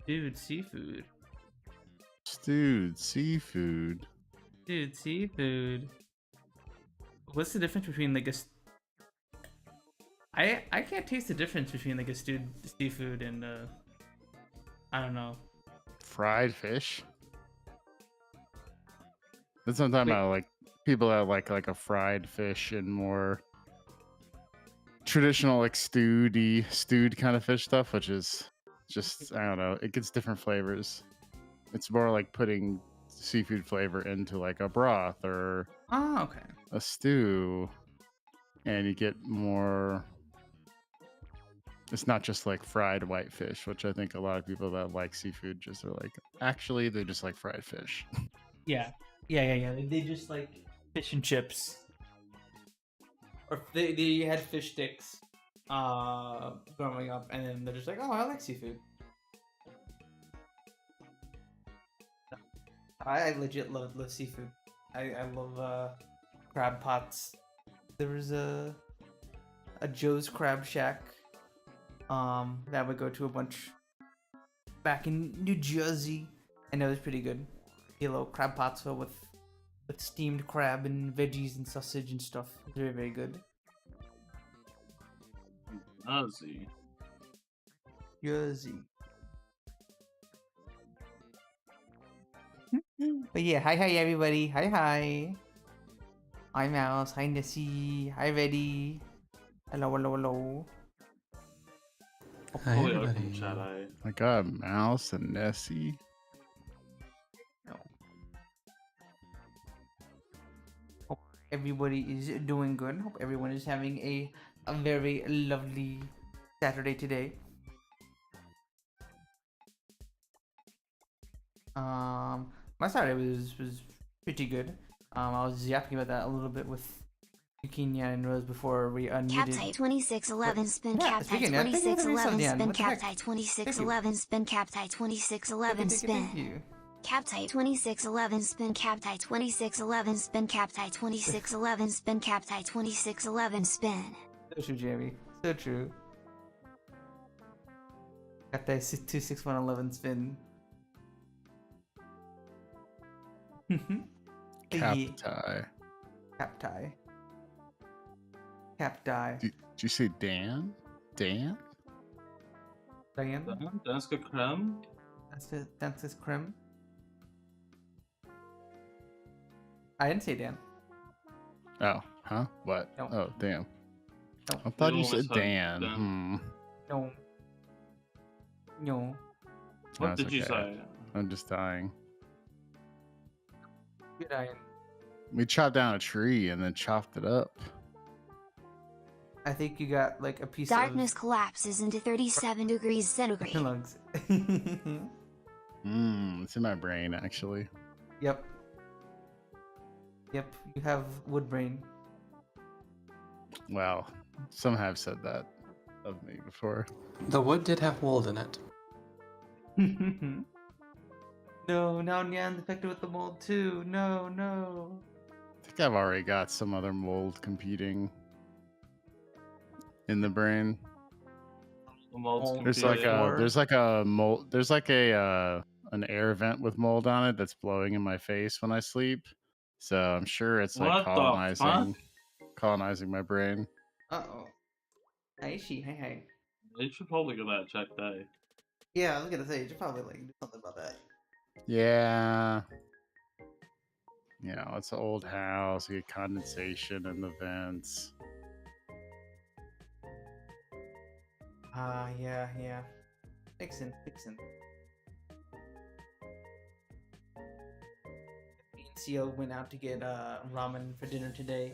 Dude, seafood. Stewed seafood. Dude, seafood. What's the difference between like a... I can't taste the difference between like a stewed seafood and I don't know. Fried fish. That's what I'm talking Wait. about. Like people that like a fried fish and more traditional like stewed kind of fish stuff, which is just I don't know. It gets different flavors. It's more like putting seafood flavor into like a broth or Okay. a stew, and you get more. It's not just like fried white fish, which I think a lot of people that like seafood just are like, actually, they just like fried fish. Yeah. They just like fish and chips. Or they had fish sticks growing up, and then they're just like, oh, I like seafood. I legit love seafood. I love crab pots. There was a Joe's Crab Shack that would go to a bunch back in New Jersey, and it was pretty good. Little crab pots filled with steamed crab and veggies and sausage and stuff. Very, very good. Jersey. But yeah, hi everybody. Hi. Hi Mouse. Hi Nessie. Hi Reddy. Hello. Hi, everybody. I got Mouse and Nessie. Hope everybody is doing good. Hope everyone is having a very lovely Saturday today. My Saturday was pretty good. I was yapping about that a little bit with Yukinya and Rose before we unmuted. Captai 2611 spin Captai 2611 spin Captai 2611 spin Captai 2611 spin Captai 2611 spin Captai 2611 spin Captai 2611 spin Captai 2611 spin. So true, Jamie. So true. Captai 26111 spin. Captai. Captai. Did you say Dan? Dan? Diane? Danske creme? Dance's creme? I didn't say Dan. Oh, huh? What? No. Oh, damn. No. I thought you said Dan. No. What did you say? I'm just dying. You're dying. We chopped down a tree and then chopped it up. I think you got like a piece Darkness of... collapses into 37 degrees centigrade. lungs. It's in my brain, actually. Yep, you have wood brain. Well, some have said that of me before. The wood did have mold in it. No, now Nyan's affected with the mold too. No. I think I've already got some other mold competing in the brain. There's like a mold. There's like an air vent with mold on it that's blowing in my face when I sleep. So I'm sure it's like colonizing my brain. Uh-oh. Hey. You should probably get that checked out. Yeah, I was gonna say, you should probably like do something about that. Yeah. You know, it's an old house. You get condensation in the vents. Yeah. Fixin'. Me and Seal went out to get ramen for dinner today.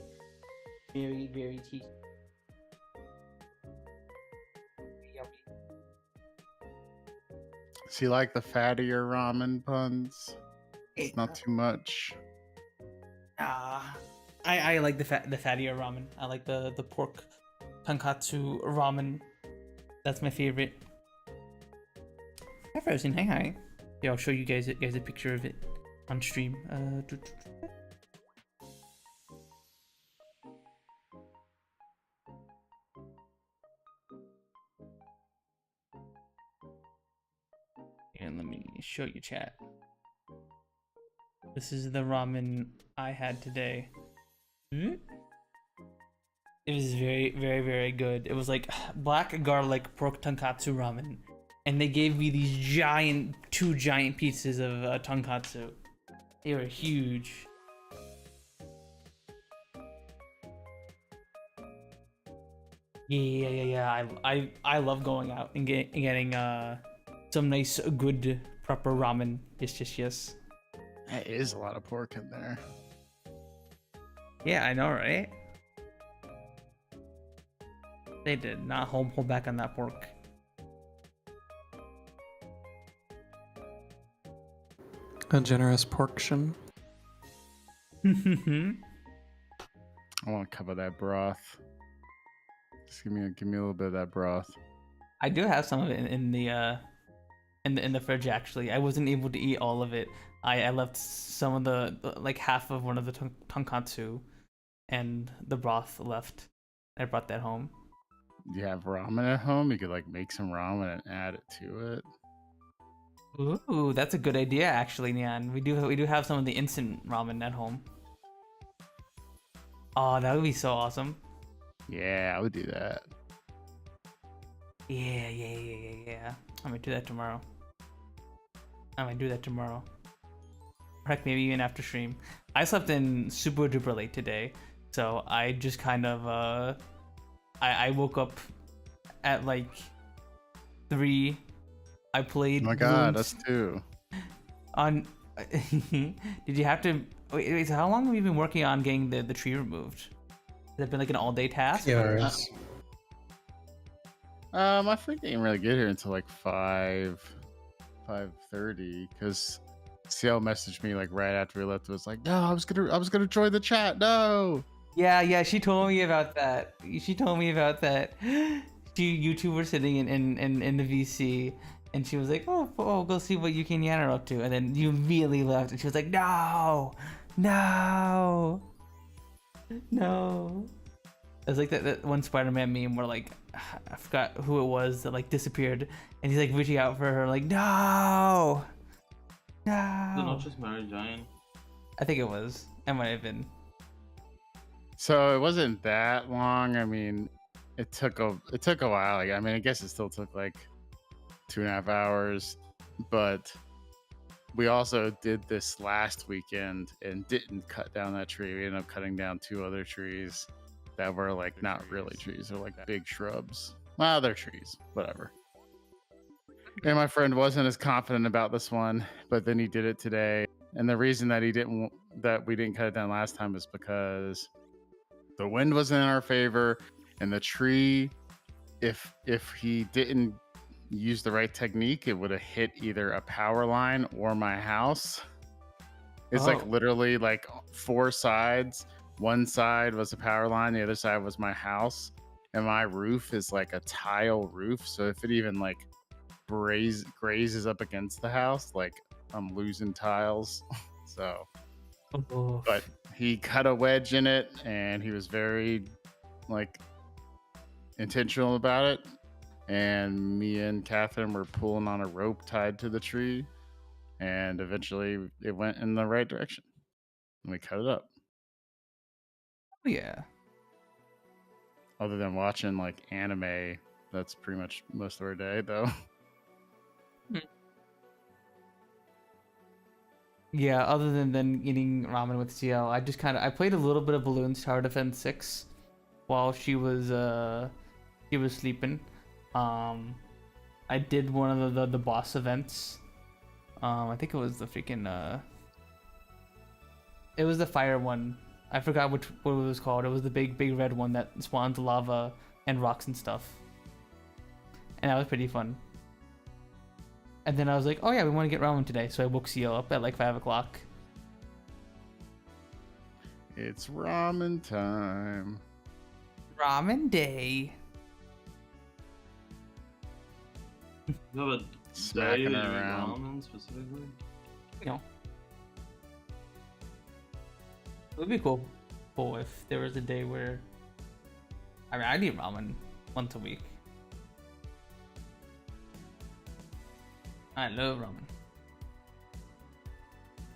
Very, very tasty. Yummy. So you like the fattier ramen, Punz? It's not too much. I like the fattier ramen. I like the pork tonkatsu ramen. That's my favorite. Hi Frozen, hi. Yeah, I'll show you guys a picture of it on stream. show you, chat. This is the ramen I had today. It was very, very, very good. It was like black garlic pork tonkatsu ramen. And they gave me these two giant pieces of tonkatsu. They were huge. Yeah. I love going out and getting some nice, good, proper ramen. Yes. There is a lot of pork in there. Yeah, I know, right? They did not hold back on that pork. A generous portion. I want to cover that broth. Just give me a little bit of that broth. I do have some of it in the fridge. Actually, I wasn't able to eat all of it. I left some of the like half of one of the tonkatsu, and the broth left. I brought that home. Do you have ramen at home? You could like make some ramen and add it to it. Ooh, that's a good idea, actually, Nyan. We do have some of the instant ramen at home. Oh, that would be so awesome. Yeah, I would do that. Yeah. I might do that tomorrow. Heck, maybe even after stream. I slept in super duper late today, so I just kind of I woke up at like 3. I played. Oh my god, that's 2. On did you have to wait, so how long have you been working on getting the tree removed? Has it been like an all-day task? Yes. I think I didn't really get here until like 5:30 because CL messaged me like right after we left. It was like, no, I was gonna join the chat. No. Yeah, she told me about that. You two were sitting in the VC, and she was like, oh, go see what Yuki and Yan are up to. And then you immediately left, and she was like, no. It was like that one Spider-Man meme where like, I forgot who it was that like disappeared, and he's like reaching out for her, like, no. Did not just marry Giant? I think it was. It might have been. So it wasn't that long. I mean, it took a while. Like, I mean, I guess it still took like 2.5 hours, but we also did this last weekend and didn't cut down that tree. We ended up cutting down 2 other trees that were like not really trees, they're like big shrubs. Well, they're trees, whatever. And my friend wasn't as confident about this one, but then he did it today. And the reason that we didn't cut it down last time is because the wind wasn't in our favor, and the tree, if he didn't use the right technique, it would have hit either a power line or my house. It's like literally like 4 sides. One side was a power line, the other side was my house, and my roof is like a tile roof. So if it even like grazes up against the house, like I'm losing tiles. So, but he cut a wedge in it, and he was very like intentional about it. And me and Catherine were pulling on a rope tied to the tree, and eventually it went in the right direction, and we cut it up. Yeah. Other than watching like anime, that's pretty much most of our day, though. Yeah, other than eating ramen with CL, I I played a little bit of Balloons Tower Defense 6 while she was sleeping. I did one of the boss events. I think it was the freaking it was the fire one. I forgot what it was called. It was the big red one that spawns lava and rocks and stuff. And that was pretty fun. And then I was like, oh yeah, we want to get ramen today. So I woke CL up at like 5 o'clock. It's ramen time. Ramen day. You have a day Smacking that you eat around. ramen specifically? No. It would be cool if there was a day where, I mean, I'd eat ramen once a week. I love ramen.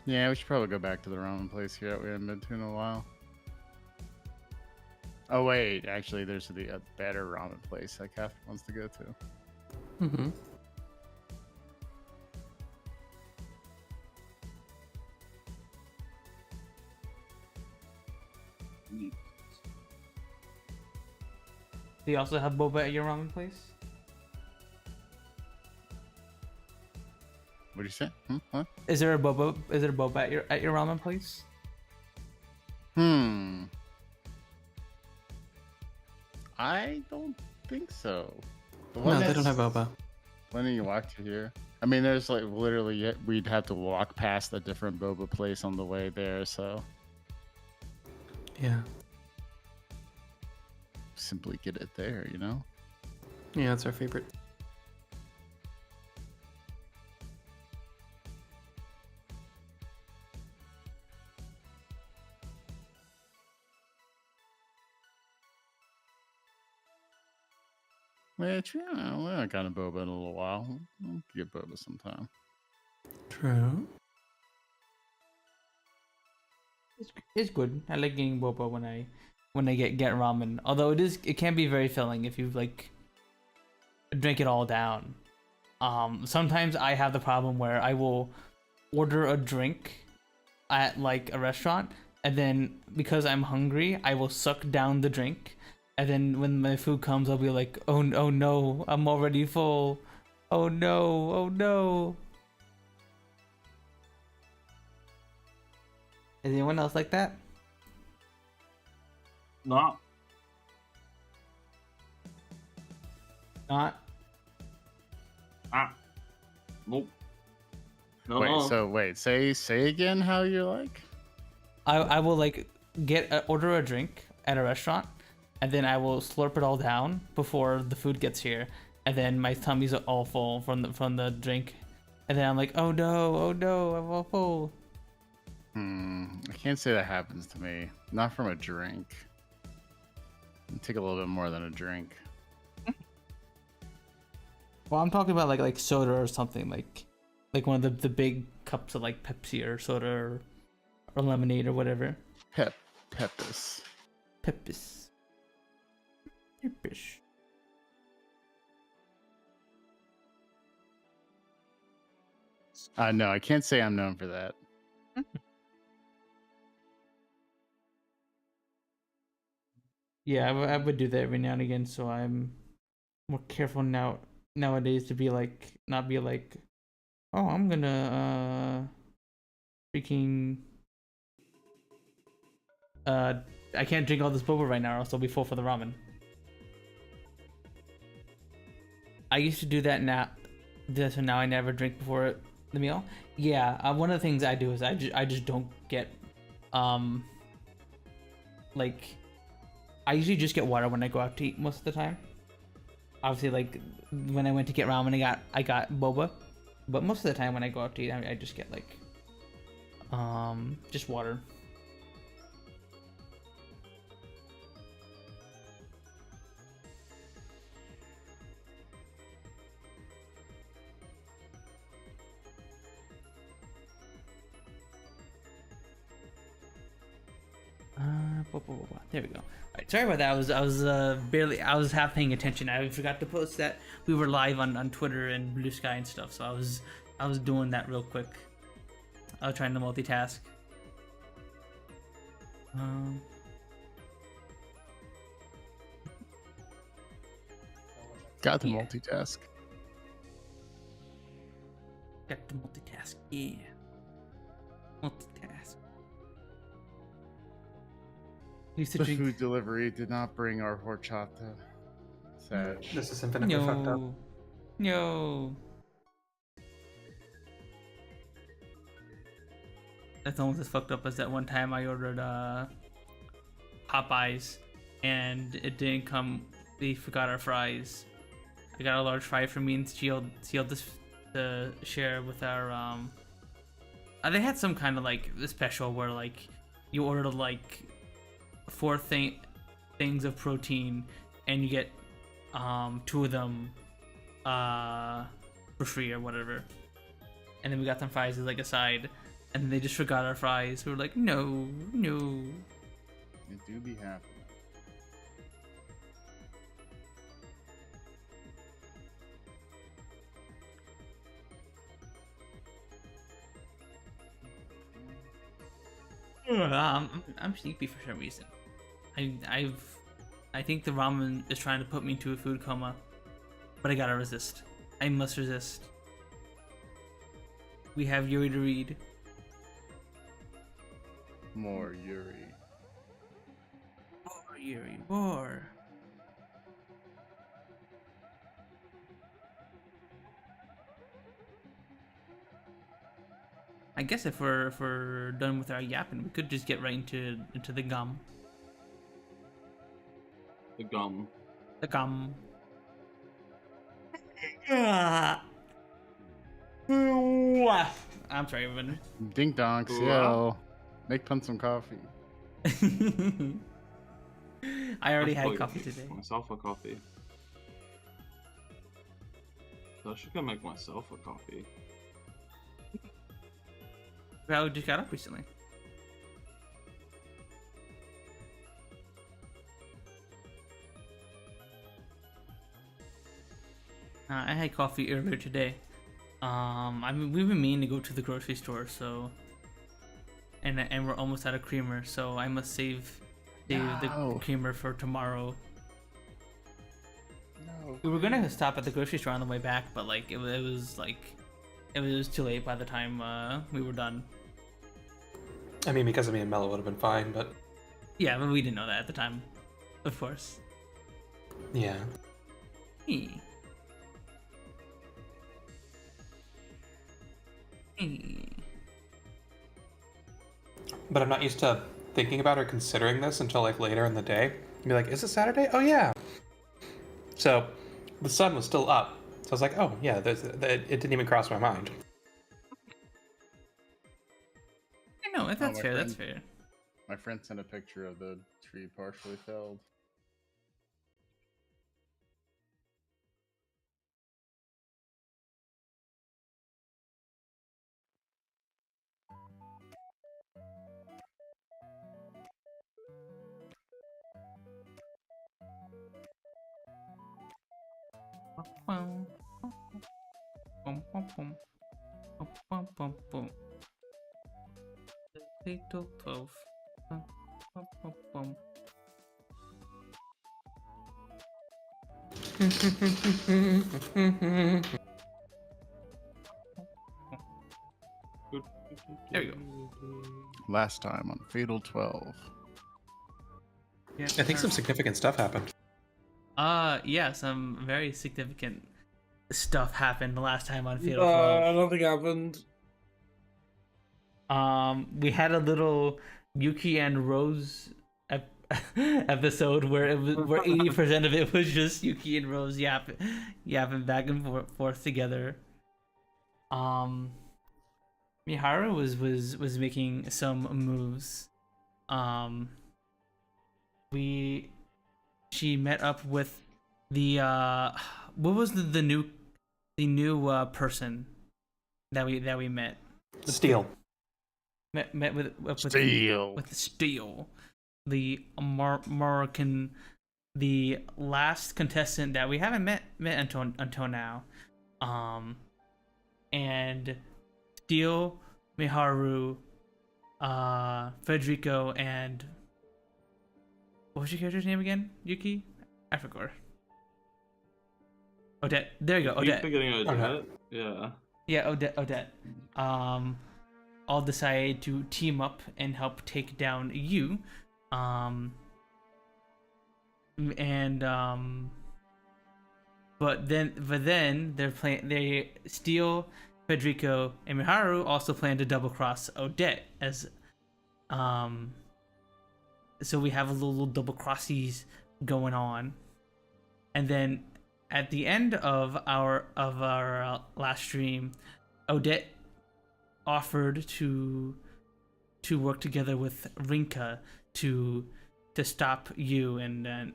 Yeah, we should probably go back to the ramen place here that we haven't been to in a while. Oh wait, actually, there's a better ramen place that Catherine wants to go to. Mm-hmm. Do you also have boba at your ramen place? What did you say? What? Is there a boba? Is there a boba at your ramen place? I don't think so. No, they don't have boba. When you walk to here, I mean, there's like literally we'd have to walk past a different boba place on the way there, so Yeah. simply get it there, you know. Yeah, it's our favorite. Which, yeah, we haven't gotten boba in a little while. We'll get boba sometime. True. It's good. I like getting boba when I get ramen. Although it can be very filling if you like drink it all down. Sometimes I have the problem where I will order a drink at like a restaurant, and then because I'm hungry, I will suck down the drink. And then when my food comes, I'll be like, oh no, I'm already full. Oh no. Is anyone else like that? Not. Not? Nope. No. Wait, say again how you're like? I will like order a drink at a restaurant, and then I will slurp it all down before the food gets here, and then my tummy's all full from the drink, and then I'm like, oh no, I'm all full. I can't say that happens to me. Not from a drink. It'd take a little bit more than a drink. Well, I'm talking about like soda or something, like one of the big cups of like Pepsi or soda or lemonade or whatever. Pepis. Pepis. No, I can't say I'm known for that. Yeah, I would do that every now and again, so I'm more careful nowadays to not be like, oh, I'm gonna freaking I can't drink all this boba right now or else I'll be full for the ramen. I used to do that so now I never drink before the meal. Yeah, one of the things I do is I just don't get like I usually just get water when I go out to eat most of the time. Obviously, like when I went to get ramen, I got boba, but most of the time when I go out to eat, I just get like just water. There we go. All right, sorry about that. I was half paying attention. I forgot to post that we were live on Twitter and Blue Sky and stuff. So I was doing that real quick. I was trying to multitask. Got to multitask. Got to multitask. Yeah. Multitask. The food delivery did not bring our horchata. Sad. This is infinitely fucked up. No. That's almost as fucked up as that one time I ordered Popeyes and it didn't come. They forgot our fries. I got a large fry for me and sealed this to share with our they had some kind of like special where like you ordered like 4 things of protein and you get 2 of them for free or whatever. And then we got some fries as like a side. and they just forgot our fries. We were like, no. It do be happening. I'm sleepy for some reason. I think the ramen is trying to put me into a food coma, but I gotta resist. I must resist. We have Yuri to read. More Yuri. More Yuri, more. I guess if we're done with our yapping, we could just get right into the gum. The gum. The gum. I'm sorry, everyone. Dink donks, yo. Make Punz some coffee. I already had coffee make today. Myself a coffee. So I should go make myself a coffee. I just got up recently. I had coffee earlier today. I mean, we've been meaning to go to the grocery store, so and we're almost out of creamer, so I must save the creamer for tomorrow. No. We were gonna stop at the grocery store on the way back, but like it was too late by the time we were done. I mean, because of me and Mello would have been fine, but Yeah, but we didn't know that at the time, of course. yeah. Hey. Hey. But I'm not used to thinking about or considering this until like later in the day. And be like, is it Saturday? Oh yeah. So the sun was still up. So I was like, oh yeah, it didn't even cross my mind. No, that's my fair. That's friend- fair. My friend sent a picture of the tree partially felled. Bum, bum, bum, bum. Bum, bum, bum, bum. Little 12. Bum, bum, bum, bum. There we go. Last time on Fatal 12. Yeah, I think some significant stuff happened. yeah, some very significant stuff happened the last time on Fatal I 12. don't think it happened. We had a little Yuki and Rose episode where 80% of it was just Yuki and Rose yapping back and forth together. Miharu was making some moves. She met up with the what was the new person that we met? Steel. Met with Steel. with Steel, the Moroccan, the last contestant that we haven't met until now. And Steel, Miharu, Federico, and what was your character's name again? Yuki? I forgot. Odette. There you go. Keep Odette. forgetting Odette. Okay. Yeah. Yeah, Odette. All decided to team up and help take down you. But then they Steel, Federico, and Miharu also plan to double cross Odette as so we have a little double crossies going on. And then at the end of our last stream, Odette offered to work together with Rinka to stop you and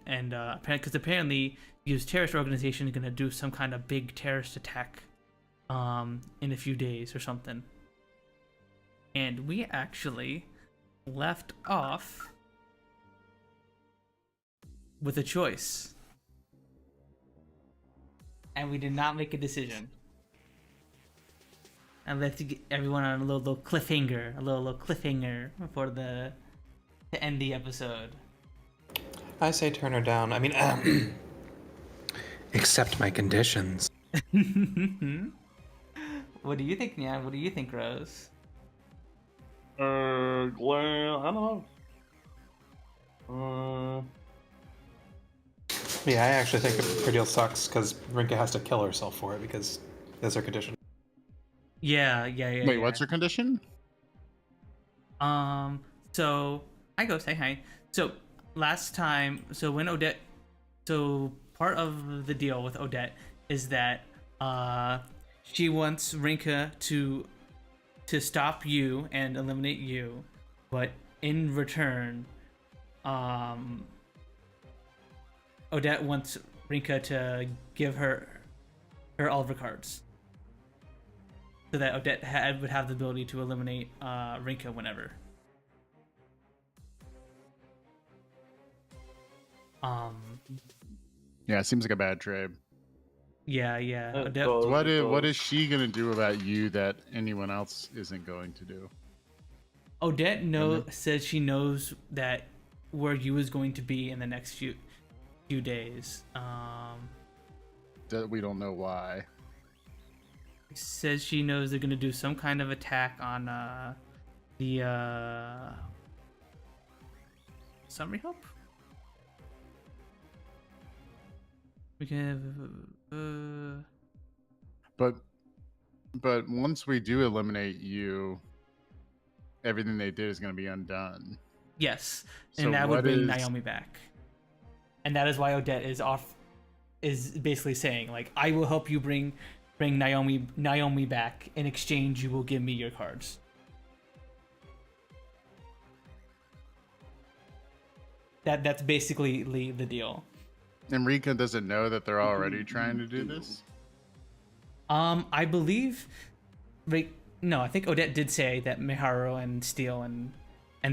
because apparently Yu's terrorist organization is gonna do some kind of big terrorist attack in a few days or something. And we actually left off with a choice. And we did not make a decision. I left everyone on a little cliffhanger, for to end the episode. I say turn her down. I mean, accept my conditions. What do you think, Nyan? What do you think, Rose? Well, I don't know. Yeah, I actually think her deal sucks because Rinka has to kill herself for it because that's her condition. Yeah. Wait, what's her condition? So I go say hi. So last time, when Odette, part of the deal with Odette is that she wants Rinka to stop you and eliminate you, but in return, Odette wants Rinka to give her all of her cards, so that Odette would have the ability to eliminate Rinka whenever. Yeah, it seems like a bad trade. Yeah. Odette, What is she gonna do about you that anyone else isn't going to do? Odette says she knows that where you is going to be in the next few days. That we don't know why. Says she knows they're gonna do some kind of attack on the Summary Hope. We can But once we do eliminate you, everything they did is going to be undone. yes, So and that would bring is- Naomi back, and that is why Odette is basically saying, like, I will help you bring Naomi back. In exchange, you will give me your cards. That's basically the deal. And Rika doesn't know that they're already trying to do this? I believe, no, I think Odette did say that Miharu and Steel and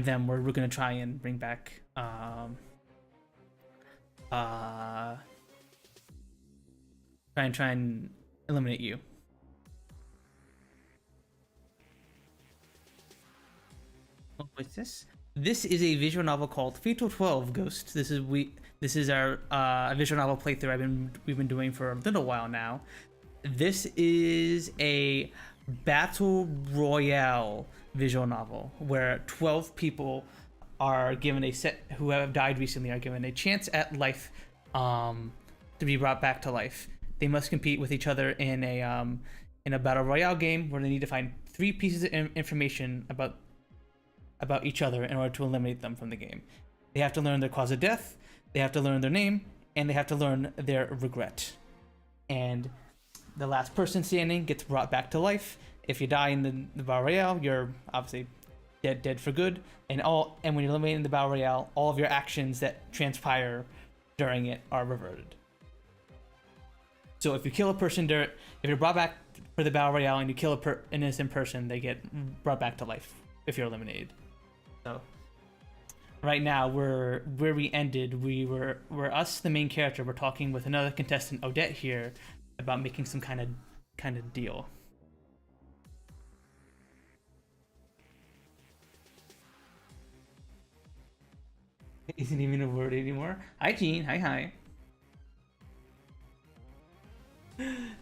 them were gonna try and bring back try and eliminate you. What's this? This is a visual novel called Fatal 12 Ghost. This is our visual novel playthrough we've been doing for a little while now. This is a battle royale visual novel where 12 people are given who have died recently are given a chance at life to be brought back to life. They must compete with each other in a battle royale game where they need to find 3 pieces of information about each other in order to eliminate them from the game. They have to learn their cause of death, they have to learn their name, and they have to learn their regret. And the last person standing gets brought back to life. If you die in the battle royale, you're obviously dead for good. And when you're eliminated in the battle royale, all of your actions that transpire during it are reverted. So if you kill a person if you're brought back for the battle royale and you kill an innocent person, they get brought back to life if you're eliminated. So right now where we ended, we're us, the main character. We're talking with another contestant, Odette, here about making some kind of deal. It isn't even a word anymore. Hi, Jean. Hi.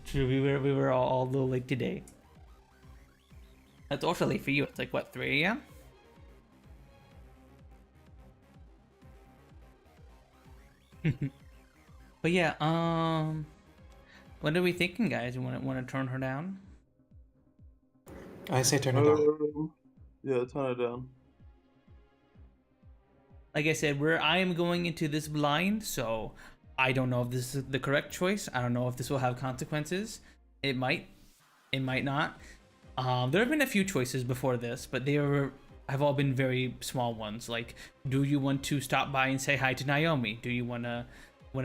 True, we were all a little late today. That's also late for you. It's like what, 3 a.m.? But yeah, what are we thinking, guys? You want to turn her down? I say turn her down. Yeah, turn her down. Like I said, I am going into this blind, so I don't know if this is the correct choice. I don't know if this will have consequences. It might not. There have been a few choices before this, but they have all been very small ones. Like, do you want to stop by and say hi to Naomi? Do you want to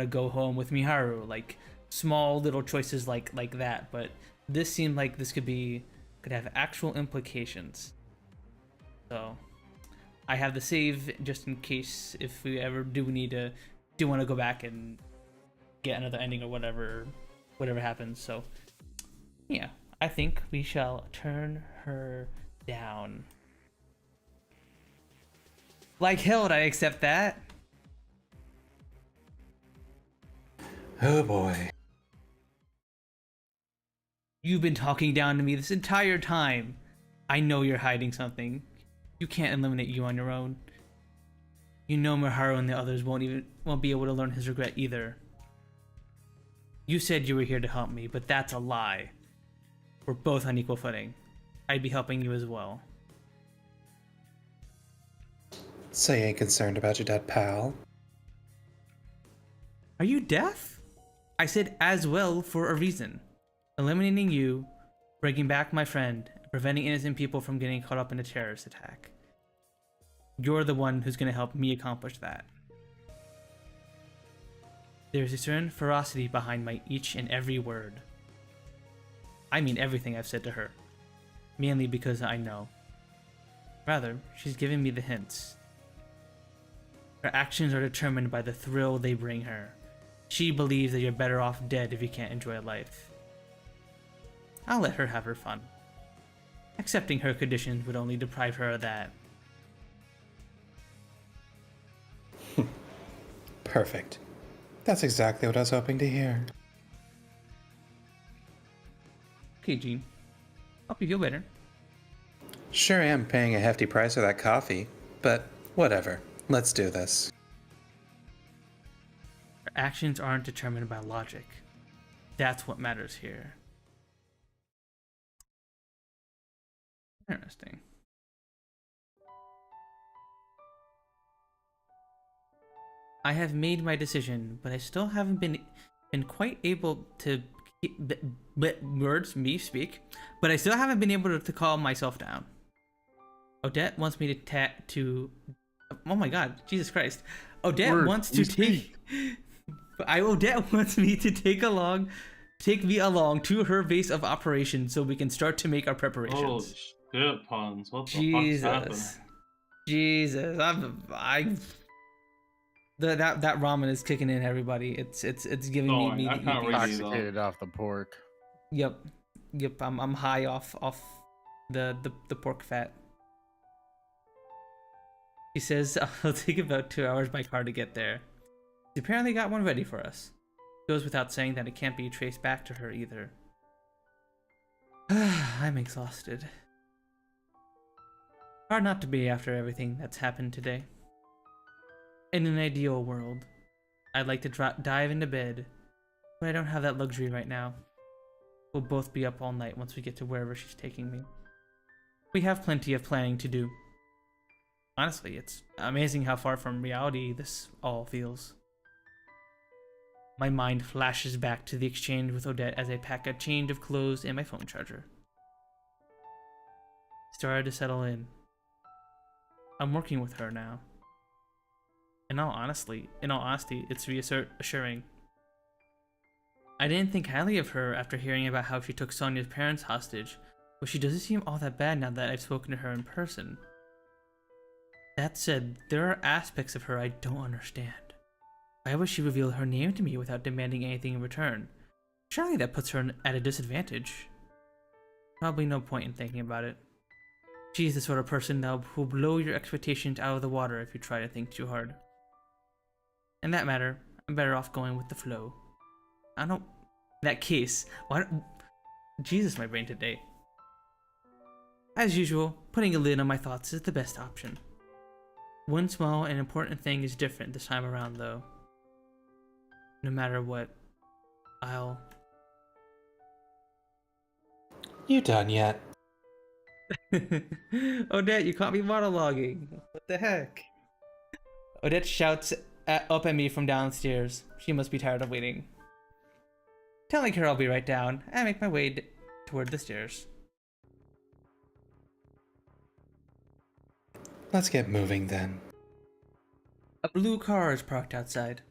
go home with Miharu? Like, small little choices like that. But this seemed like this could have actual implications. So I have the save just in case if we ever do want to go back and get another ending or whatever happens. So yeah, I think we shall turn her down. Like hell would I accept that? Oh boy. You've been talking down to me this entire time. I know you're hiding something. You can't eliminate you on your own. You know Miharu and the others won't be able to learn his regret either. You said you were here to help me, but that's a lie. We're both on equal footing. I'd be helping you as well. So you ain't concerned about your dead pal? Are you deaf? I said as well for a reason. Eliminating you, bringing back my friend, and preventing innocent people from getting caught up in a terrorist attack. You're the one who's going to help me accomplish that. There's a certain ferocity behind my each and every word. I mean everything I've said to her. Mainly because I know. Rather, she's giving me the hints. Her actions are determined by the thrill they bring her. She believes that you're better off dead if you can't enjoy life. I'll let her have her fun. Accepting her conditions would only deprive her of that. Perfect. That's exactly what I was hoping to hear. Okay, Gene. Hope you feel better. Sure am paying a hefty price for that coffee, but whatever. Let's do this. Her actions aren't determined by logic. That's what matters here. Interesting. I have made my decision, but I still haven't been quite able to words me speak. But I still haven't been able to calm myself down. Odette wants me to oh my god, Jesus Christ. Odette wants to take Odette wants me to take me along to her base of operations so we can start to make our preparations. Oh shit, Punz. What the fuck's happening? Jesus. That ramen is kicking in, everybody. It's giving me I can't really Intoxicated off the pork. Yep. I'm high off the pork fat. She says I'll take about 2 hours by car to get there. She apparently got one ready for us. Goes without saying that it can't be traced back to her either. I'm exhausted. Hard not to be after everything that's happened today. In an ideal world, I'd like to dive into bed, but I don't have that luxury right now. We'll both be up all night once we get to wherever she's taking me. We have plenty of planning to do. Honestly, it's amazing how far from reality this all feels. My mind flashes back to the exchange with Odette as I pack a change of clothes and my phone charger. Started to settle in. I'm working with her now. In all honesty, it's reassuring. I didn't think highly of her after hearing about how she took Sonia's parents hostage, but she doesn't seem all that bad now that I've spoken to her in person. That said, there are aspects of her I don't understand. Why would she reveal her name to me without demanding anything in return? Surely that puts her at a disadvantage. Probably no point in thinking about it. She's the sort of person that will blow your expectations out of the water if you try to think too hard. In that matter, I'm better off going with the flow. In that case, why don't... Jesus, my brain today. As usual, putting a lid on my thoughts is the best option. One small and important thing is different this time around, though. No matter what, I'll... You done yet? Odette, you caught me monologuing. What the heck? Odette shouts up at me from downstairs. She must be tired of waiting. Telling her I'll be right down, I make my way toward the stairs. Let's get moving then. A blue car is parked outside.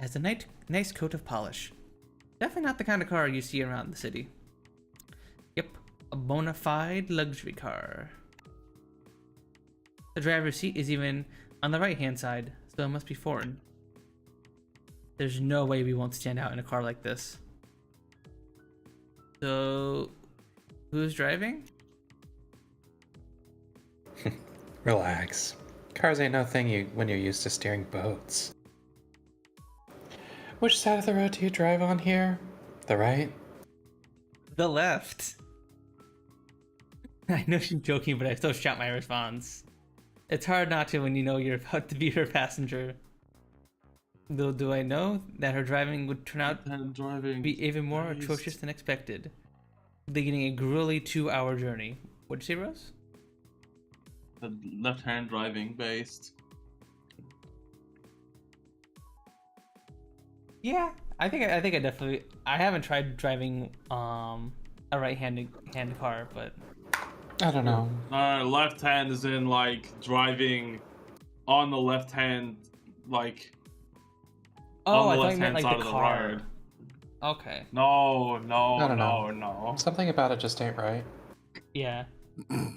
It has a nice coat of polish. Definitely not the kind of car you see around the city. Yep, a bona fide luxury car. The driver's seat is even on the right-hand side, so it must be foreign. There's no way we won't stand out in a car like this. So, who's driving? Relax. Cars ain't no thing when you're used to steering boats. Which side of the road do you drive on here? The right? The left. I know she's joking, but I still shout my response. It's hard not to when you know you're about to be her passenger. Though do I know that her driving would turn out to be even more atrocious than expected, beginning a grueling 2-hour journey. What'd you say, Rose? The left-hand driving based. Yeah, I think I definitely. I haven't tried driving a right-handed car, but I don't know. Left hand is in like driving on the left hand, like. Oh, on the I thought you meant left-hand like side the of car. road. Okay. No. I don't know. Something about it just ain't right. Yeah,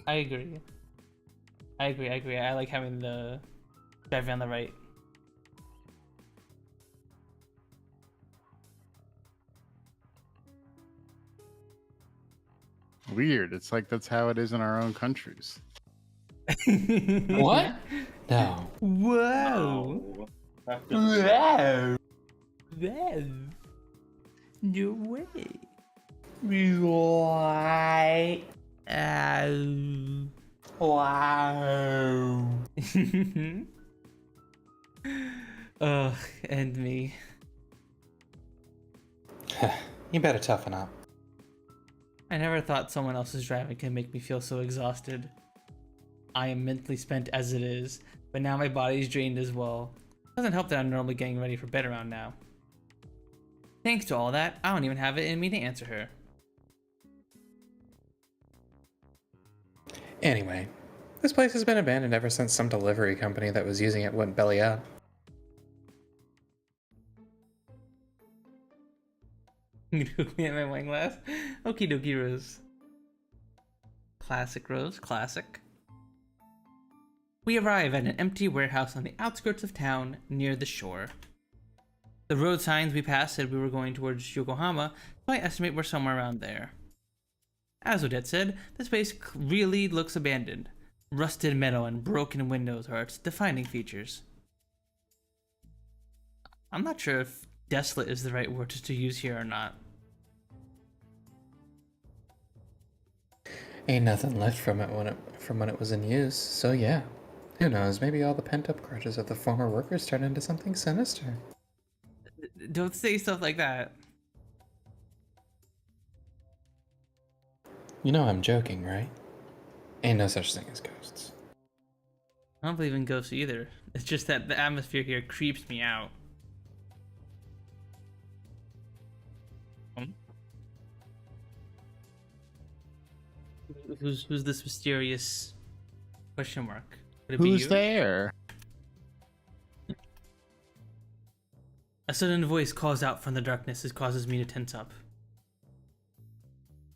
I agree. I like having the driving on the right. Weird. It's like that's how it is in our own countries. What? No. Whoa. Wow. Wow. No way. Right. Wow. Ugh, and me. You better toughen up. I never thought someone else's driving could make me feel so exhausted. I am mentally spent as it is, but now my body's drained as well. Doesn't help that I'm normally getting ready for bed around now. Thanks to all that, I don't even have it in me to answer her. Anyway, this place has been abandoned ever since some delivery company that was using it went belly up. Look me at my wine glass. Okie dokie, Rose. Classic, Rose, classic. We arrive at an empty warehouse on the outskirts of town near the shore. The road signs we passed said we were going towards Yokohama, so I estimate we're somewhere around there. As Odette said, this place really looks abandoned. Rusted metal and broken windows are its defining features. I'm not sure if desolate is the right word to use here or not. Ain't nothing left from it when it was in use, so yeah. Who knows, maybe all the pent-up grudges of the former workers turned into something sinister. Don't say stuff like that. You know I'm joking, right? Ain't no such thing as ghosts. I don't believe in ghosts either. It's just that the atmosphere here creeps me out. Who's this mysterious question mark? Could it be Who's you? there? A sudden voice calls out from the darkness as causes me to tense up.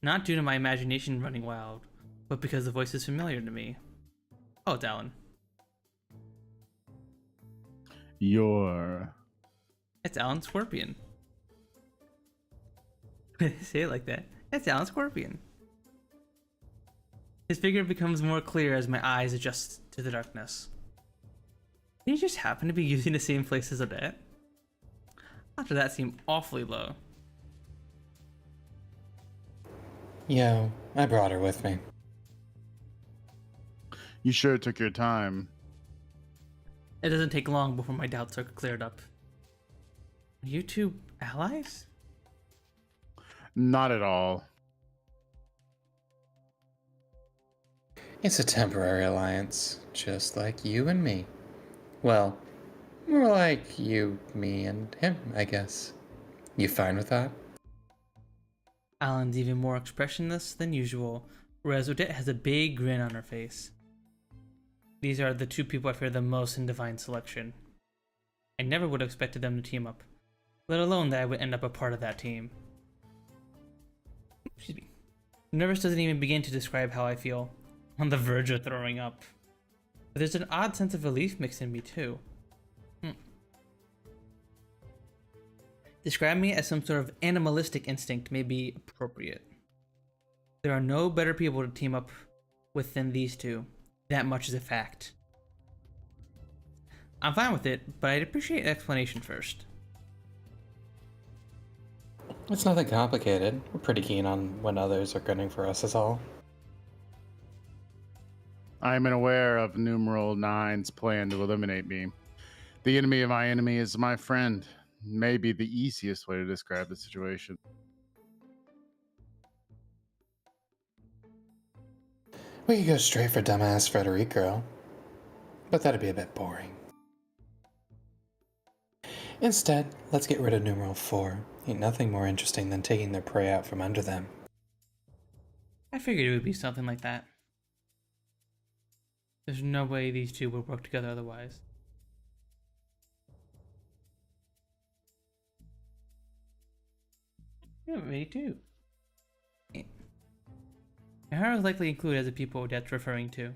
Not due to my imagination running wild, but because the voice is familiar to me. Oh, it's Alan. It's Alan Scorpion. Say it like that. It's Alan Scorpion. His figure becomes more clear as my eyes adjust to the darkness. Did he just happen to be using the same place as Odette? After that seemed awfully low. Yo, I brought her with me. You sure took your time. It doesn't take long before my doubts are cleared up. Are you two allies? Not at all. It's a temporary alliance, just like you and me. Well, more like you, me, and him, I guess. You fine with that? Alan's even more expressionless than usual, whereas Odette has a big grin on her face. These are the two people I fear the most in Divine Selection. I never would have expected them to team up, let alone that I would end up a part of that team. Excuse me. Nervous doesn't even begin to describe how I feel. On the verge of throwing up. But there's an odd sense of relief mixed in me too. Describe me as some sort of animalistic instinct may be appropriate. There are no better people to team up with than these two. That much is a fact. I'm fine with it, but I'd appreciate an explanation first. It's nothing complicated. We're pretty keen on when others are gunning for us is all. I am unaware of numeral 9's plan to eliminate me. The enemy of my enemy is my friend. May be the easiest way to describe the situation. We could go straight for dumbass Federico, but that'd be a bit boring. Instead, let's get rid of numeral 4. Ain't nothing more interesting than taking their prey out from under them. I figured it would be something like that. There's no way these two would work together otherwise. Yeah, me too. Mihara is likely included as the people Odette's referring to.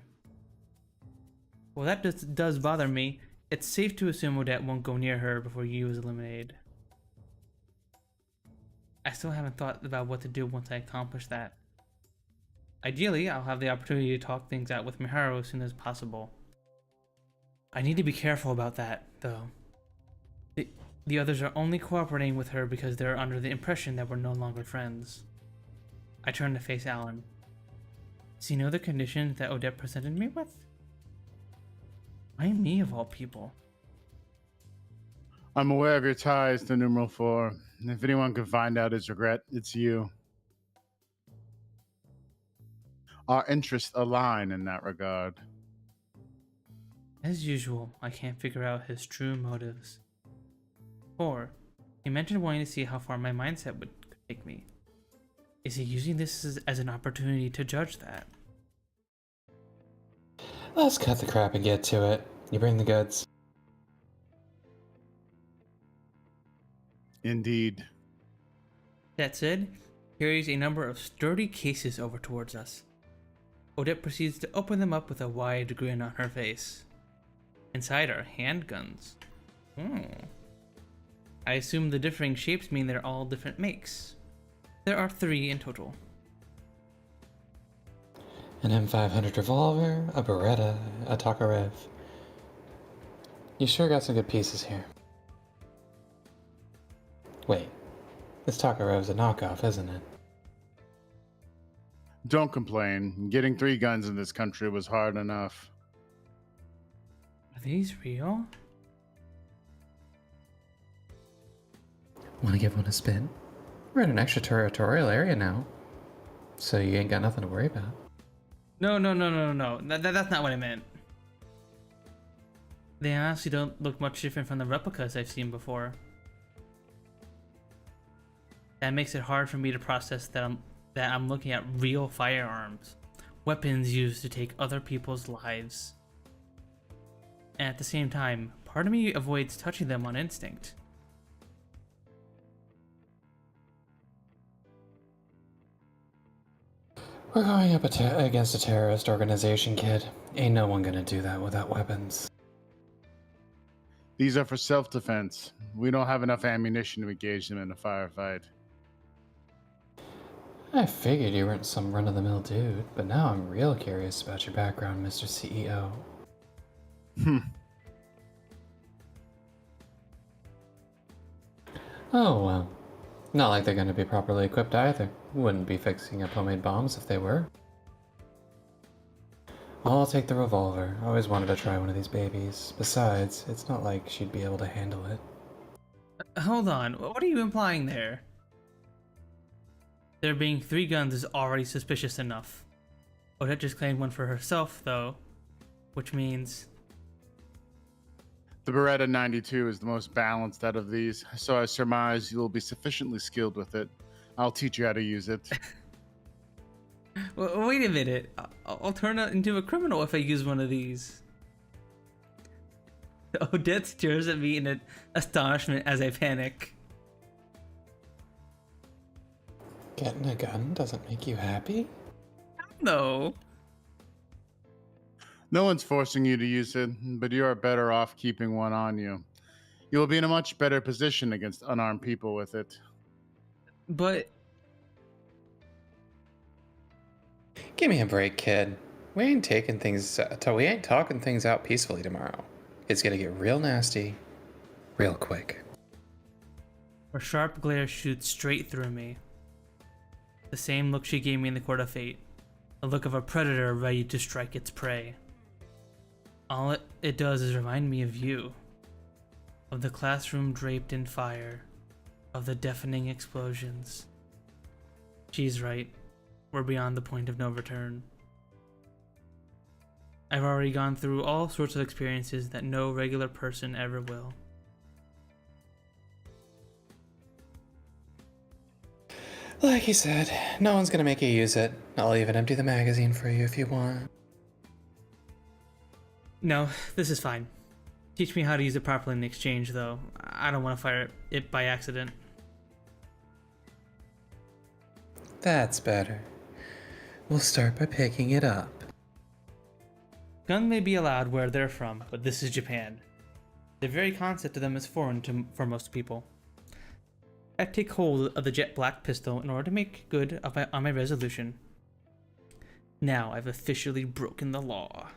Well, that does bother me. It's safe to assume Odette won't go near her before Yu is eliminated. I still haven't thought about what to do once I accomplish that. Ideally, I'll have the opportunity to talk things out with Miharu as soon as possible. I need to be careful about that, though. The others are only cooperating with her because they're under the impression that we're no longer friends. I turn to face Alan. Does he know the condition that Odette presented me with? Why me of all people? I'm aware of your ties to numeral 4. If anyone can find out his regret, it's you. Our interests align in that regard. As usual, I can't figure out his true motives. 4. He mentioned wanting to see how far my mindset would take me. Is he using this as an opportunity to judge that? Let's cut the crap and get to it. You bring the goods. Indeed. That said, he carries a number of sturdy cases over towards us. Odette proceeds to open them up with a wide grin on her face. Inside are handguns. I assume the differing shapes mean they're all different makes. There are 3 in total. An M500 revolver, a Beretta, a Tokarev. You sure got some good pieces here. Wait, this Tokarev's a knockoff, isn't it? Don't complain. Getting 3 guns in this country was hard enough. Are these real? Want to give one a spin? We're in an extraterritorial area now, so you ain't got nothing to worry about. No. That's not what I meant. They honestly don't look much different from the replicas I've seen before. That makes it hard for me to process that I'm looking at real firearms, weapons used to take other people's lives. And at the same time, part of me avoids touching them on instinct. We're going up against a terrorist organization, kid. Ain't no one gonna do that without weapons. These are for self-defense. We don't have enough ammunition to engage them in a firefight. I figured you weren't some run-of-the-mill dude, but now I'm real curious about your background, Mr. CEO. Oh, well. Not like they're gonna be properly equipped either. Wouldn't be fixing up homemade bombs if they were. I'll take the revolver. I always wanted to try one of these babies. Besides, it's not like she'd be able to handle it. Hold on, what are you implying there? There being 3 guns is already suspicious enough. Odette just claimed one for herself, though, which means... The Beretta 92 is the most balanced out of these, so I surmise you will be sufficiently skilled with it. I'll teach you how to use it. Well, wait a minute. I'll turn into a criminal if I use one of these. Odette stares at me in astonishment as I panic. Getting a gun doesn't make you happy? No. No one's forcing you to use it, but you are better off keeping one on you. You will be in a much better position against unarmed people with it. But Give me a break, kid. We ain't talking things out peacefully tomorrow. It's gonna get real nasty, real quick. Her sharp glare shoots straight through me. The same look she gave me in the Court of Fate. A look of a predator ready to strike its prey. All it does is remind me of you. Of the classroom draped in fire. Of the deafening explosions. She's right. We're beyond the point of no return. I've already gone through all sorts of experiences that no regular person ever will. Like he said, no one's gonna make you use it. I'll even empty the magazine for you if you want. No, this is fine. Teach me how to use it properly in the exchange, though. I don't want to fire it by accident. That's better. We'll start by picking it up. Guns may be allowed where they're from, but this is Japan. The very concept of them is foreign for most people. I take hold of the jet black pistol in order to make good on my resolution. Now I've officially broken the law.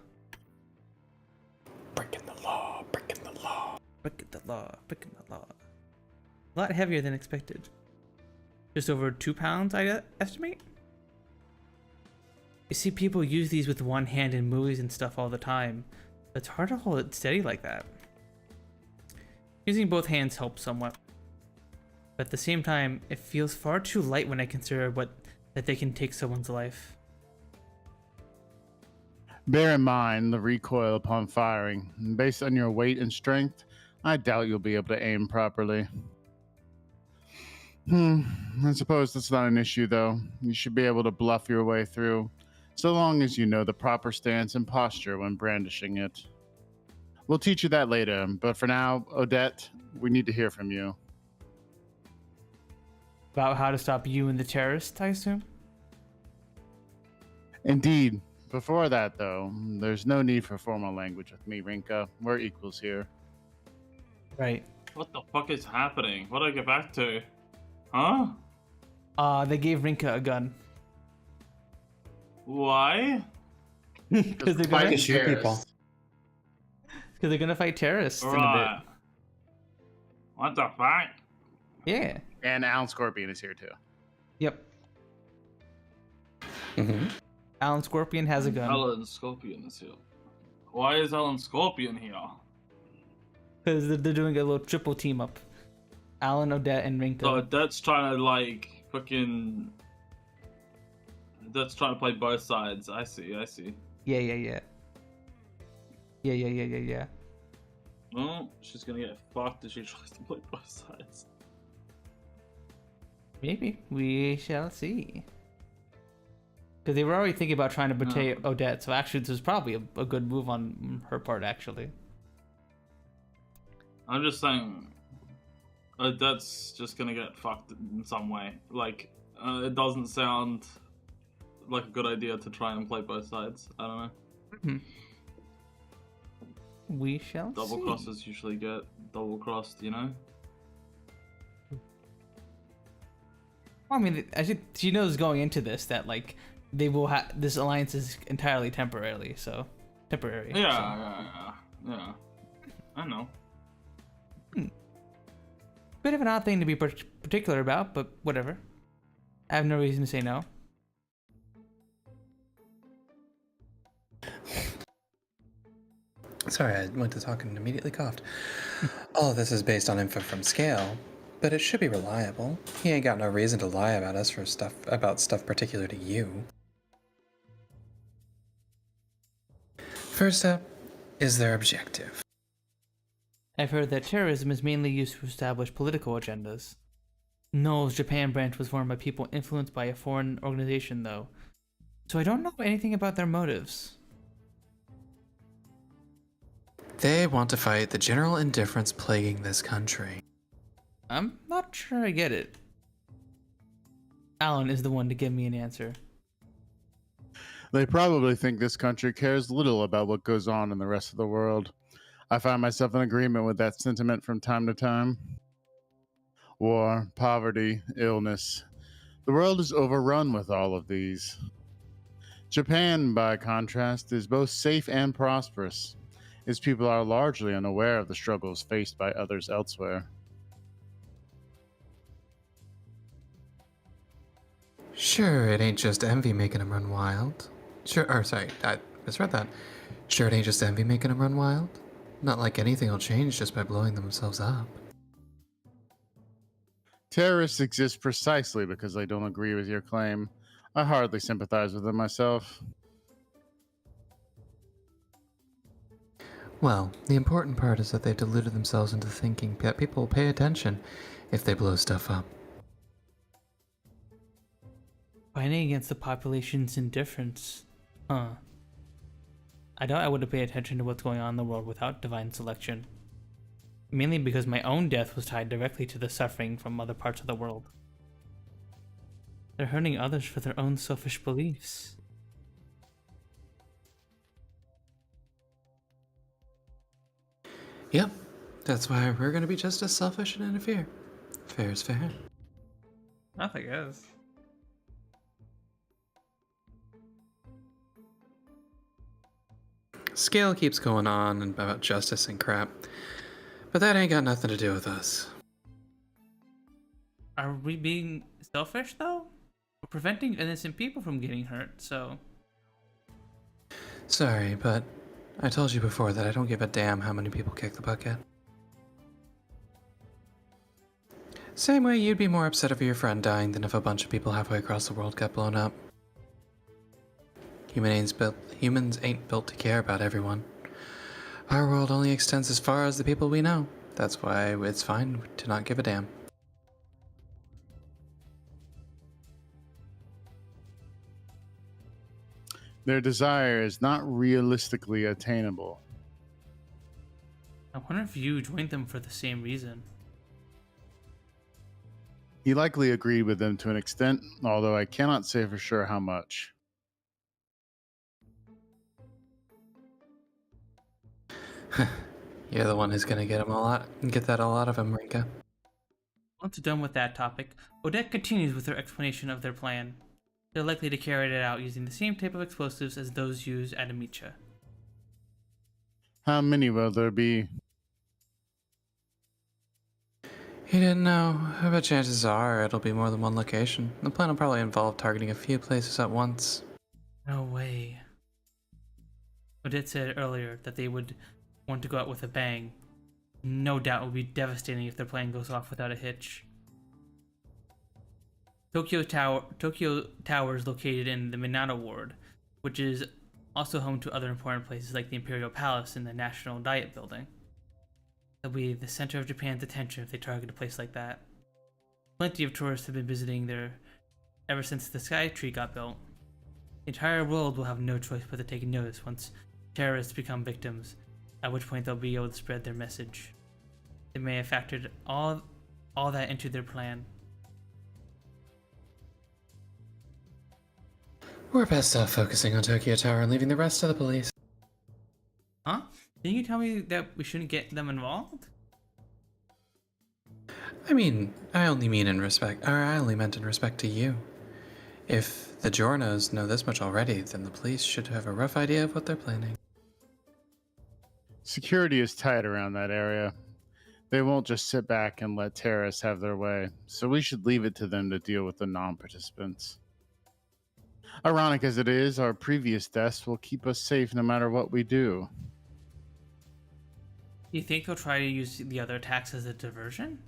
Breaking the law, breaking the law. Breaking the law, breaking the law. A lot heavier than expected. Just over 2 pounds, I estimate? You see people use these with one hand in movies and stuff all the time, but it's hard to hold it steady like that. Using both hands helps somewhat. But at the same time, it feels far too light when I consider that they can take someone's life. Bear in mind the recoil upon firing. Based on your weight and strength, I doubt you'll be able to aim properly. I suppose that's not an issue, though. You should be able to bluff your way through, so long as you know the proper stance and posture when brandishing it. We'll teach you that later, but for now, Odette, we need to hear from you. About how to stop you and the terrorist, I assume? Indeed. Before that, though, there's no need for formal language with me, Rinka. We're equals here. Right. What the fuck is happening? What do I get back to? Huh? They gave Rinka a gun. Why? Because they're I gonna can shoot people. Because they're gonna fight terrorists in a Right. bit. What the fuck? Yeah. And Alan Scorpion is here, too. Yep. Mm-hmm. Alan Scorpion has a gun. Alan Scorpion is here. Why is Alan Scorpion here? Because they're doing a little triple team up. Alan, Odette, and Rinka. So that's trying to like fucking. That's trying to play both sides. I see. Yeah. Well, she's gonna get fucked if she tries to play both sides. Maybe. We shall see. Because they were already thinking about trying to betray Odette, so actually this was probably a good move on her part, actually. I'm just saying, that's just gonna get fucked in some way. Like, it doesn't sound like a good idea to try and play both sides. I don't know. We shall see. Double crosses usually get double crossed, you know? Well, I mean, she knows going into this that, like, they will have this alliance is entirely temporary, so. Yeah. I know. Bit of an odd thing to be particular about, but whatever. I have no reason to say no. Sorry, I went to talk and immediately coughed. All of this is based on info from Scale, but it should be reliable. He ain't got no reason to lie about us about stuff particular to you. First up is their objective. I've heard that terrorism is mainly used to establish political agendas. Null's Japan branch was formed by people influenced by a foreign organization, though, so I don't know anything about their motives. They want to fight the general indifference plaguing this country. I'm not sure I get it. Alan is the one to give me an answer. They probably think this country cares little about what goes on in the rest of the world. I find myself in agreement with that sentiment from time to time. War, poverty, illness. The world is overrun with all of these. Japan, by contrast, is both safe and prosperous. Its people are largely unaware of the struggles faced by others elsewhere. Sure, it ain't just envy making them run wild. I misread that. Sure, it ain't just envy making them run wild. Not like anything will change just by blowing themselves up. Terrorists exist precisely because I don't agree with your claim. I hardly sympathize with them myself. Well, the important part is that they've deluded themselves into thinking that people will pay attention if they blow stuff up. Fighting against the population's indifference. Huh. I doubt I would have paid attention to what's going on in the world without divine selection. Mainly because my own death was tied directly to the suffering from other parts of the world. They're hurting others for their own selfish beliefs. Yep, that's why we're gonna be just as selfish and interfere. Fair is fair. I guess. Scale keeps going on about justice and crap, but that ain't got nothing to do with us. Are we being selfish though? We're preventing innocent people from getting hurt, so... Sorry, but I told you before that I don't give a damn how many people kick the bucket. Same way you'd be more upset over your friend dying than if a bunch of people halfway across the world got blown up. Humans ain't built to care about everyone. Our world only extends as far as the people we know. That's why it's fine to not give a damn. Their desire is not realistically attainable. I wonder if you joined them for the same reason. He likely agreed with them to an extent, although I cannot say for sure how much. You're the one who's gonna get that all out of him, Rika. Once done with that topic, Odette continues with her explanation of their plan. They're likely to carry it out using the same type of explosives as those used at Amicia. How many will there be? He didn't know, but chances are it'll be more than one location. The plan will probably involve targeting a few places at once. No way. Odette said earlier that they would want to go out with a bang. No doubt it would be devastating if their plan goes off without a hitch. Tokyo Tower is located in the Minato Ward, which is also home to other important places like the Imperial Palace and the National Diet Building. They'll be the center of Japan's attention if they target a place like that. Plenty of tourists have been visiting there ever since the Sky Tree got built. The entire world will have no choice but to take notice once terrorists become victims, at which point they'll be able to spread their message. They may have factored all that into their plan. We're best off focusing on Tokyo Tower and leaving the rest to the police. Huh? Didn't you tell me that we shouldn't get them involved? I mean, I only meant in respect to you. If the Giornos know this much already, then the police should have a rough idea of what they're planning. Security is tight around that area. They won't just sit back and let terrorists have their way, so we should leave it to them to deal with the non-participants. Ironic as it is, our previous deaths will keep us safe no matter what we do. You think they'll try to use the other attacks as a diversion?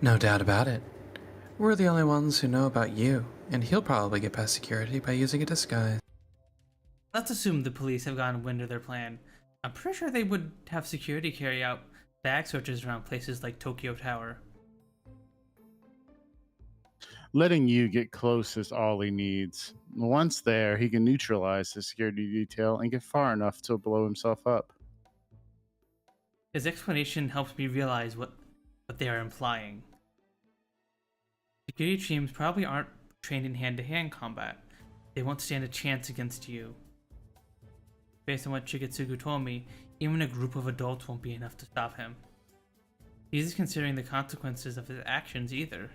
No doubt about it. We're the only ones who know about you, and he'll probably get past security by using a disguise. Let's assume the police have gotten wind of their plan. I'm pretty sure they would have security carry out bag searches around places like Tokyo Tower. Letting you get close is all he needs. Once there, he can neutralize the security detail and get far enough to blow himself up. His explanation helps me realize what they are implying. Security teams probably aren't trained in hand-to-hand combat. They won't stand a chance against you. Based on what Chikatsugu told me, even a group of adults won't be enough to stop him. He isn't considering the consequences of his actions either.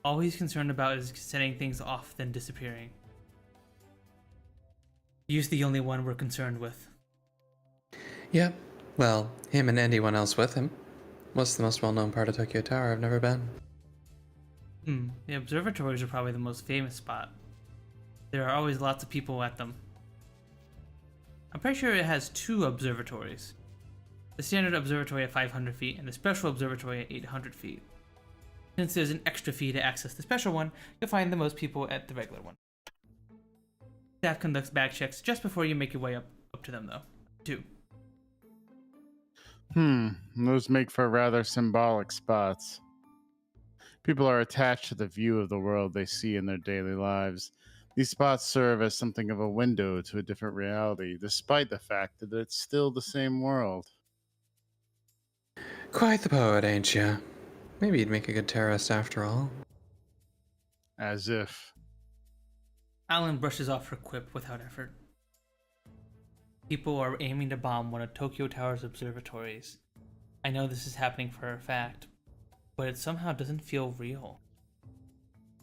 All he's concerned about is setting things off, then disappearing. He's the only one we're concerned with. Yep. Well, him and anyone else with him. What's the most well-known part of Tokyo Tower I've never been? The observatories are probably the most famous spot. There are always lots of people at them. I'm pretty sure it has 2 observatories. The standard observatory at 500 feet and the special observatory at 800 feet. Since there's an extra fee to access the special one, you'll find the most people at the regular one. Staff conducts bag checks just before you make your way up to them, though, too. Those make for rather symbolic spots. People are attached to the view of the world they see in their daily lives. These spots serve as something of a window to a different reality, despite the fact that it's still the same world. Quite the poet, ain't ya? Maybe you'd make a good terrorist after all. As if. Alan brushes off her quip without effort. People are aiming to bomb one of Tokyo Tower's observatories. I know this is happening for a fact, but it somehow doesn't feel real.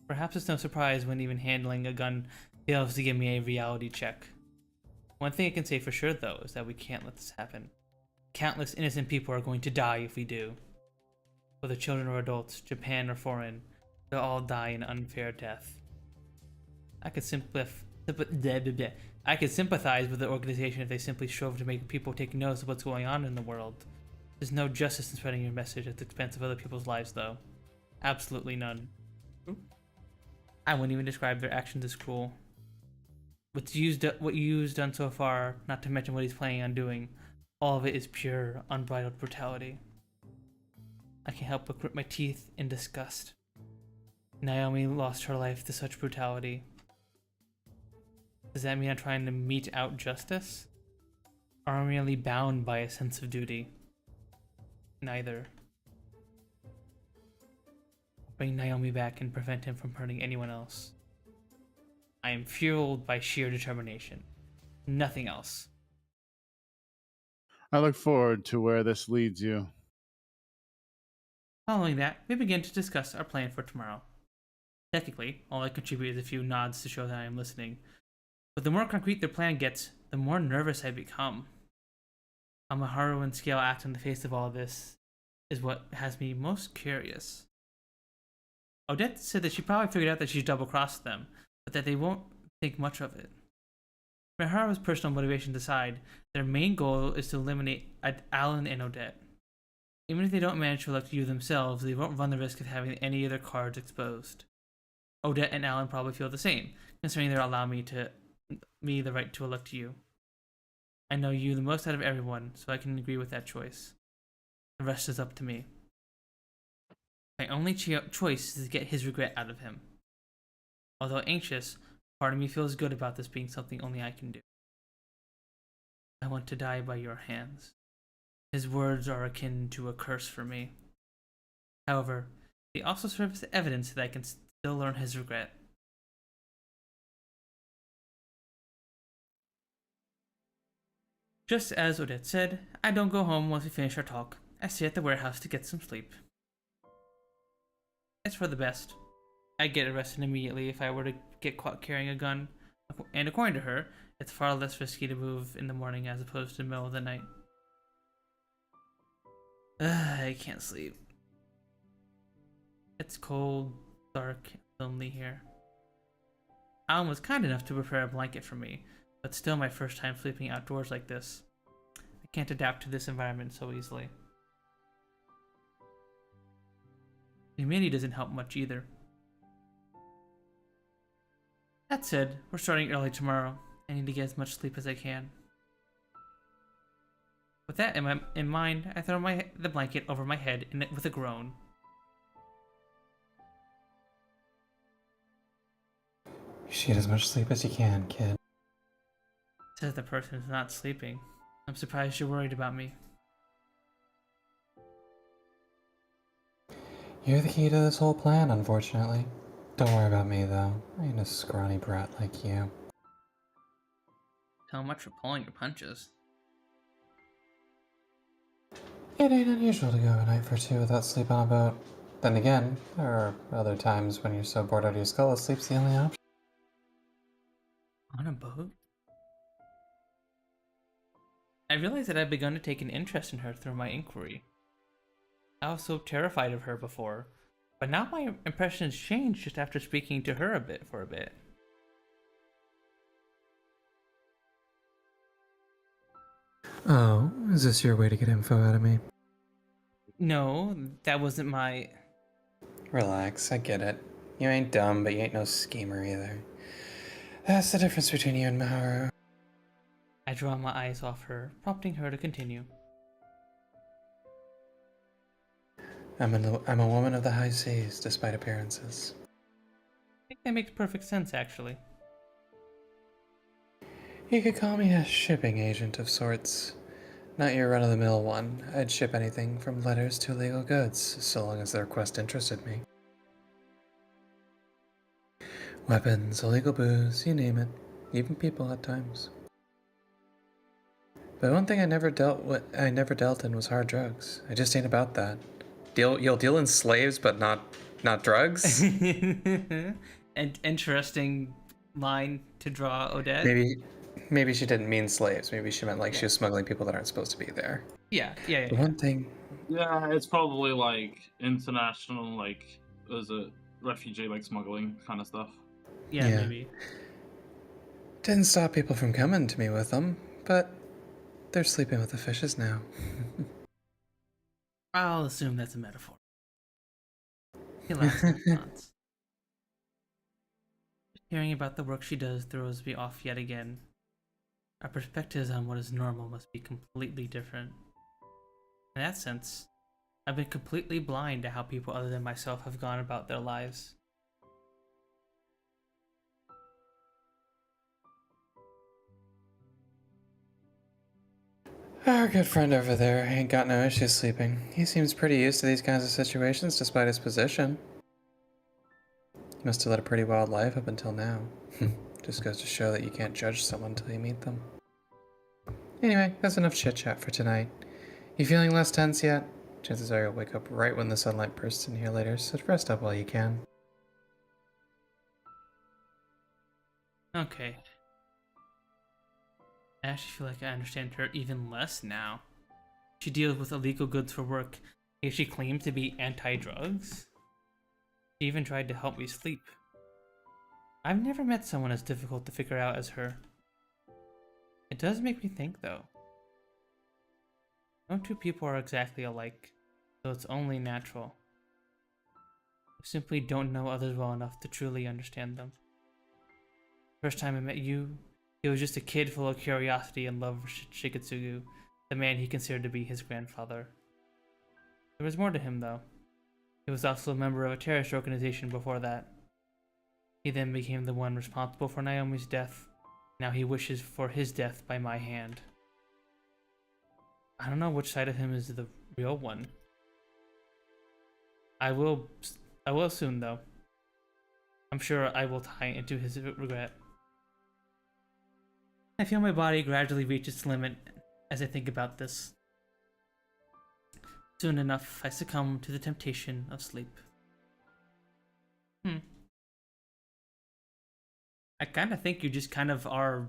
Perhaps it's no surprise when even handling a gun fails to give me a reality check. One thing I can say for sure, though, is that we can't let this happen. Countless innocent people are going to die if we do. Whether children or adults, Japan or foreign, they'll all die an unfair death. I could sympathize with the organization if they simply strove to make people take notice of what's going on in the world. There's no justice in spreading your message at the expense of other people's lives, though. Absolutely none. I wouldn't even describe their actions as cruel. What you've done so far, not to mention what he's planning on doing, all of it is pure, unbridled brutality. I can't help but grit my teeth in disgust. Naomi lost her life to such brutality. Does that mean I'm trying to mete out justice? Or am I merely bound by a sense of duty? Neither. Bring Naomi back and prevent him from hurting anyone else. I am fueled by sheer determination. Nothing else. I look forward to where this leads you. Following that, we begin to discuss our plan for tomorrow. Technically, all I contribute is a few nods to show that I am listening. But the more concrete their plan gets, the more nervous I become. How Maharu and Scale act in the face of all this is what has me most curious. Odette said that she probably figured out that she's double-crossed them, but that they won't think much of it. Maharu's personal motivation aside, their main goal is to eliminate Alan and Odette. Even if they don't manage to elect you themselves, they won't run the risk of having any of their cards exposed. Odette and Alan probably feel the same, considering they'll allow me the right to elect you. I know you the most out of everyone, so I can agree with that choice. The rest is up to me. My only choice is to get his regret out of him. Although anxious, part of me feels good about this being something only I can do. I want to die by your hands. His words are akin to a curse for me. However, they also serve as evidence that I can still learn his regret. Just as Odette said, I don't go home once we finish our talk. I stay at the warehouse to get some sleep. It's for the best. I'd get arrested immediately if I were to get caught carrying a gun, and according to her, it's far less risky to move in the morning as opposed to the middle of the night. I can't sleep. It's cold, dark, and lonely here. Alan was kind enough to prepare a blanket for me, but still my first time sleeping outdoors like this. I can't adapt to this environment so easily. The humidity doesn't help much either. That said, we're starting early tomorrow. I need to get as much sleep as I can. With that in mind, I throw the blanket over my head with a groan. You should get as much sleep as you can, kid. Says the person who's not sleeping. I'm surprised you're worried about me. You're the key to this whole plan, unfortunately. Don't worry about me, though. I ain't a scrawny brat like you. How much for pulling your punches? It ain't unusual to go a night for two without sleep on a boat. Then again, there are other times when you're so bored out of your skull that sleep's the only option. On a boat? I realized that I'd begun to take an interest in her through my inquiry. I was so terrified of her before, but now my impressions changed just after speaking to her for a bit. Oh, is this your way to get info out of me? No, that wasn't my... Relax, I get it. You ain't dumb, but you ain't no schemer either. That's the difference between you and Maharu. I draw my eyes off her, prompting her to continue. I'm a woman of the high seas, despite appearances. I think that makes perfect sense, actually. You could call me a shipping agent of sorts. Not your run-of-the-mill one. I'd ship anything from letters to illegal goods, so long as the request interested me. Weapons, illegal booze, you name it. Even people at times. But one thing I never dealt in was hard drugs. I just ain't about that. You'll deal in slaves, but not drugs? An interesting line to draw, Odette. Maybe she didn't mean slaves. Maybe she meant she was smuggling people that aren't supposed to be there. Yeah. The one thing... Yeah, it's probably like international, like, is it refugee, like, smuggling kind of stuff. Yeah, maybe. Didn't stop people from coming to me with them, but they're sleeping with the fishes now. I'll assume that's a metaphor. He laughs at Punz. Hearing about the work she does throws me off yet again. Our perspectives on what is normal must be completely different. In that sense, I've been completely blind to how people other than myself have gone about their lives. Our good friend over there ain't got no issues sleeping. He seems pretty used to these kinds of situations despite his position. He must have led a pretty wild life up until now. Just goes to show that you can't judge someone until you meet them. Anyway, that's enough chit-chat for tonight. You feeling less tense yet? Chances are you'll wake up right when the sunlight bursts in here later, so rest up while you can. Okay. I actually feel like I understand her even less now. She deals with illegal goods for work, yet she claims to be anti-drugs. She even tried to help me sleep. I've never met someone as difficult to figure out as her. It does make me think, though. No two people are exactly alike, so it's only natural. I simply don't know others well enough to truly understand them. First time I met you, he was just a kid full of curiosity and love for Shiketsugu, the man he considered to be his grandfather. There was more to him, though. He was also a member of a terrorist organization before that. He then became the one responsible for Naomi's death. Now he wishes for his death by my hand. I don't know which side of him is the real one. I will soon, though. I'm sure I will tie into his regret. I feel my body gradually reach its limit as I think about this. Soon enough, I succumb to the temptation of sleep. I kind of think you just kind of are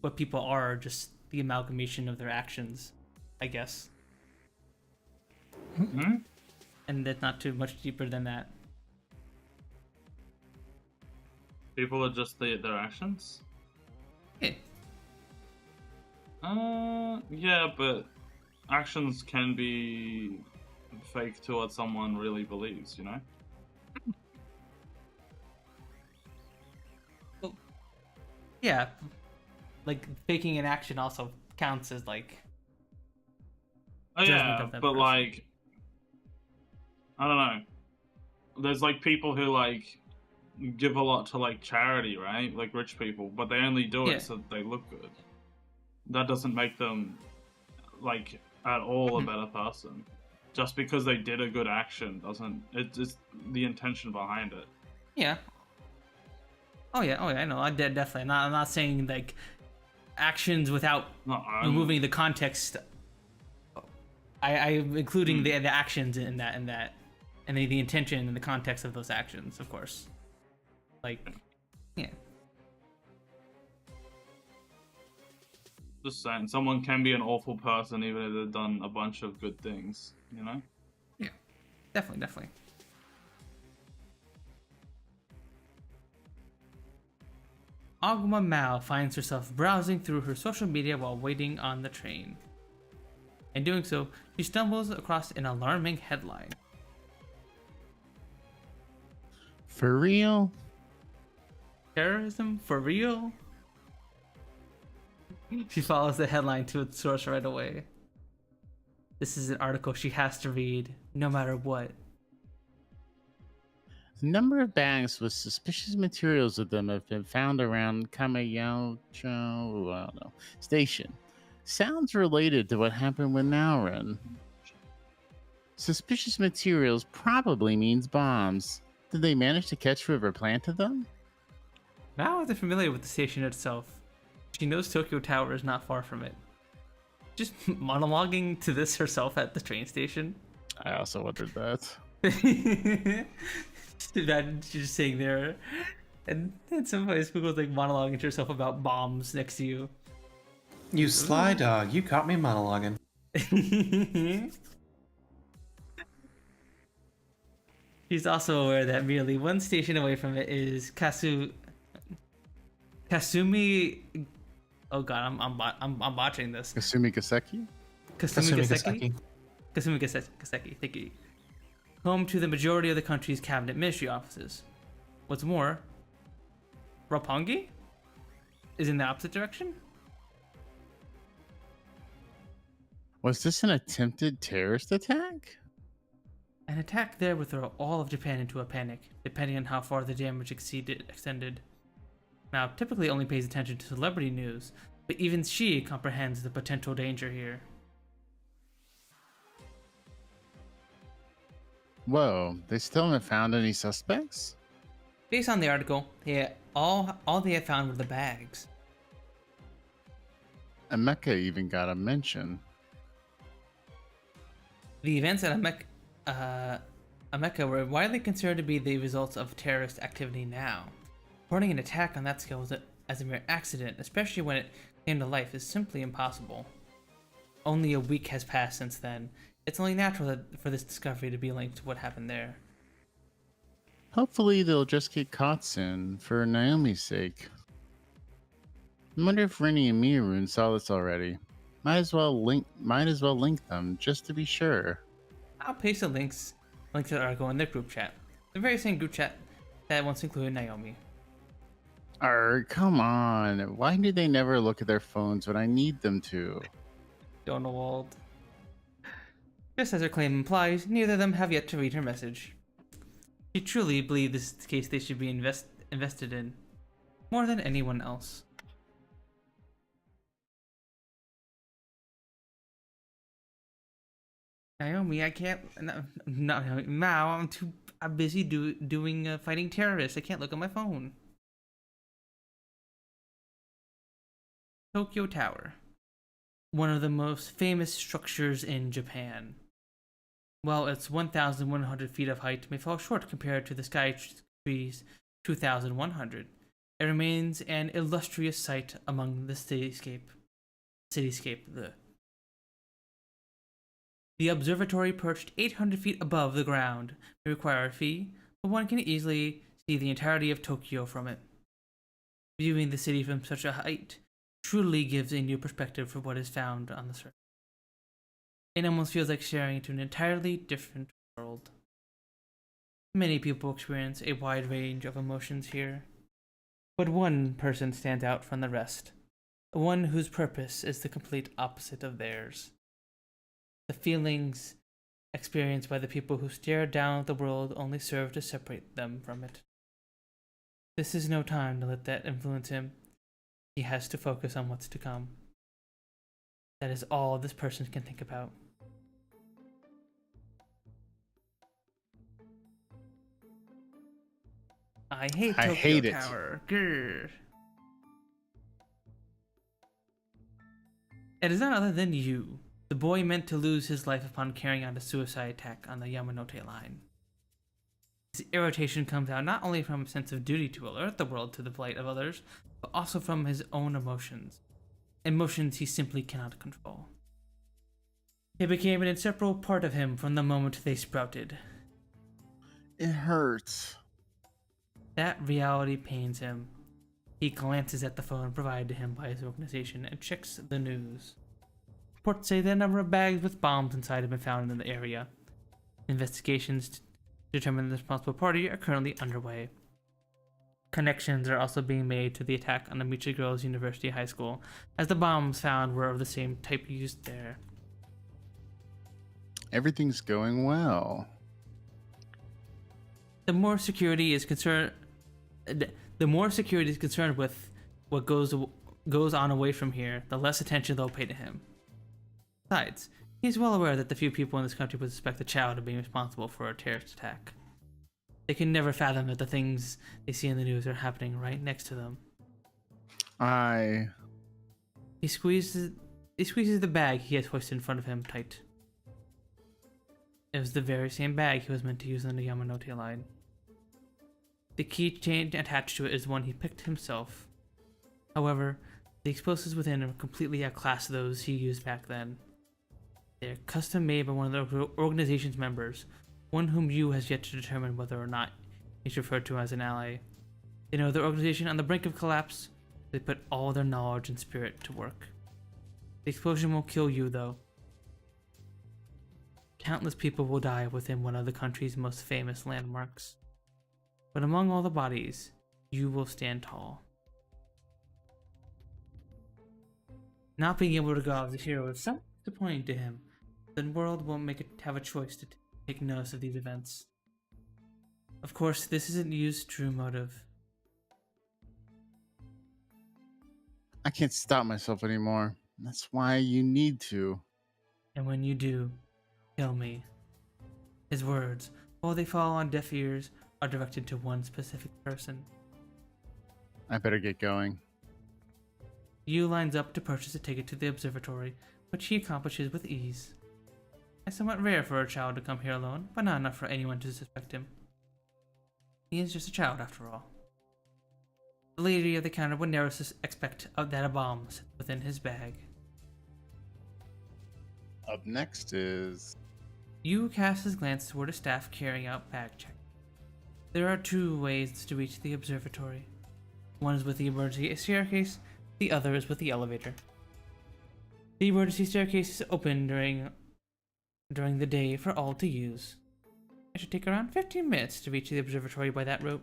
what people are, just the amalgamation of their actions, I guess. And that's not too much deeper than that. People are just their actions? Yeah. Yeah, but actions can be fake to what someone really believes, you know? Well, yeah, like faking an action also counts as like. Oh yeah, but person. Like, I don't know. There's like people who like give a lot to like charity, right? Like rich people, but they only do it so that they look good. That doesn't make them like at all a better person. just because they did a good action doesn't. It's just the intention behind it. Yeah. Oh yeah. I know. Definitely. I'm not saying like actions without removing the context. I'm including the actions in that, and the intention and the context of those actions, of course. Like, yeah. Just saying, someone can be an awful person even if they've done a bunch of good things, you know? Yeah, definitely. Aguma Mao finds herself browsing through her social media while waiting on the train. In doing so, she stumbles across an alarming headline. For real? Terrorism? For real? She follows the headline to its source right away. This is an article she has to read, no matter what. The number of bags with suspicious materials with them have been found around Kamayacho, I don't know, station. Sounds related to what happened with Naurin. Suspicious materials probably means bombs. Did they manage to catch whoever planted them? Mao isn't familiar with the station itself. She knows Tokyo Tower is not far from it. Just monologuing to this herself at the train station. I also wondered that. Imagine she's just sitting there, and somebody's like monologuing to herself about bombs next to you. You sly dog, you caught me monologuing. She's also aware that merely one station away from it is Kasumi. Oh god, I'm botching this. Kasumi Gaseki? Kasumi Gaseki. Thank you. Home to the majority of the country's cabinet ministry offices. What's more, Roppongi is in the opposite direction. Was this an attempted terrorist attack? An attack there would throw all of Japan into a panic, depending on how far the damage extended. Mao typically only pays attention to celebrity news, but even she comprehends the potential danger here. Whoa, they still haven't found any suspects? Based on the article, all they had found were the bags. Emeka even got a mention. The events at Emeka were widely considered to be the results of terrorist activity now. Reporting an attack on that scale as a mere accident, especially when it came to life, is simply impossible. Only a week has passed since then. It's only natural for this discovery to be linked to what happened there. Hopefully they'll just get caught soon, for Naomi's sake. I wonder if Rennie and Miarun saw this already. Might as well link them, just to be sure. I'll paste the link to the article in their group chat. The very same group chat that once included Naomi. Come on. Why do they never look at their phones when I need them to? Donald. Just as her claim implies, neither of them have yet to read her message. She truly believes this is the case they should be invested in, more than anyone else. Naomi, I can't. No, Mao, I'm busy doing fighting terrorists. I can't look at my phone. Tokyo Tower, one of the most famous structures in Japan. While its 1,100 feet of height may fall short compared to the skyscraper's 2,100, it remains an illustrious sight among the cityscape. The observatory, perched 800 feet above the ground, may require a fee, but one can easily see the entirety of Tokyo from it. Viewing the city from such a height truly gives a new perspective for what is found on the surface. It almost feels like staring into an entirely different world. Many people experience a wide range of emotions here, but one person stands out from the rest, one whose purpose is the complete opposite of theirs. The feelings experienced by the people who stare down at the world only serve to separate them from it. This is no time to let that influence him. He has to focus on what's to come. That is all this person can think about. I hate I Tokyo hate it. Tower. Grr. It is none other than you, the boy meant to lose his life upon carrying out a suicide attack on the Yamanote line. His irritation comes out not only from a sense of duty to alert the world to the plight of others, but also from his own emotions. Emotions he simply cannot control. They became an inseparable part of him from the moment they sprouted. It hurts. That reality pains him. He glances at the phone provided to him by his organization and checks the news. Reports say that a number of bags with bombs inside have been found in the area. Investigations to determine the responsible party are currently underway. Connections are also being made to the attack on the Michi Girls University High School, as the bombs found were of the same type used there. Everything's going well. The more security is concerned with what goes on away from here, the less attention they'll pay to him. Besides, he is well aware that the few people in this country would suspect the child of being responsible for a terrorist attack. They can never fathom that the things they see in the news are happening right next to them. He squeezes the bag he has hoisted in front of him tight. It was the very same bag he was meant to use on the Yamanote line. The keychain attached to it is one he picked himself. However, the explosives within are completely outclass those he used back then. They are custom made by one of the organization's members, one whom you has yet to determine whether or not he's referred to as an ally. They know their organization on the brink of collapse. They put all their knowledge and spirit to work. The explosion won't kill you, though. Countless people will die within one of the country's most famous landmarks. But among all the bodies, you will stand tall. Not being able to go out as a hero is somewhat disappointing to him. The world won't have a choice to take notice of these events. Of course, this isn't Yu's true motive. I can't stop myself anymore. That's why you need to. And when you do, kill me. His words, while they fall on deaf ears, are directed to one specific person. I better get going. Yu lines up to purchase a ticket to the observatory, which he accomplishes with ease. It's somewhat rare for a child to come here alone, but not enough for anyone to suspect him. He is just a child, after all. The lady at the counter would never expect that a bomb sits within his bag. Up next is... Yu casts his glance toward a staff carrying out bag check. There are two ways to reach the observatory. One is with the emergency staircase, the other is with the elevator. The emergency staircase is open during the day for all to use. It should take around 15 minutes to reach the observatory by that route.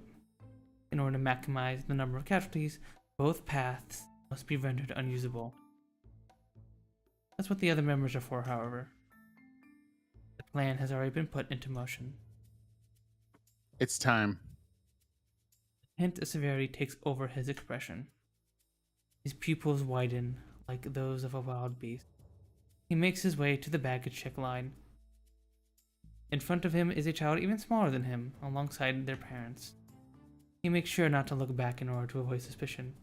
In order to maximize the number of casualties, both paths must be rendered unusable. That's what the other members are for, however. The plan has already been put into motion. It's time. A hint of severity takes over his expression. His pupils widen like those of a wild beast. He makes his way to the baggage check line. In front of him is a child even smaller than him, alongside their parents. He makes sure not to look back in order to avoid suspicion.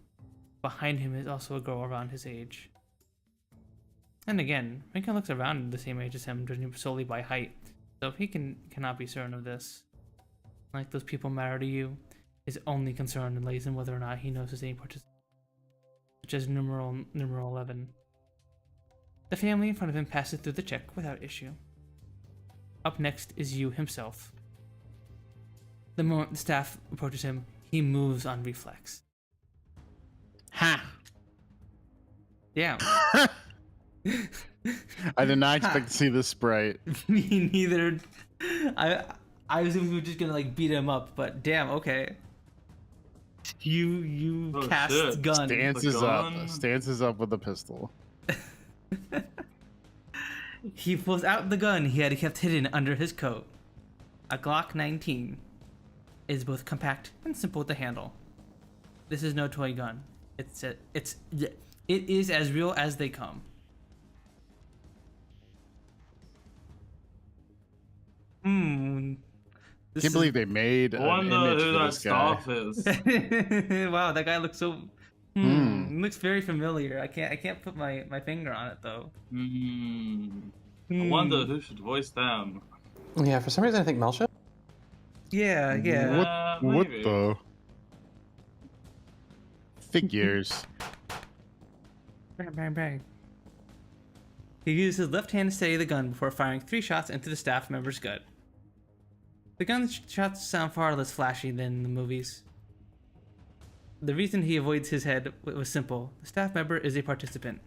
Behind him is also a girl around his age. And again, Rinka looks around the same age as him, judging solely by height, so he cannot be certain of this. Like those people matter to you, his only concern lays in whether or not he knows his any participants, such as numeral 11. The family in front of him passes through the check without issue. Up next is Yu himself. The moment the staff approaches him, he moves on reflex. Ha! Damn. I did not expect to see this sprite. Me neither. I assumed we were just gonna like beat him up, but damn, okay. You cast shit. gun. Stances up with a pistol. He pulls out the gun he had kept hidden under his coat. A Glock 19 is both compact and simple to handle. This is no toy gun. It is as real as they come. Can't believe they made I an wonder image who for that this guy. staff is. Wow, that guy looks so. Looks very familiar. I can't put my finger on it though. I wonder who should voice them. Yeah, for some reason I think Mel should. Yeah. What Maybe. the? Figures. Bang, bang, bang. He used his left hand to steady the gun before firing 3 shots into the staff member's gut. The gun shots sound far less flashy than in the movies. The reason he avoids his head was simple. The staff member is a participant.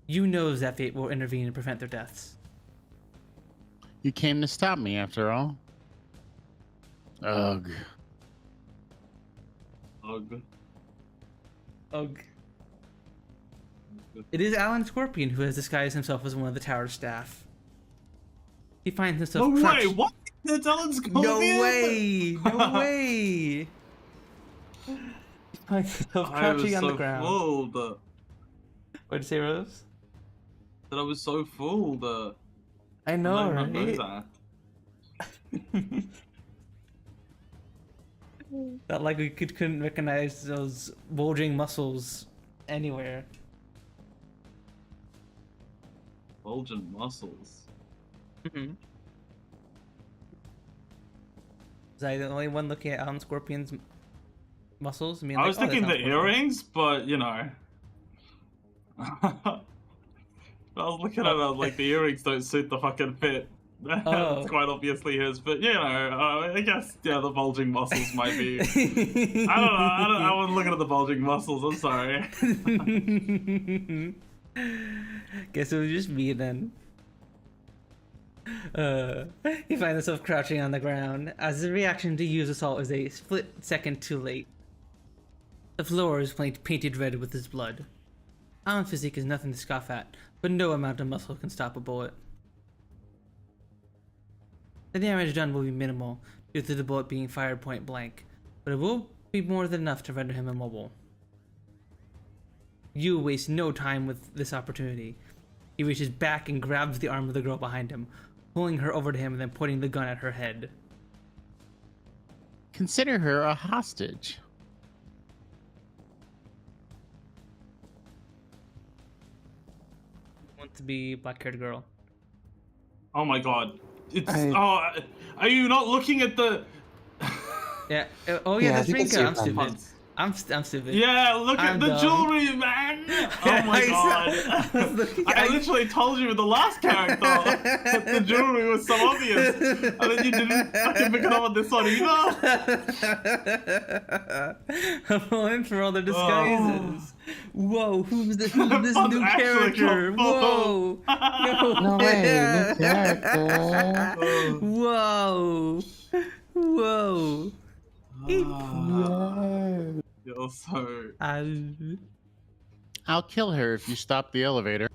You knows that fate will intervene and prevent their deaths. You came to stop me after all. Ugh. Ugh. Ugh. It is Alan Scorpion who has disguised himself as one of the tower staff. He finds himself No crouched. way! What? That's Alan Scorpion? No way! No way! He finds himself crouching on the ground. Fooled. What'd you say, Rose? That I was so fooled. I know, I right? did not know that. That like we couldn't recognize those bulging muscles anywhere. Bulging muscles. Was I the only one looking at Alan Scorpion's muscles? I was thinking the earrings, but you know. I was looking at it like the earrings don't suit the fucking fit. It's quite obviously his, but you know, I guess the bulging muscles might be. I don't know. I wasn't looking at the bulging muscles. I'm sorry. Guess it was just me then. He finds himself crouching on the ground. As a reaction to Yu's assault is a split second too late. The floor is painted red with his blood. Alan's physique is nothing to scoff at, but no amount of muscle can stop a bullet. The damage done will be minimal due to the bullet being fired point blank, but it will be more than enough to render him immobile. Yu wastes no time with this opportunity. He reaches back and grabs the arm of the girl behind him, pulling her over to him and then pointing the gun at her head. Consider her a hostage. Want to be black-haired girl. Oh my god. Are you not looking at the... Yeah. Oh yeah, that's Rinka. I'm stupid. Punz. I'm stupid. Yeah, look at the dumb. jewelry, man! Oh my god. I literally told you with the last character that the jewelry was so obvious. And then you didn't fucking pick it up on this one either. I'm falling for all the disguises. Whoa, who's this new character? Whoa! No way, new character. Whoa! Whoa! You're so... I'll kill her if you stop the elevator.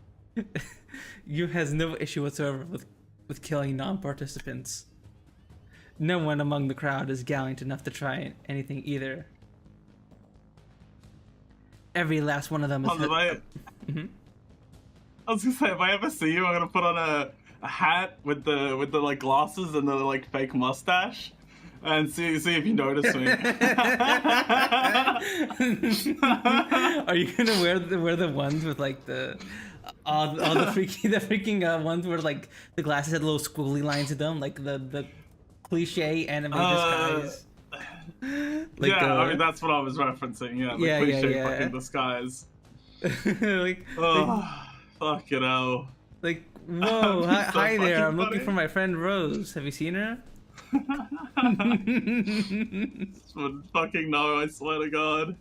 Yu has no issue whatsoever with killing non-participants. No one among the crowd is gallant enough to try anything either. Every last one of them is... I was gonna say, if I ever see you, I'm gonna put on a hat with the like glasses and the like fake mustache. And see if you notice me. Are you gonna wear the ones with like the all the freaking ones where like the glasses had little squiggly lines in them, like the cliche anime disguise? Like I mean that's what I was referencing. Yeah, the cliche fucking disguise. Fucking hell. Like, whoa, hi there. I'm looking for my friend Rose. Have you seen her? Wouldn't fucking know, I swear to God.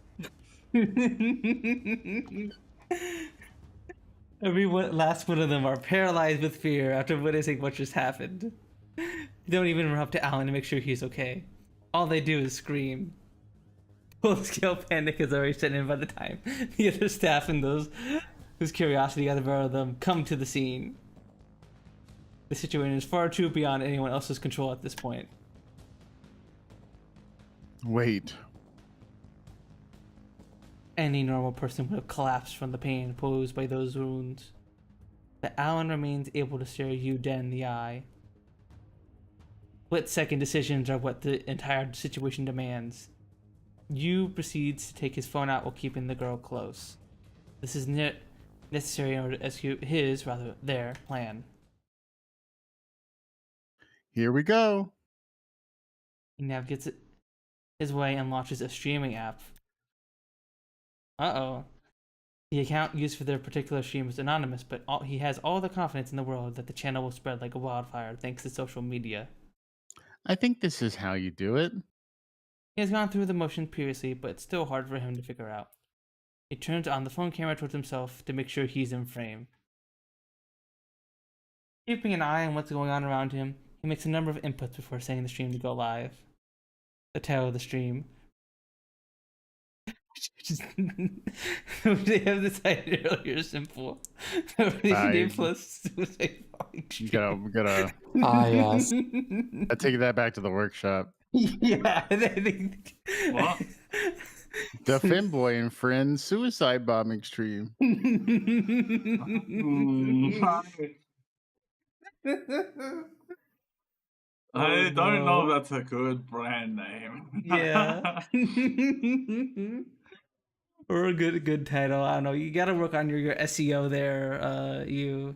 Last one of them are paralyzed with fear after witnessing what just happened. They don't even run up to Alan to make sure he's okay. All they do is scream. Full-scale panic is already set in by the time the other staff and those whose curiosity got the better of them come to the scene. The situation is far too beyond anyone else's control at this point. Wait. Any normal person would have collapsed from the pain posed by those wounds. But Alan remains able to stare Yu dead in the eye. split-second decisions are what the entire situation demands. Yu proceeds to take his phone out while keeping the girl close. This is necessary in order to execute their plan. Here we go. He navigates his way and launches a streaming app. Uh-oh. The account used for their particular stream is anonymous, but he has all the confidence in the world that the channel will spread like a wildfire thanks to social media. I think this is how you do it. He has gone through the motion previously, but it's still hard for him to figure out. He turns on the phone camera towards himself to make sure he's in frame. Keeping an eye on what's going on around him, he makes a number of inputs before setting the stream to go live. The title of the stream. They have decided earlier simple. Name plus suicide bombing stream. We gotta. Yes. I take that back to the workshop. Yeah. What? The Femboy and Friends suicide bombing stream. I don't know if that's a good brand name. Yeah. Or a good title. I don't know. You gotta work on your SEO there. You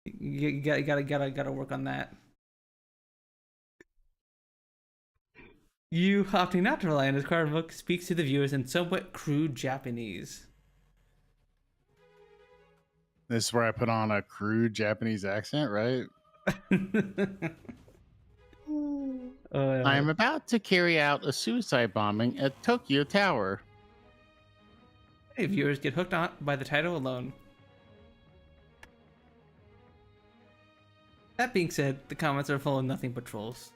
gotta work on that. You, opting not to rely on his card book, speaks to the viewers in somewhat crude Japanese. This is where I put on a crude Japanese accent, right? I am about to carry out a suicide bombing at Tokyo Tower. Hey, viewers get hooked on by the title alone. That being said, the comments are full of nothing but trolls.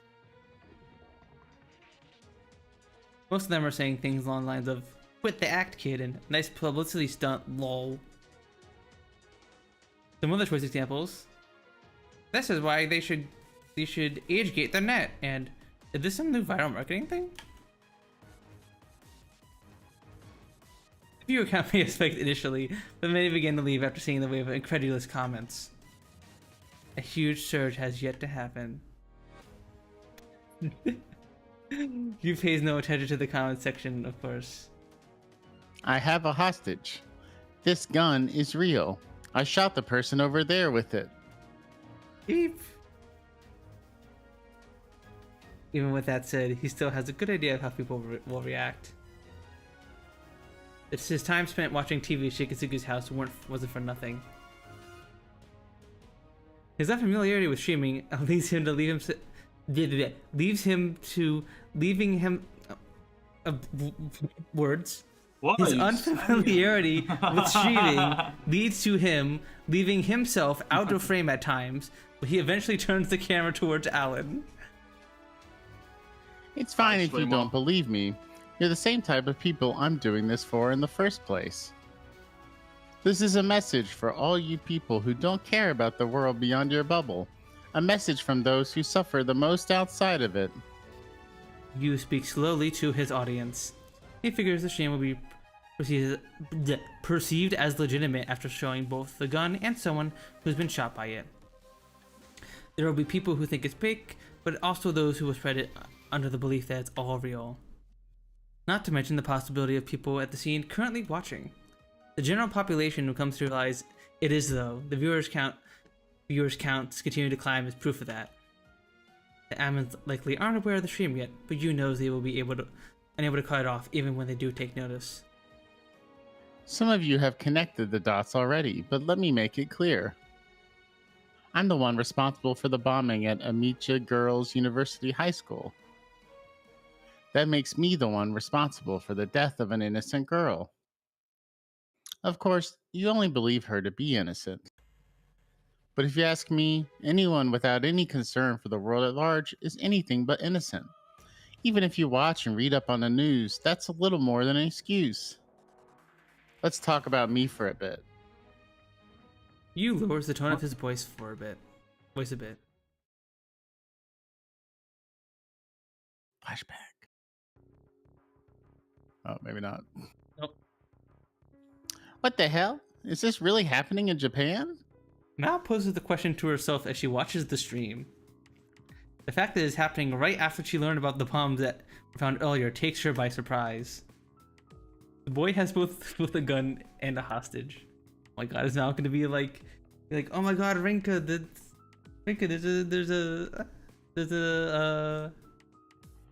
Most of them are saying things along the lines of, "Quit the act, kid," and "nice publicity stunt, lol." Some other choice examples. "This is why they should age gate the net," and "Is this some new viral marketing thing?" The viewer count may have spiked initially, but many began to leave after seeing the wave of incredulous comments. A huge surge has yet to happen. You pays no attention to the comment section, of course. I have a hostage. This gun is real. I shot the person over there with it. Beep. Even with that said, he still has a good idea of how people will react. It's his time spent watching TV at Shikatsugu's house wasn't for nothing. His unfamiliarity with streaming leads him to words. What? His unfamiliarity with streaming leads to him leaving himself out of frame at times, but he eventually turns the camera towards Alan. It's fine if you don't believe me. You're the same type of people I'm doing this for in the first place. This is a message for all you people who don't care about the world beyond your bubble. A message from those who suffer the most outside of it. You speak slowly to his audience. He figures the stream will be perceived as legitimate after showing both the gun and someone who's been shot by it. There will be people who think it's fake, but also those who will spread it under the belief that it's all real. Not to mention the possibility of people at the scene currently watching. The general population who comes to realize it is, though. The viewers counts continue to climb is proof of that. The admins likely aren't aware of the stream yet, but you knows they will be unable to cut it off even when they do take notice. Some of you have connected the dots already, but let me make it clear. I'm the one responsible for the bombing at Amicha Girls University High School. That makes me the one responsible for the death of an innocent girl. Of course, you only believe her to be innocent. But if you ask me, anyone without any concern for the world at large is anything but innocent. Even if you watch and read up on the news, that's a little more than an excuse. Let's talk about me for a bit. You lowers the tone of his voice a bit. Flashback. Oh, maybe not. Nope. What the hell? Is this really happening in Japan? Mal poses the question to herself as she watches the stream. The fact that it's happening right after she learned about the bombs that were found earlier takes her by surprise. The boy has both a gun and a hostage. Oh my god, it's now going to be like, oh my god, Rinka, there's a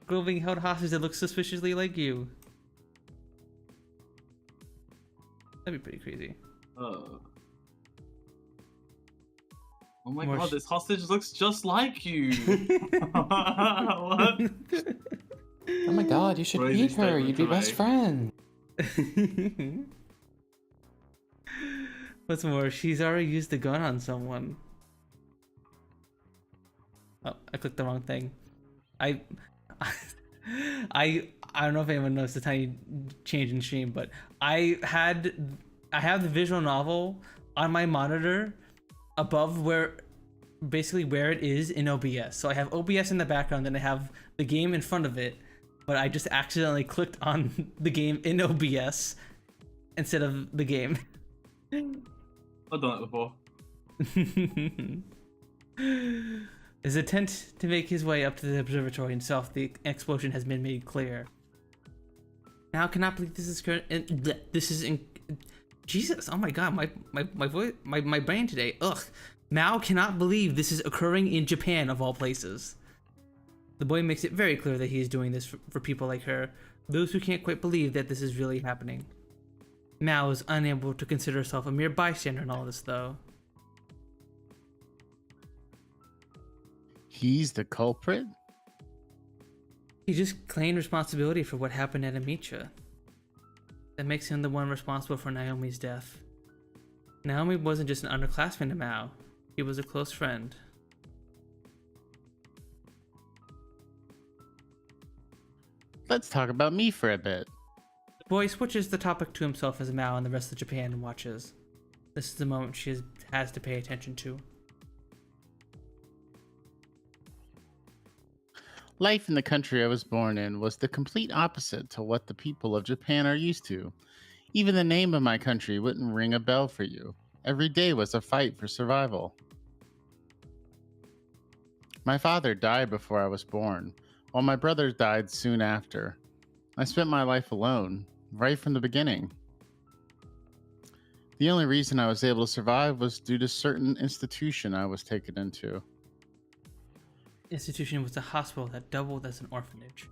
girl being held hostage that looks suspiciously like you. That'd be pretty crazy. Oh my god, this hostage looks just like you. What? Oh my god, you should meet her. You'd be best friends. What's more, she's already used the gun on someone. Oh, I clicked the wrong thing. I don't know if anyone noticed the tiny change in stream, but I have the visual novel on my monitor above basically where it is in OBS. So I have OBS in the background and I have the game in front of it, but I just accidentally clicked on the game in OBS instead of the game. I've done it before. His intent to make his way up to the observatory himself, the explosion has been made clear. Now I cannot believe this is Jesus, oh my god, my voice, my brain today. Ugh. Mao cannot believe this is occurring in Japan of all places. The boy makes it very clear that he is doing this for people like her, those who can't quite believe that this is really happening. Mao is unable to consider herself a mere bystander in all this, though. He's the culprit? He just claimed responsibility for what happened at Amicha. That makes him the one responsible for Naomi's death. Naomi wasn't just an underclassman to Mao, he was a close friend. Let's talk about me for a bit. The boy switches the topic to himself as Mao and the rest of Japan watches. This is the moment she has to pay attention to. Life in the country I was born in was the complete opposite to what the people of Japan are used to. Even the name of my country wouldn't ring a bell for you. Every day was a fight for survival. My father died before I was born, while my brother died soon after. I spent my life alone, right from the beginning. The only reason I was able to survive was due to certain institution I was taken into. Institution was a hospital that doubled as an orphanage.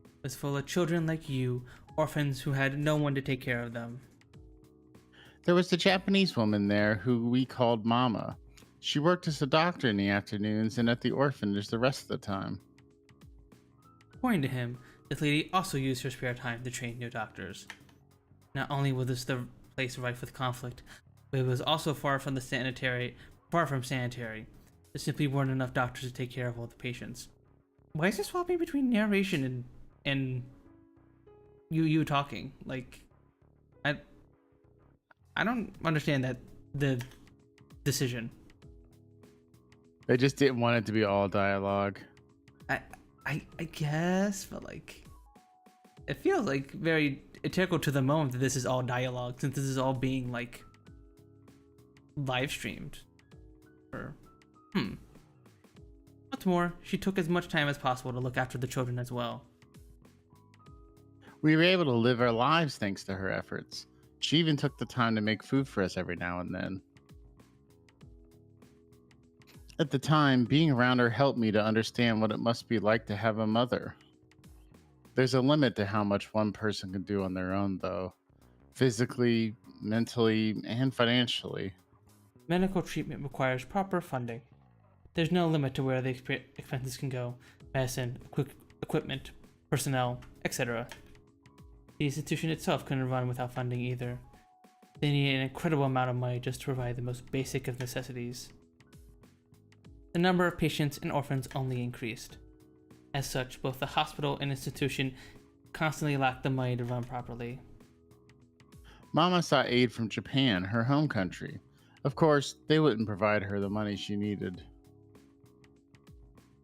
It was full of children like you, orphans who had no one to take care of them. There was the Japanese woman there who we called Mama. She worked as a doctor in the afternoons and at the orphanage the rest of the time. According to him, this lady also used her spare time to train new doctors. Not only was this the place rife with conflict, but it was also far from sanitary. There simply weren't enough doctors to take care of all the patients. Why is it swapping between narration and you talking? Like, I don't understand that the decision. They just didn't want it to be all dialogue. I guess, but like, it feels like very integral to the moment that this is all dialogue, since this is all being like live streamed. Or What's more, she took as much time as possible to look after the children as well. We were able to live our lives thanks to her efforts. She even took the time to make food for us every now and then. At the time, being around her helped me to understand what it must be like to have a mother. There's a limit to how much one person can do on their own, though. Physically, mentally, and financially. Medical treatment requires proper funding. There's no limit to where the expenses can go. Medicine, equipment, personnel, etc. The institution itself couldn't run without funding either. They needed an incredible amount of money just to provide the most basic of necessities. The number of patients and orphans only increased. As such, both the hospital and institution constantly lacked the money to run properly. Mama sought aid from Japan, her home country. Of course, they wouldn't provide her the money she needed.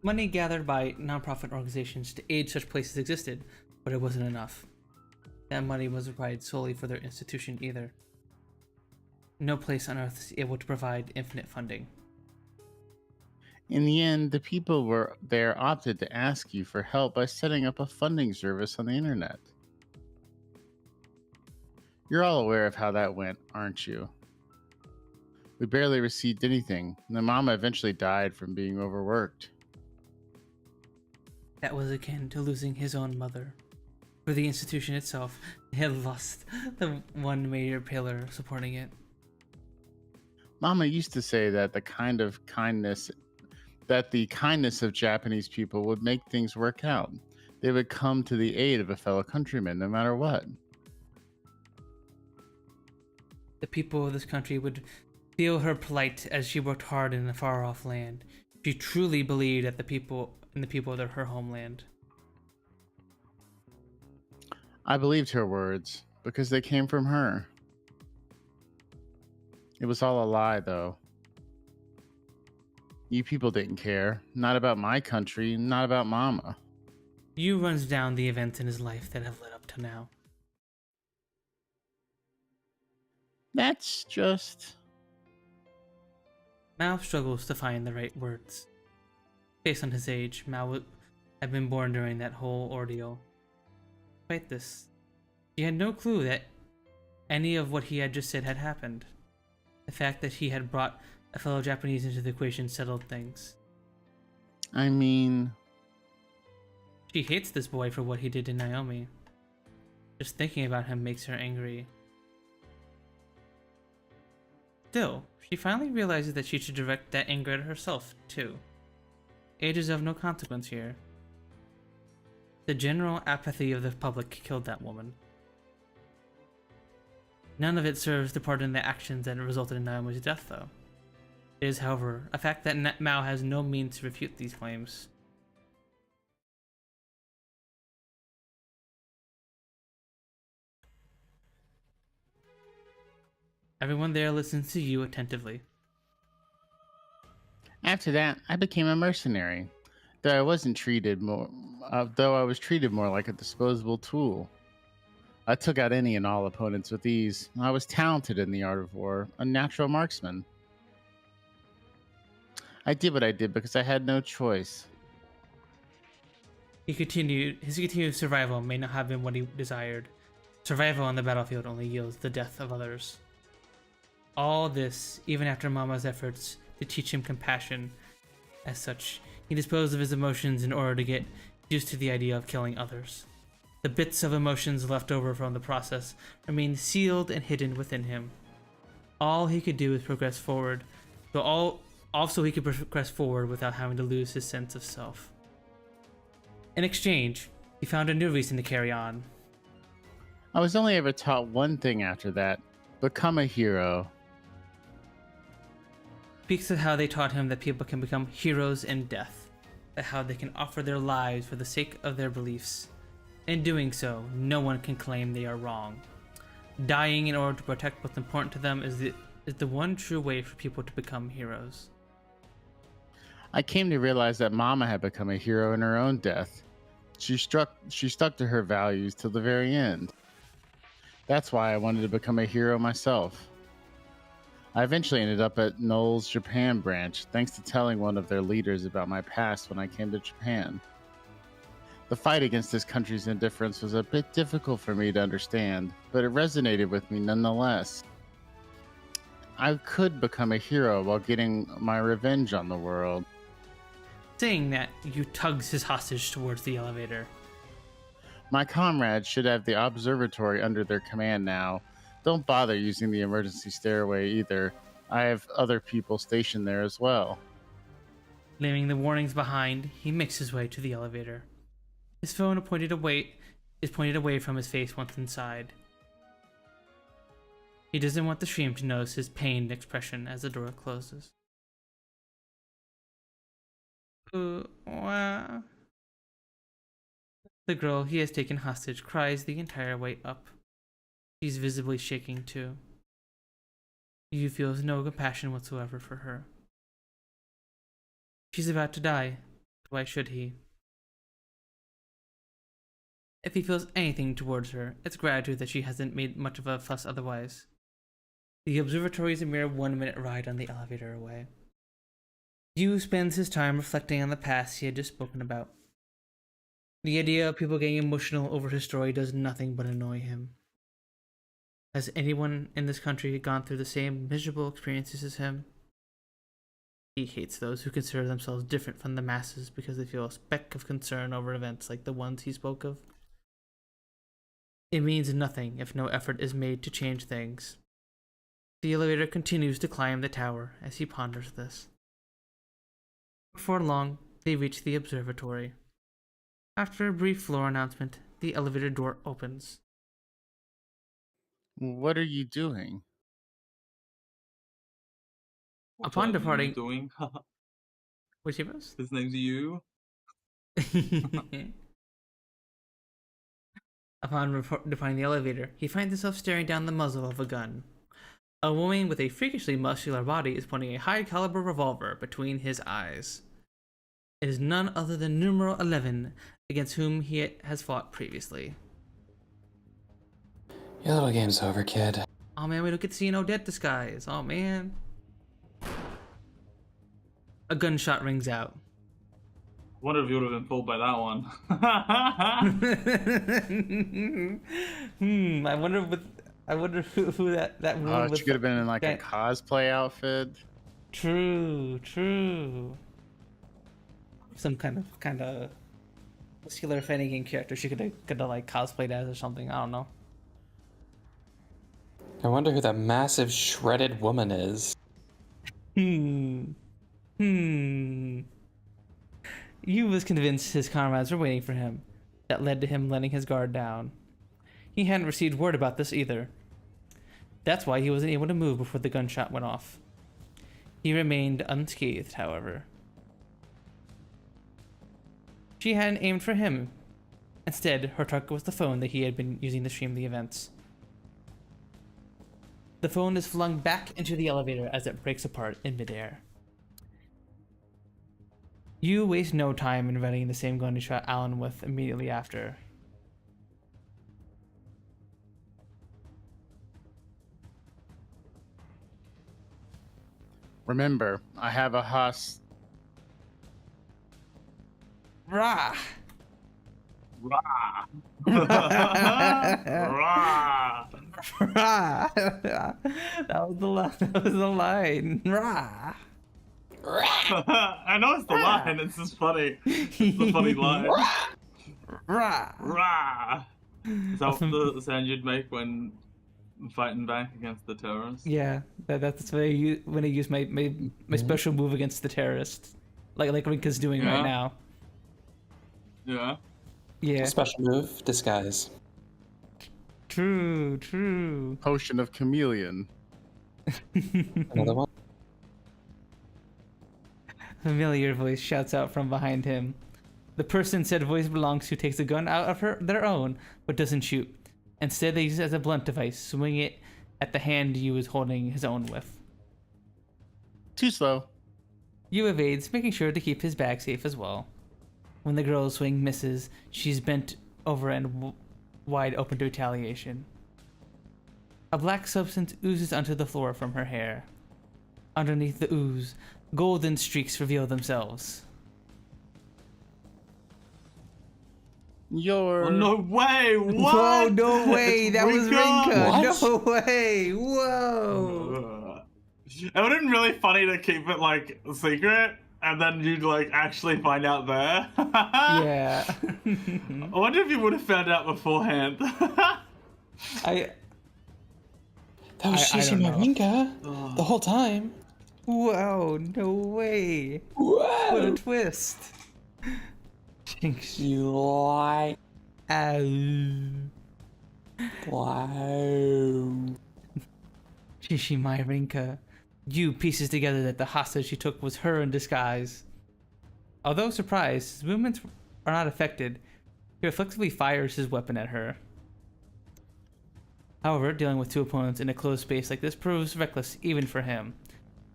Money gathered by nonprofit organizations to aid such places existed, but it wasn't enough. That money wasn't provided solely for their institution either. No place on Earth is able to provide infinite funding. In the end, the people were there opted to ask you for help by setting up a funding service on the internet. You're all aware of how that went, aren't you? We barely received anything, and the mama eventually died from being overworked. That was akin to losing his own mother. For the institution itself, they had lost the one major pillar supporting it. Mama used to say that the kindness of Japanese people would make things work out. They would come to the aid of a fellow countryman no matter what. The people of this country would feel her plight as she worked hard in a far-off land. She truly believed in the people of her homeland. I believed her words because they came from her. It was all a lie, though. You people didn't care. Not about my country, not about Mama. Yu runs down the events in his life that have led up to now. That's just... Mao struggles to find the right words. Based on his age, Mao had been born during that whole ordeal. Despite this, he had no clue that any of what he had just said had happened. The fact that he had brought a fellow Japanese into the equation settled things. I mean... She hates this boy for what he did to Naomi. Just thinking about him makes her angry. Still, she finally realizes that she should direct that anger at herself, too. Age is of no consequence here. The general apathy of the public killed that woman. None of it serves to pardon the actions that resulted in Naomi's death, though. It is, however, a fact that Mao has no means to refute these claims. Everyone there listens to you attentively. After that, I became a mercenary, though I was treated more like a disposable tool. I took out any and all opponents with ease. I was talented in the art of war, a natural marksman. I did what I did because I had no choice. His continued survival may not have been what he desired. Survival on the battlefield only yields the death of others. All this, even after Mama's efforts to teach him compassion. As such, he disposed of his emotions in order to get used to the idea of killing others. The bits of emotions left over from the process remained sealed and hidden within him. All he could do was progress forward, also he could progress forward without having to lose his sense of self. In exchange, he found a new reason to carry on. I was only ever taught one thing after that: become a hero. Speaks of how they taught him that people can become heroes in death, that how they can offer their lives for the sake of their beliefs. In doing so, no one can claim they are wrong. Dying in order to protect what's important to them is the one true way for people to become heroes. I came to realize that Mama had become a hero in her own death. She stuck to her values till the very end. That's why I wanted to become a hero myself. I eventually ended up at Knoll's Japan branch, thanks to telling one of their leaders about my past when I came to Japan. The fight against this country's indifference was a bit difficult for me to understand, but it resonated with me nonetheless. I could become a hero while getting my revenge on the world. Saying that, Yu tugs his hostage towards the elevator. My comrades should have the observatory under their command now. Don't bother using the emergency stairway either. I have other people stationed there as well. Leaving the warnings behind, he makes his way to the elevator. His phone is pointed away from his face once inside. He doesn't want the stream to notice his pained expression as the door closes. Wow. The girl he has taken hostage cries the entire way up. She's visibly shaking too. Yu feels no compassion whatsoever for her. She's about to die. Why should he? If he feels anything towards her, it's gratitude that she hasn't made much of a fuss otherwise. The observatory is a mere 1-minute ride on the elevator away. Yu spends his time reflecting on the past he had just spoken about. The idea of people getting emotional over his story does nothing but annoy him. Has anyone in this country gone through the same miserable experiences as him? He hates those who consider themselves different from the masses because they feel a speck of concern over events like the ones he spoke of. It means nothing if no effort is made to change things. The elevator continues to climb the tower as he ponders this. Before long, they reach the observatory. After a brief floor announcement, the elevator door opens. What are you doing? Upon departing, doing? which he was? His name's you. Upon departing the elevator, he finds himself staring down the muzzle of a gun. A woman with a freakishly muscular body is pointing a high-caliber revolver between his eyes. It is none other than Numero 11, against whom he has fought previously. Your little game's over, kid. Oh man, we don't get to see an Odette disguise. Oh man. A gunshot rings out. I wonder if you would have been fooled by that one. I wonder who that woman She could have been in like a cosplay outfit. True. Some kind of muscular fighting game character she could have like cosplayed as or something. I don't know. I wonder who that massive shredded woman is. Yu was convinced his comrades were waiting for him. That led to him letting his guard down. He hadn't received word about this either. That's why he wasn't able to move before the gunshot went off. He remained unscathed, however. She hadn't aimed for him. Instead, her target was the phone that he had been using to stream the events. The phone is flung back into the elevator as it breaks apart in midair. Yu wastes no time in readying the same gun he shot Alan with immediately after. Remember, I have a Rah! Rah! Rah! Rah! That was the line. Rah! I know it's the line. It's just funny. It's a funny line. Rah! Rah! Is that the sound you'd make when fighting back against the terrorists? Yeah, that's when I use my special move against the terrorists, like Rinka's doing right now. Yeah. Yeah. Special move, disguise. True. potion of chameleon. Another one? A familiar voice shouts out from behind him. The person said voice belongs to takes a gun out of their own, but doesn't shoot. Instead, they use it as a blunt device, swinging it at the hand Yu is holding his own with. Too slow. Yu evades, making sure to keep his bag safe as well. When the girl's swing misses, she's bent over and wide open to retaliation. A black substance oozes onto the floor from her hair. Underneath the ooze, golden streaks reveal themselves. Your... Oh, no way! What? Whoa, no way! That was Rinka! What? No way! Whoa! It would have been really funny to keep it like a secret, and then you'd like actually find out there. Yeah. I wonder if you would have found out beforehand. That was Shishi Marinka the whole time. Whoa, no way. Whoa. What a twist. Jinx. You lie. Ow. Wow. Shishi Marinka. Yu pieces together that the hostage she took was her in disguise. Although surprised, his movements are not affected. He reflexively fires his weapon at her. However, dealing with two opponents in a closed space like this proves reckless even for him.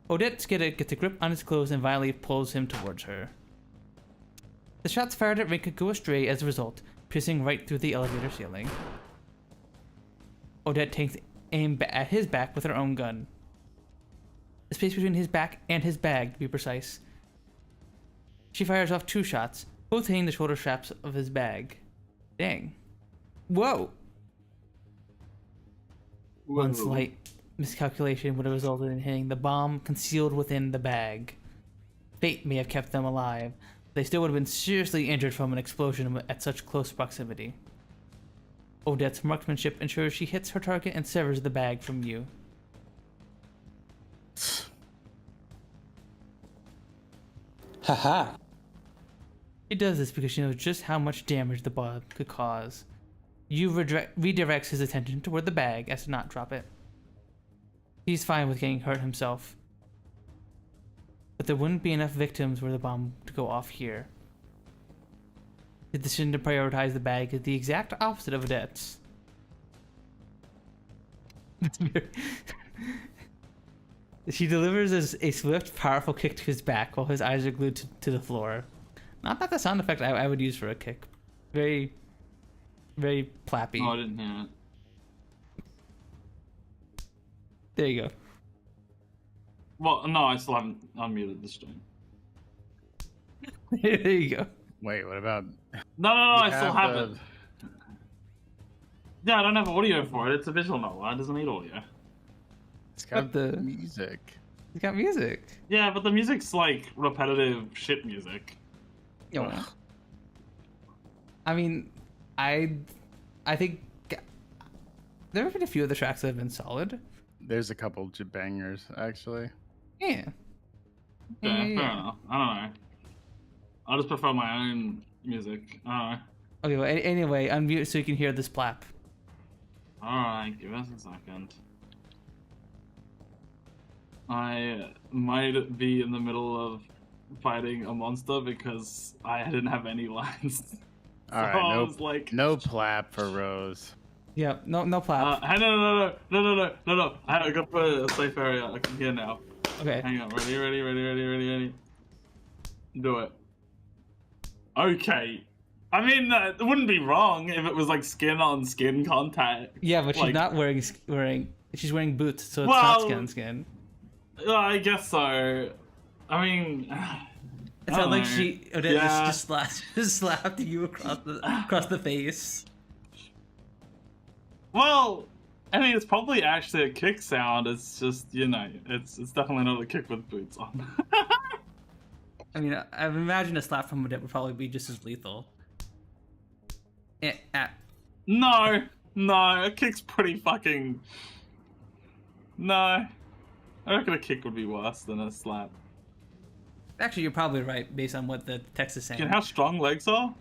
Odette gets a grip on his clothes and violently pulls him towards her. The shots fired at Rinka go astray as a result, piercing right through the elevator ceiling. Odette takes aim at his back with her own gun. The space between his back and his bag, to be precise, She fires off 2 shots, both hitting the shoulder straps of his bag. Dang. Whoa! One slight miscalculation would have resulted in hitting the bomb concealed within the bag. Fate may have kept them alive, but they still would have been seriously injured from an explosion at such close proximity. Odette's marksmanship ensures she hits her target and severs the bag from you. Haha. She does this because she knows just how much damage the bomb could cause. You redirects his attention toward the bag as to not drop it. He's fine with getting hurt himself. But there wouldn't be enough victims were the bomb to go off here. The decision to prioritize the bag is the exact opposite of Odette's. She delivers a swift, powerful kick to his back while his eyes are glued to the floor. Not that the sound effect I would use for a kick. Very, very plappy. Oh, I didn't hear it. There you go. Well, no, I still haven't unmuted the stream. There you go. Wait, what about? No, I still have haven't. Yeah, I don't have audio for it. It's a visual novel. It doesn't need audio. It's got the music. It's got music. Yeah, but the music's like repetitive shit music. Yo. I mean, I think there have been a few of the tracks that have been solid. There's a couple bangers, actually. Yeah. Yeah, fair enough. I don't know. I just prefer my own music. I don't know. Okay, well, anyway, unmute so you can hear this plap. Alright, give us a second. I might be in the middle of fighting a monster because I didn't have any lines. Alright, no plap for Rose. Yeah, no plap. No. I got to put a safe area. I can hear now. Okay. Hang on. Ready. Do it. Okay. I mean, it wouldn't be wrong if it was like skin on skin contact. Yeah, but she's not wearing. She's wearing boots, so it's not skin on skin. I guess so. I mean, it's not like Odette just slapped you across the face. Well, I mean, it's probably actually a kick sound. It's just, it's definitely not a kick with boots on. I mean, I imagine a slap from Odette would probably be just as lethal. No, a kick's pretty fucking... No. I reckon a kick would be worse than a slap. Actually, you're probably right, based on what the text is saying. You know how strong legs are?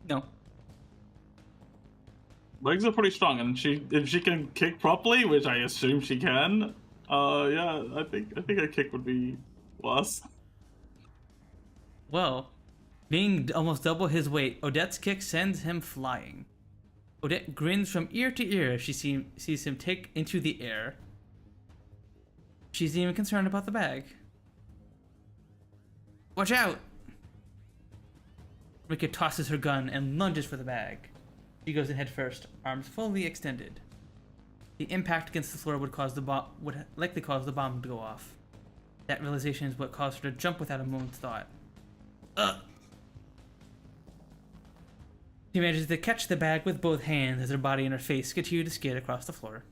No. Legs are pretty strong, and if she can kick properly, which I assume she can, yeah, I think a kick would be worse. Well, being almost double his weight, Odette's kick sends him flying. Odette grins from ear to ear as she sees him take into the air. She's even concerned about the bag. Watch out! Rika tosses her gun and lunges for the bag. She goes in head first, arms fully extended. The impact against the floor would likely cause the bomb to go off. That realization is what caused her to jump without a moment's thought. She manages to catch the bag with both hands as her body and her face continue to skid across the floor.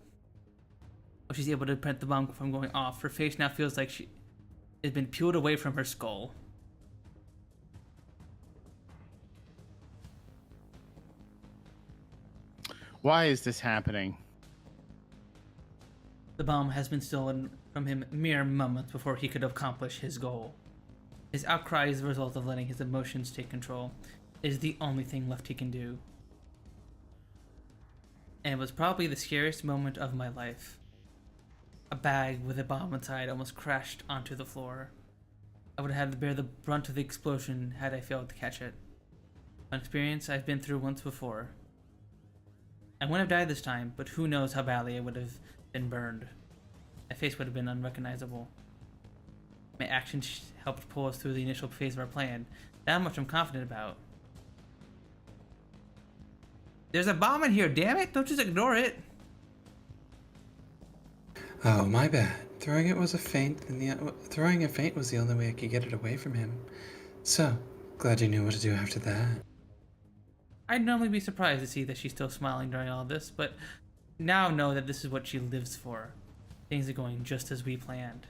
While she's able to prevent the bomb from going off, her face now feels like she has been peeled away from her skull. Why is this happening? The bomb has been stolen from him mere moments before he could accomplish his goal. His outcry is the result of letting his emotions take control. It is the only thing left he can do. And it was probably the scariest moment of my life. A bag with a bomb inside almost crashed onto the floor. I would have had to bear the brunt of the explosion had I failed to catch it. An experience I've been through once before. I wouldn't have died this time, but who knows how badly I would have been burned. My face would have been unrecognizable. My actions helped pull us through the initial phase of our plan. That much I'm confident about. There's a bomb in here, damn it! Don't just ignore it! Oh, my bad. Throwing a feint was the only way I could get it away from him. So, glad you knew what to do after that. I'd normally be surprised to see that she's still smiling during all this, but now know that this is what she lives for. Things are going just as we planned.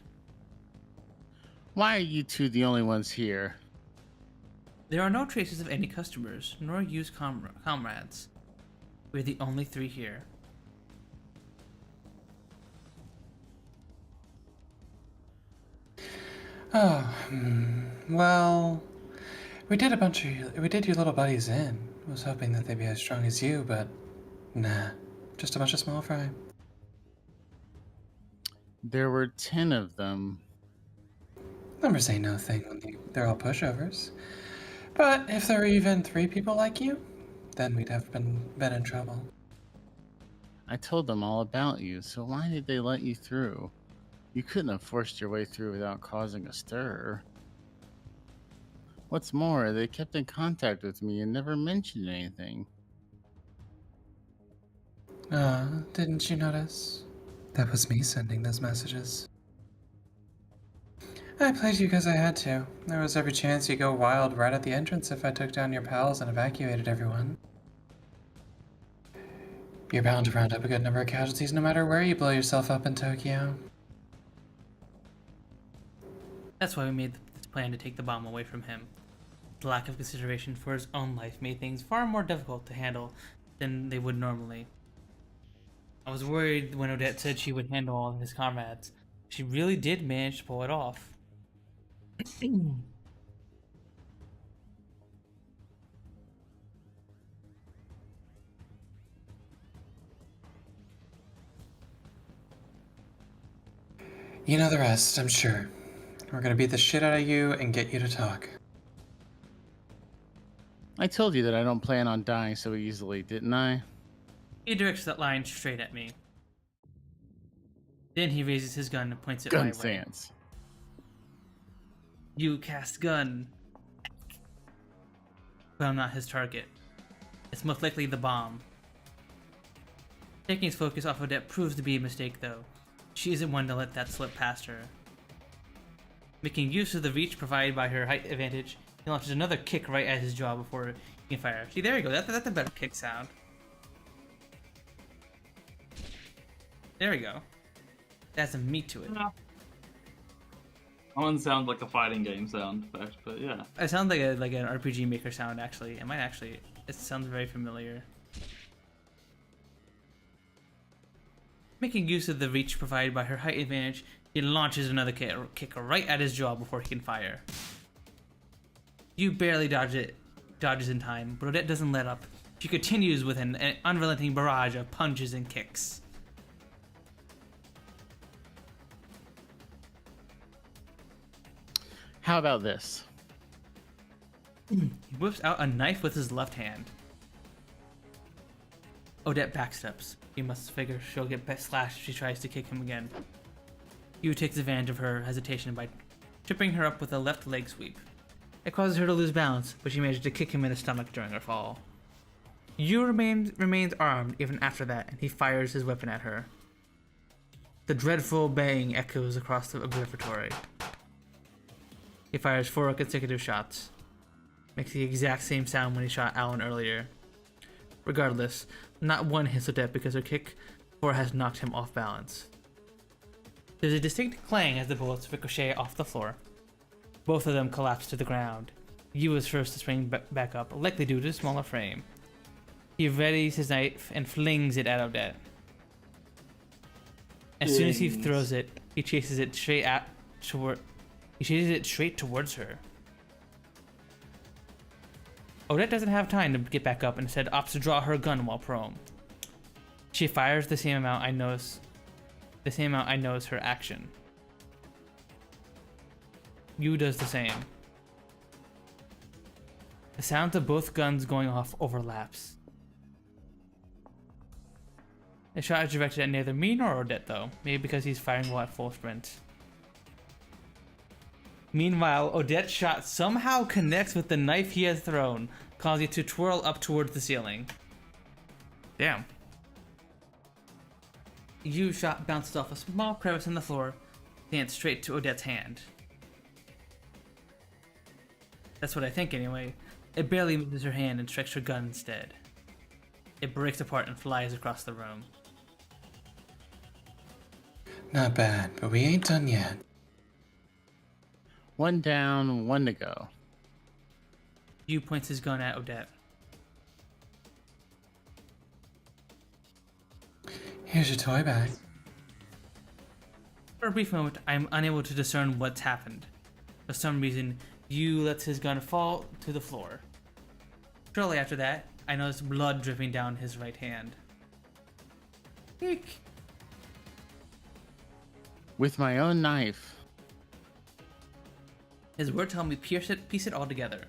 Why are you two the only ones here? There are no traces of any customers, nor used comrades. We're the only 3 here. Oh, well, we did your little buddies in. I was hoping that they'd be as strong as you, but nah, just a bunch of small fry. There were 10 of them. Numbers ain't no thing when they're all pushovers. But if there were even 3 people like you, then we'd have been in trouble. I told them all about you, so why did they let you through? You couldn't have forced your way through without causing a stir. What's more, they kept in contact with me and never mentioned anything. Didn't you notice? That was me sending those messages. I played you because I had to. There was every chance you'd go wild right at the entrance if I took down your pals and evacuated everyone. You're bound to round up a good number of casualties no matter where you blow yourself up in Tokyo. That's why we made this plan to take the bomb away from him. The lack of consideration for his own life made things far more difficult to handle than they would normally. I was worried when Odette said she would handle all of his comrades. She really did manage to pull it off. You know the rest, I'm sure. We're gonna beat the shit out of you and get you to talk. I told you that I don't plan on dying so easily, didn't I? He directs that line straight at me. Then he raises his gun and points it Gun my way. stance. You cast gun. But I'm not his target. It's most likely the bomb. Taking his focus off Odette proves to be a mistake though. She isn't one to let that slip past her. Making use of the reach provided by her height advantage, he launches another kick right at his jaw before he can fire. See, there you go. That's a better kick sound. There we go. That's some meat to it. Yeah. That one sounds like a fighting game sound effect, but yeah. It sounds like an RPG Maker sound actually. It sounds very familiar. Making use of the reach provided by her height advantage, he launches another kick right at his jaw before he can fire. You barely dodges in time, but Odette doesn't let up. She continues with an unrelenting barrage of punches and kicks. How about this? He whips out a knife with his left hand. Odette backsteps. He must figure she'll get slashed if she tries to kick him again. Yu takes advantage of her hesitation by tripping her up with a left leg sweep. It causes her to lose balance, but she manages to kick him in the stomach during her fall. Yu remains armed even after that, and he fires his weapon at her. The dreadful bang echoes across the observatory. He fires 4 consecutive shots. Makes the exact same sound when he shot Alan earlier. Regardless, not one hits Odette because her kick before has knocked him off balance. There's a distinct clang as the bullets ricochet off the floor. Both of them collapse to the ground. Yu is first to spring back up, likely due to his smaller frame. He readies his knife and flings it at Odette. As soon as he throws it, he chases it straight towards her. Odette doesn't have time to get back up and instead opts to draw her gun while prone. She fires the same amount I know is her action. Yu does the same. The sound of both guns going off overlaps. The shot is directed at neither me nor Odette though, maybe because he's firing while at full sprint. Meanwhile, Odette's shot somehow connects with the knife he has thrown, causing it to twirl up towards the ceiling. Damn. Yu's shot bounces off a small crevice in the floor, danced straight to Odette's hand. That's what I think anyway. It barely moves her hand and strikes her gun instead. It breaks apart and flies across the room. Not bad, but we ain't done yet. 1 down, 1 to go. Yu points his gun at Odette. Here's your toy bag. For a brief moment, I am unable to discern what's happened. For some reason, Yu lets his gun fall to the floor. Shortly after that, I notice blood dripping down his right hand. Eek. With my own knife. His words help me piece it all together.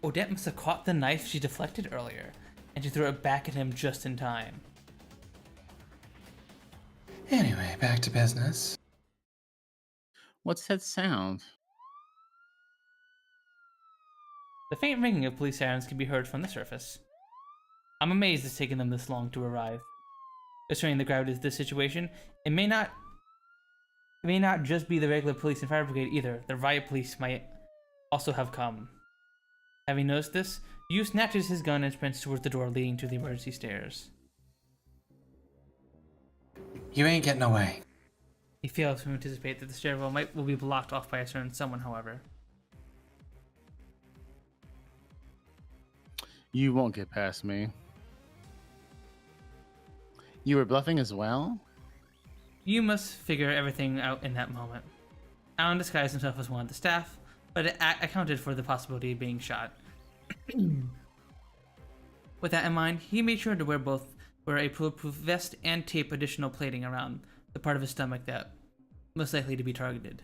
Odette must have caught the knife she deflected earlier, and she threw it back at him just in time. Anyway, back to business. What's that sound? The faint ringing of police sirens can be heard from the surface. I'm amazed it's taken them this long to arrive. Considering the gravity of this situation, it may not just be the regular police and fire brigade either. The riot police might also have come. Having noticed this, Yu snatches his gun and sprints towards the door leading to the emergency stairs. You ain't getting away. He fails to anticipate that the stairwell will be blocked off by a certain someone, however. You won't get past me. You were bluffing as well? You must figure everything out in that moment. Alan disguised himself as one of the staff, but it accounted for the possibility of being shot. With that in mind, he made sure to wear a bulletproof vest and tape additional plating around the part of his stomach that most likely to be targeted.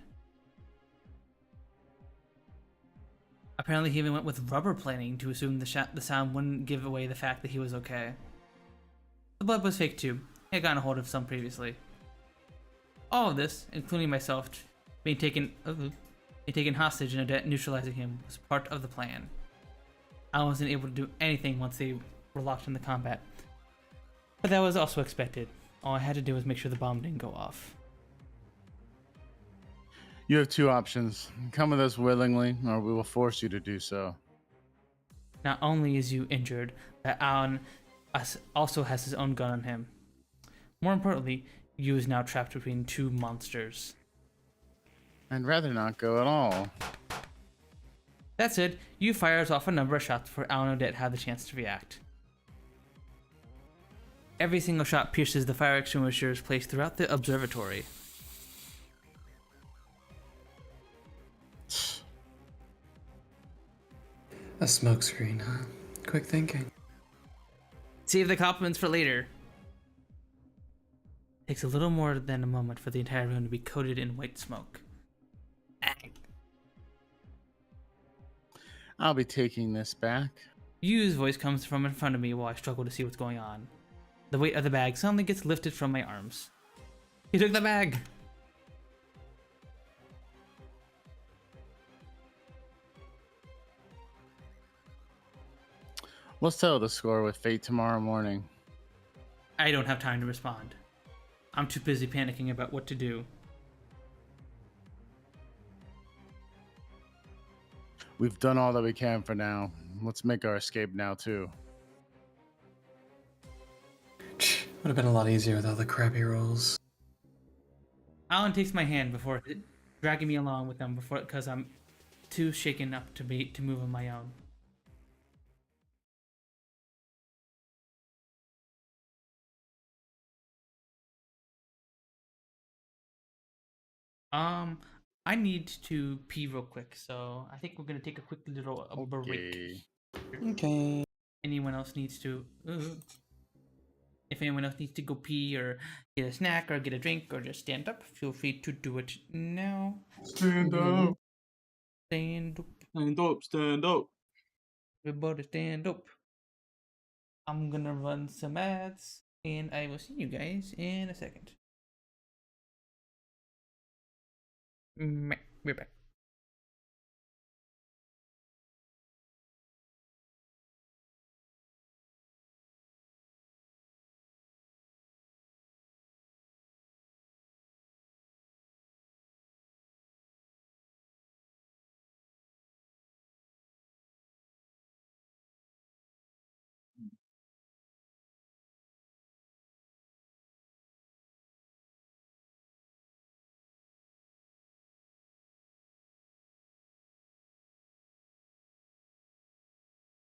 Apparently he even went with rubber plating to assume the sound wouldn't give away the fact that he was okay. The blood was fake too. He had gotten a hold of some previously. All of this, including myself, being taken hostage and Odette neutralizing him, was part of the plan. I wasn't able to do anything once they were locked in the combat. But that was also expected. All I had to do was make sure the bomb didn't go off. You have 2 options. Come with us willingly, or we will force you to do so. Not only is Yu injured, but Alan also has his own gun on him. More importantly, Yu is now trapped between 2 monsters. I'd rather not go at all. That said, Yu fires off a number of shots before Alan and Odette have the chance to react. Every single shot pierces the fire extinguishers placed throughout the observatory. A smokescreen, huh? Quick thinking. Save the compliments for later. Takes a little more than a moment for the entire room to be coated in white smoke. I'll be taking this back. Yu's voice comes from in front of me while I struggle to see what's going on. The weight of the bag suddenly gets lifted from my arms. He took the bag! We'll settle the score with fate tomorrow morning. I don't have time to respond. I'm too busy panicking about what to do. We've done all that we can for now. Let's make our escape now, too. Would have been a lot easier with all the crappy rolls. Alan takes my hand before dragging me along with him because I'm too shaken up to move on my own. I need to pee real quick, so I think we're gonna take a quick little break. Okay. Anyone else needs to? If anyone else needs to go pee or get a snack or get a drink or just stand up, feel free to do it now. Stand up. Stand up. Stand up. Stand up. Everybody stand up. I'm gonna run some ads, and I will see you guys in a second. We're back.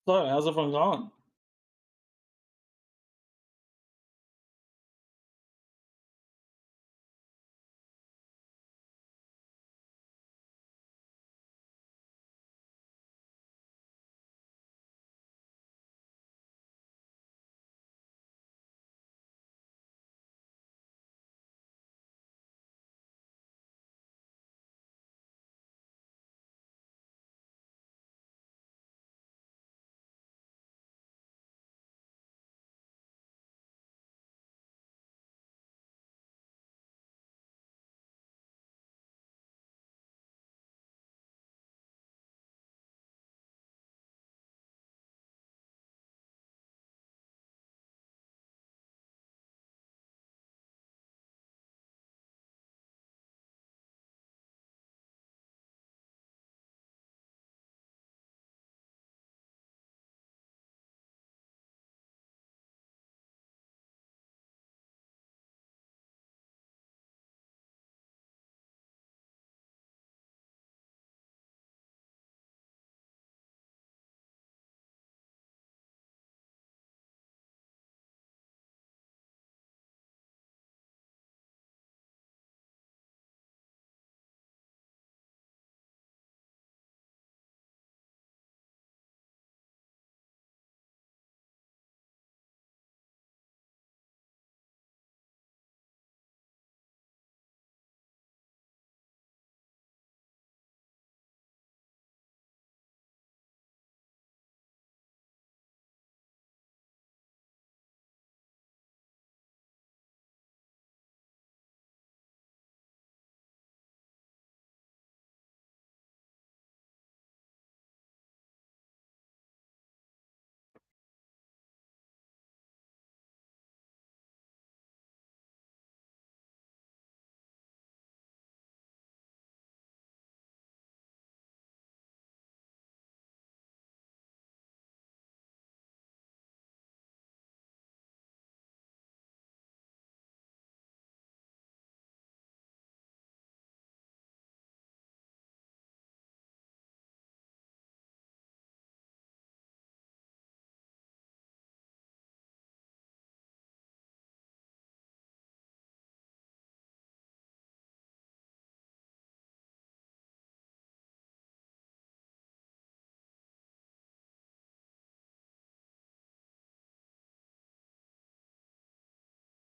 So, how's everyone going?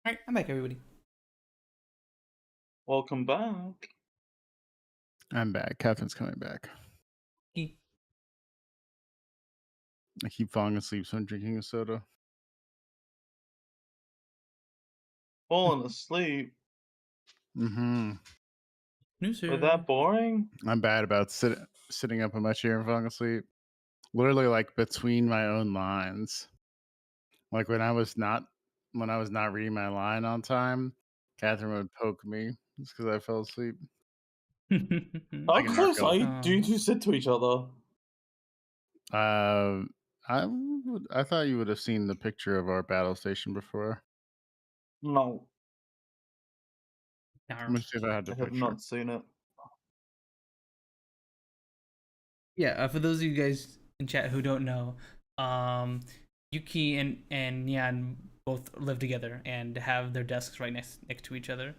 Alright, I'm back, everybody. Welcome back. I'm back. Catherine's coming back. He. I keep falling asleep, so I'm drinking a soda. Falling asleep. Mm-hmm. Was that boring? I'm bad about sitting up in my chair and falling asleep. Literally, like between my own lines. Like when I was not reading my line on time, Catherine would poke me just because I fell asleep. How close do you two sit to each other? I thought you would have seen the picture of our battle station before. No. Let me see if I had the I picture. have not seen it. Yeah, for those of you guys in chat who don't know, Yuki and Nyan both live together and have their desks right next to each other.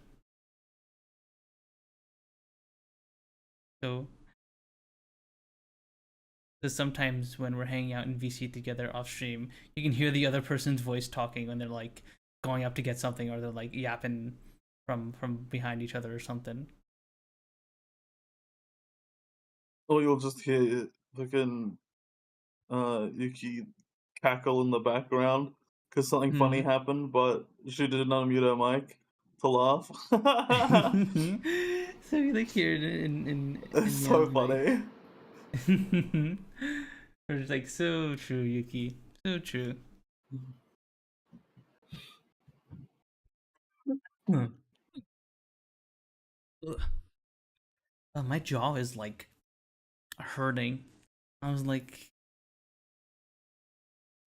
So sometimes when we're hanging out in VC together off stream, you can hear the other person's voice talking when they're like going up to get something, or they're like yapping from behind each other or something. Or you'll just hear fucking Yuki cackle in the background because something funny happened, but she didn't unmute her mic to laugh. So you like hear it in it's so funny. We're just like, so true, Yuki, so true. My jaw is like hurting. I was like,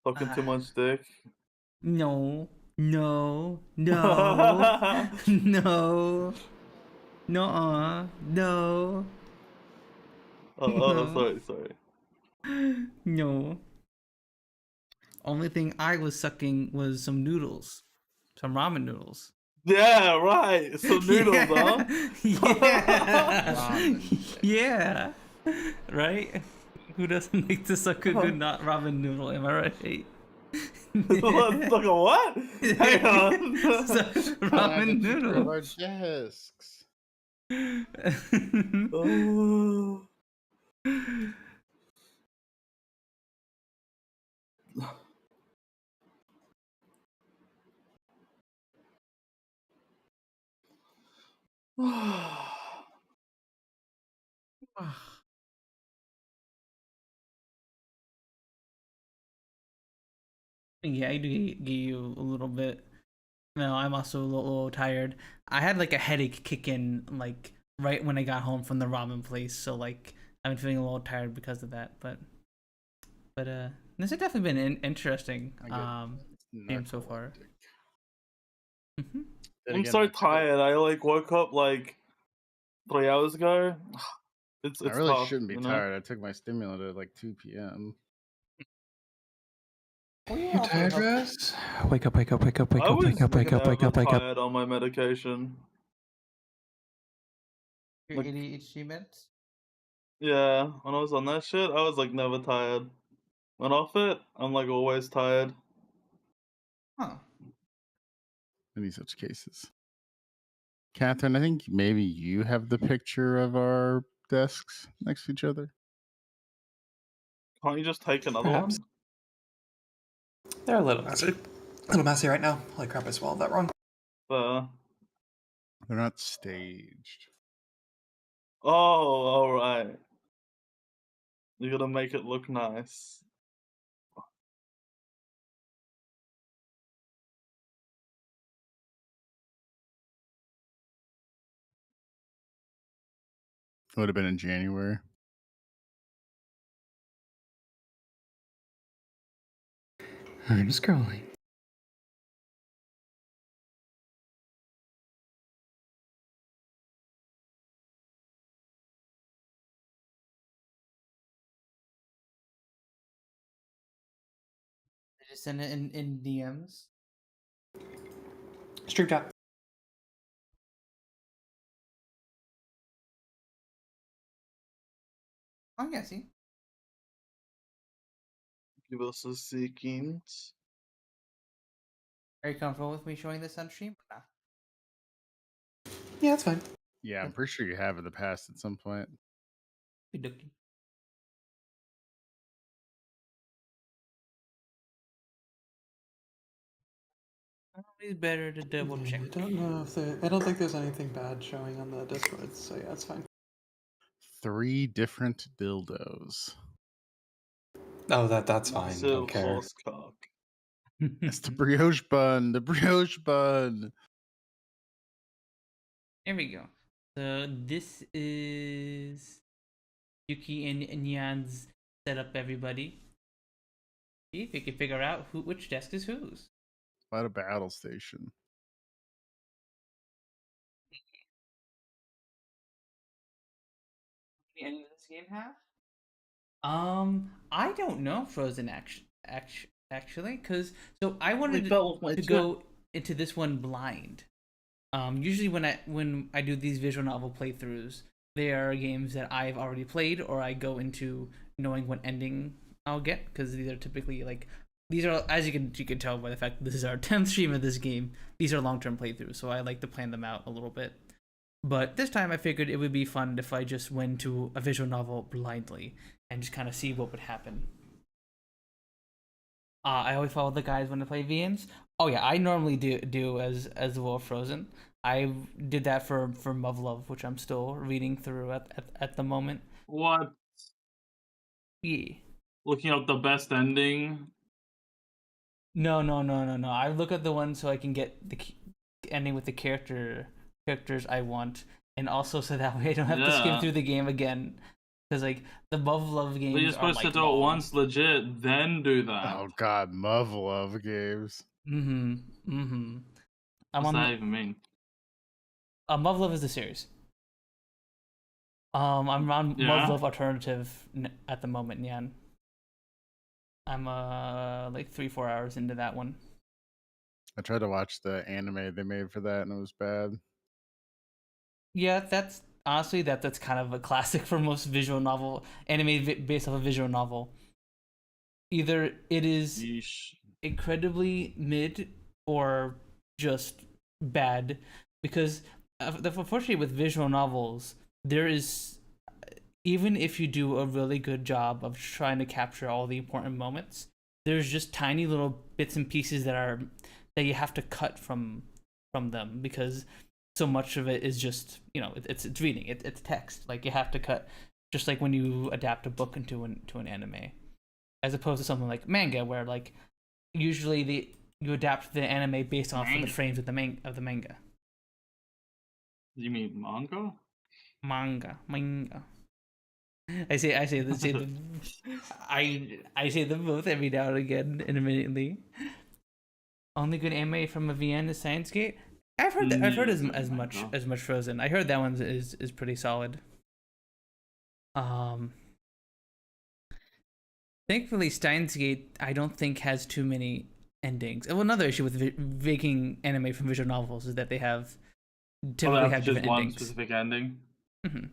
Talking too much dick. No, no, no, no, no, no. Oh, sorry. No. Only thing I was sucking was some noodles, some ramen noodles. Yeah, right. Some noodles, huh? Yeah. Yeah. Right? Who doesn't like to suck a good not ramen noodle? Am I right? Let's look at what? Hang on. Ramen noodle. Our desks. Oh. Yeah, I do get you a little bit. No, I'm also a little tired. I had like a headache kick in like right when I got home from the ramen place, so like I've been feeling a little tired because of that. But this has definitely been an interesting game so far. I'm so tired. I like woke up like 3 hours ago. It's I really tough, shouldn't be you know? tired. I took my stimulant at like 2 p.m. You tired, Rose? Wake up, wake up, wake up, wake I up, was wake up, wake up, wake up, wake up. tired on my medication. Your Like- ADHD meds? Yeah, when I was on that shit, I was like never tired. When off it, I'm like always tired. Huh. Any such cases. Catherine, I think maybe you have the picture of our desks next to each other. Can't you just take another Perhaps. one? They're a little messy right now. Holy crap, I swallowed that wrong. They're not staged. Oh, alright. You gotta make it look nice. It would have been in January. I'm scrolling. Just send it in DMs. Stream chat. Oh yeah, see. Give us a second. Are you comfortable with me showing this on stream? Nah. Yeah, that's fine. Yeah, I'm pretty sure you have in the past at some point. Okey-dokey. Always better to double check. I don't know if I don't think there's anything bad showing on the Discord, so yeah, it's fine. 3 different dildos. Oh, that's fine. Still Don't care. horse cock. It's the brioche bun. The brioche bun. There we go. So this is Yuki and Nyan's setup, everybody. See if you can figure out which desk is whose. At a battle station. How many does this game have? I don't know, Frozen actually, because so I wanted to go into this one blind. Usually when I do these visual novel playthroughs, they are games that I've already played, or I go into knowing what ending I'll get, because these are typically like as you can tell by the fact that this is our 10th stream of this game. These are long-term playthroughs, so I like to plan them out a little bit. But this time I figured it would be fun if I just went to a visual novel blindly and just kind of see what would happen. I always follow the guys when I play VNs. Oh yeah, I normally do as the Wolf Frozen. I did that for Muv-Love, which I'm still reading through at the moment. What? Yeah. Looking up the best ending? No. I look at the one so I can get the ending with the characters I want, and also so that way I don't have to skip through the game again. Because like the Muv-Love games, You're supposed to do it once legit, then do that. Oh god, Muv-Love games. What's that even mean? Muv-Love is the series. I'm on Muv-Love Alternative at the moment, Nyan. I'm like 3-4 hours into that one. I tried to watch the anime they made for that, and it was bad. Yeah, that's honestly that's kind of a classic for most visual novel anime based off a visual novel. Either it is incredibly mid or just bad, because unfortunately with visual novels there is, even if you do a really good job of trying to capture all the important moments, there's just tiny little bits and pieces that you have to cut from them, because so much of it is just, you know, it's reading, it's text. Like you have to cut, just like when you adapt a book into an anime, as opposed to something like manga, where like usually you adapt the anime based off of the frames of the manga. You mean manga? Manga. I say I say them both every now and again intermittently. Only good anime from a VN is Science Gate. I've heard as much Frozen. I heard that one is pretty solid. Thankfully, Steins Gate I don't think has too many endings. Well, another issue with making anime from visual novels is that they typically have different one endings. Specific ending. Mm-hmm.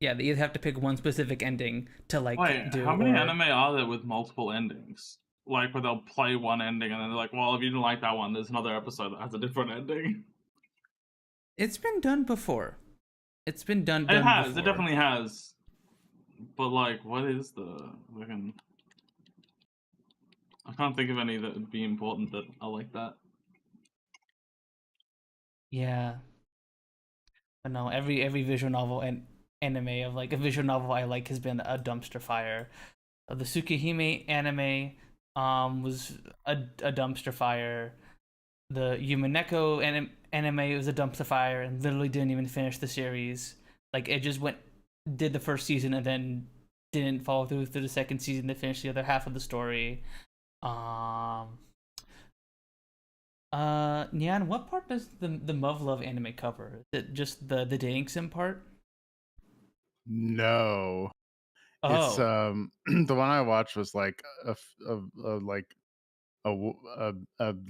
Yeah, they either have to pick one specific ending to like. Wait, how many anime are there with multiple endings? Like where they'll play one ending and then they're like, well, if you didn't like that one, there's another episode that has a different ending. It's been done before. It has. Before. It definitely has. But like, what is the fucking? I can't think of any that would be important that are like that. Yeah. But no, every visual novel and anime of like a visual novel I like has been a dumpster fire. The Tsukihime anime was a dumpster fire. The Yumineko anime was a dumpster fire and literally didn't even finish the series. Like it just did the first season and then didn't follow through the second season to finish the other half of the story. Nyan, what part does the Muv-Luv anime cover? Is it just the dating sim part? No. Oh. It's the one I watched was like a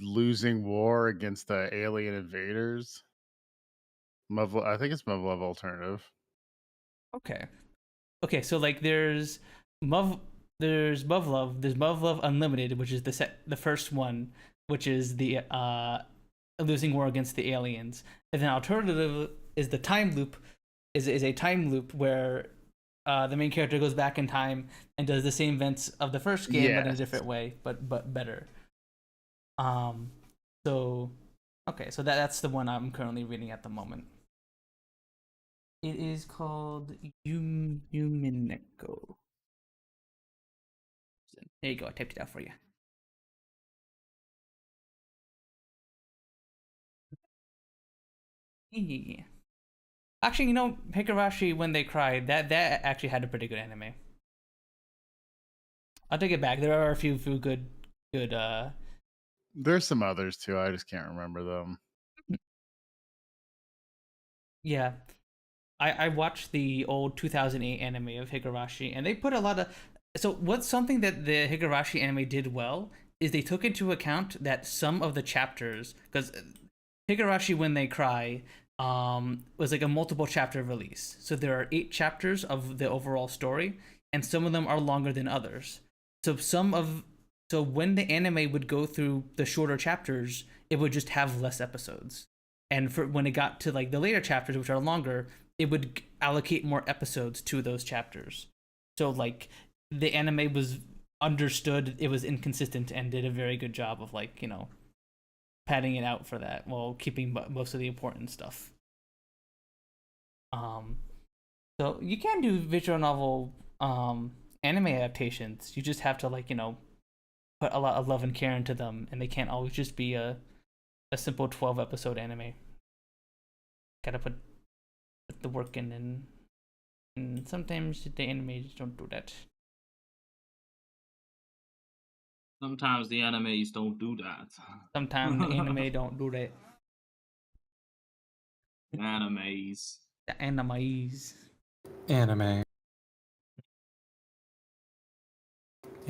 losing war against the alien invaders. I think it's Muv-Luv Alternative. Okay, so like there's Muv-Luv, there's Muv-Luv Unlimited, which is the first one, which is the losing war against the aliens, and then alternative is the time loop, is a time loop where the main character goes back in time and does the same events of the first game, but in a different way, but better. So that's the one I'm currently reading at the moment. It is called Yumineko. There you go, I typed it out for you. Yeah. Actually, you know, Higurashi When They Cry, that actually had a pretty good anime. I'll take it back. There are a few good There's some others too. I just can't remember them. Yeah. I watched the old 2008 anime of Higurashi, and they put a lot of... So what's something that the Higurashi anime did well is they took into account that some of the chapters, because Higurashi When They Cry was like a multiple chapter release. So there are 8 chapters of the overall story, and some of them are longer than others. So when the anime would go through the shorter chapters, it would just have less episodes. And when it got to like the later chapters, which are longer, it would allocate more episodes to those chapters. So like the anime was understood, it was inconsistent, and did a very good job of like, you know, padding it out for that while keeping most of the important stuff. So you can do visual novel anime adaptations. You just have to like, you know, put a lot of love and care into them, and they can't always just be a simple 12 episode anime. Gotta put the work in, and sometimes the animes don't do that. Sometimes the animes don't do that. Sometimes the anime don't do that. Animes. The animes. Anime.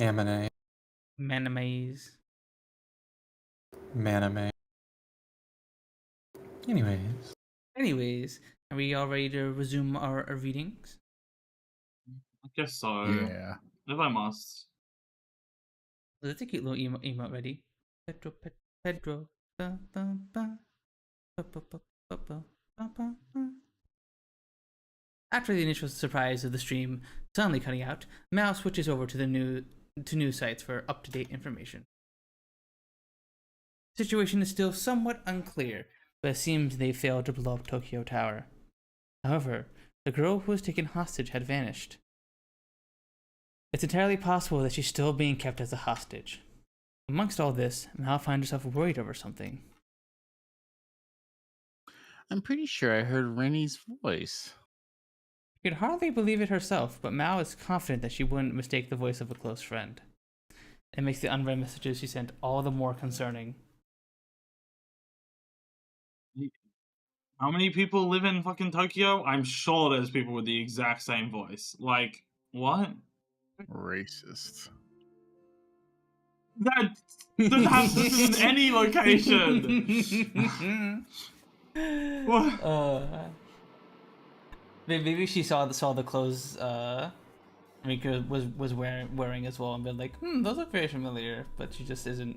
Amine. Manimaze. Manime. Anyways, are we all ready to resume our readings? I guess so. Yeah. If I must. That's a cute little emote ready. Pedro. Ba, ba, ba. Ba, ba, ba, ba, ba, ba, ba, ba. After the initial surprise of the stream suddenly cutting out, Mao switches over to news sites for up-to-date information. The situation is still somewhat unclear, but it seems they failed to blow up Tokyo Tower. However, the girl who was taken hostage had vanished. It's entirely possible that she's still being kept as a hostage. Amongst all this, Mao finds herself worried over something. I'm pretty sure I heard Rennie's voice. She could hardly believe it herself, but Mao is confident that she wouldn't mistake the voice of a close friend. It makes the unread messages she sent all the more concerning. How many people live in fucking Tokyo? I'm sure there's people with the exact same voice. Like, what? Racist. That doesn't have this in any location. What? Maybe she saw the clothes Rika was wearing as well and been like, those look very familiar, but she just isn't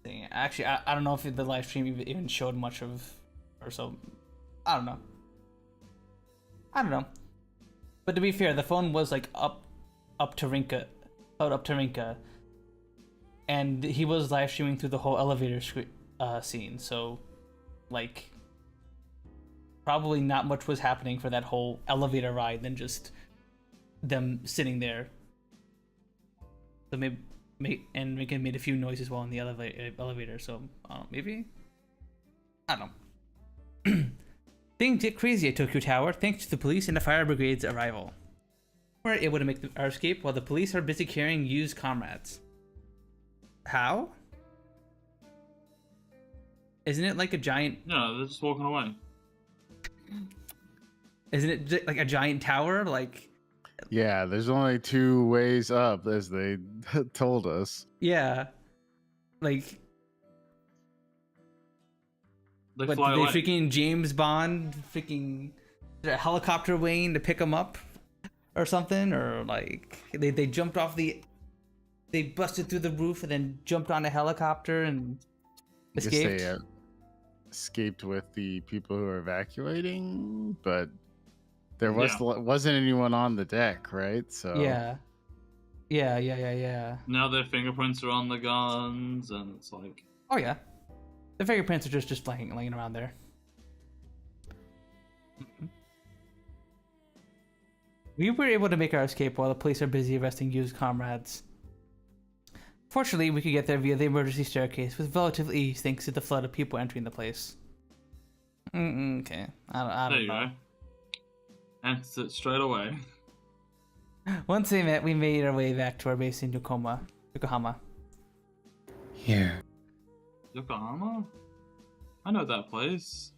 saying it. Actually, I don't know if the live stream even showed much of her, so I don't know. But to be fair, the phone was like up to Rinka, and he was live streaming through the whole elevator scene, so like probably not much was happening for that whole elevator ride than just them sitting there. So maybe and Rinka made a few noises while in the elevator, so maybe I don't know. Things get crazy at Tokyo Tower thanks to the police and the fire brigade's arrival. We're able to make our escape while the police are busy carrying used comrades. How? Isn't it like a giant... No, they're just walking away. Isn't it like a giant tower? Like... Yeah, there's only 2 ways up, as they told us. Yeah. Like... They But fly did they away. freaking James Bond freaking a helicopter Wayne to pick them up or something, or like they jumped off they busted through the roof and then jumped on a helicopter and escaped. They escaped with the people who were evacuating, but there wasn't anyone on the deck, right? So Yeah. Now their fingerprints are on the guns, and it's like... Oh yeah. The fingerprints are just laying around there. We were able to make our escape while the police are busy arresting used comrades. Fortunately, we could get there via the emergency staircase with relative ease thanks to the flood of people entering the place. Okay. I don't know. There you go. Answer it straight away. Once they met, we made our way back to our base in Yokohama. Here. Yokohama? I know that place.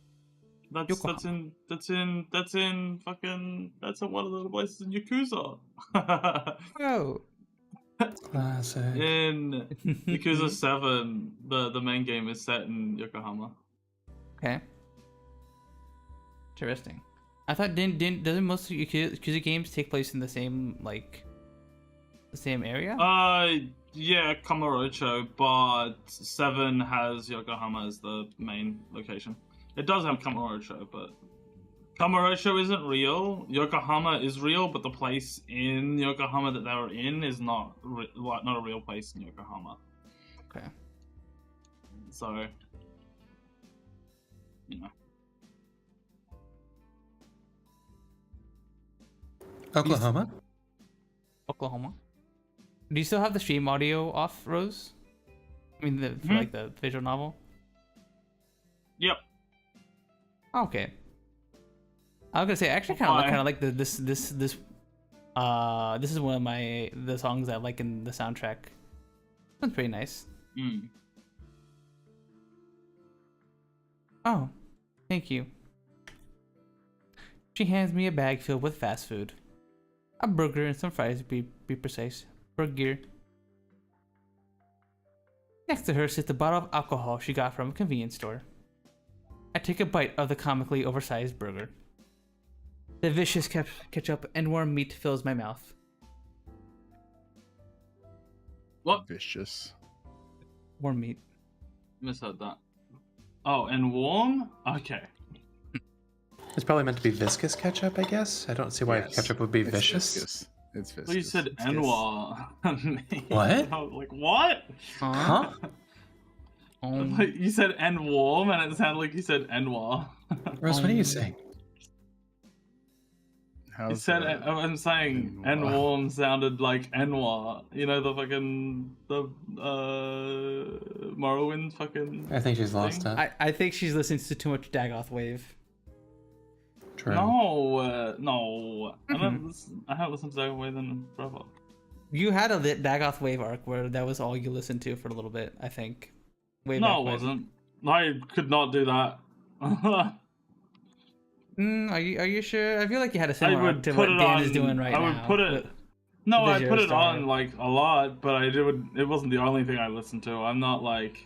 That's in fucking that's in one of the places in Yakuza. Oh. Classic. In Yakuza 7, the main game is set in Yokohama. Okay. Interesting. I thought doesn't most Yakuza games take place in the same area? Yeah, Kamurocho, but 7 has Yokohama as the main location. It does have Kamurocho, but Kamurocho isn't real. Yokohama is real, but the place in Yokohama that they were in is not a real place in Yokohama. Okay. So, you know. Oklahoma? Do you still have the stream audio off, Rose? I mean, for like the visual novel? Yep. Okay. I was gonna say, I actually kind of like this. This is one of the songs I like in the soundtrack. That's pretty nice. Oh, thank you. She hands me a bag filled with fast food, a burger and some fries, to be precise. for gear. Next to her sits a bottle of alcohol she got from a convenience store. I take a bite of the comically oversized burger. The vicious ketchup and warm meat fills my mouth. What? Vicious. Warm meat. Misheard that. Oh, and warm? Okay. It's probably meant to be viscous ketchup, I guess. I don't see why ketchup would be vicious. Viscous. It's viscous. Well, you said Enwa. What? I was like, what? Huh? Like, you said N warm, and it sounded like you said Enwa. Rose, what are you saying? You said I'm saying N warm sounded like Enwa. You know the Morrowind fucking. I think she's lost it. I think she's listening to too much Dagoth Wave. True. No, no. I haven't listened to Dagoth Wave in forever. You had a Dagoth Wave arc where that was all you listened to for a little bit, I think. Way No, back it when. wasn't. I could not do that. Are you sure? I feel like you had a similar arc to what Dan is doing right now. I would put it. No, I put it on like a lot, but it wasn't the only thing I listened to. I'm not like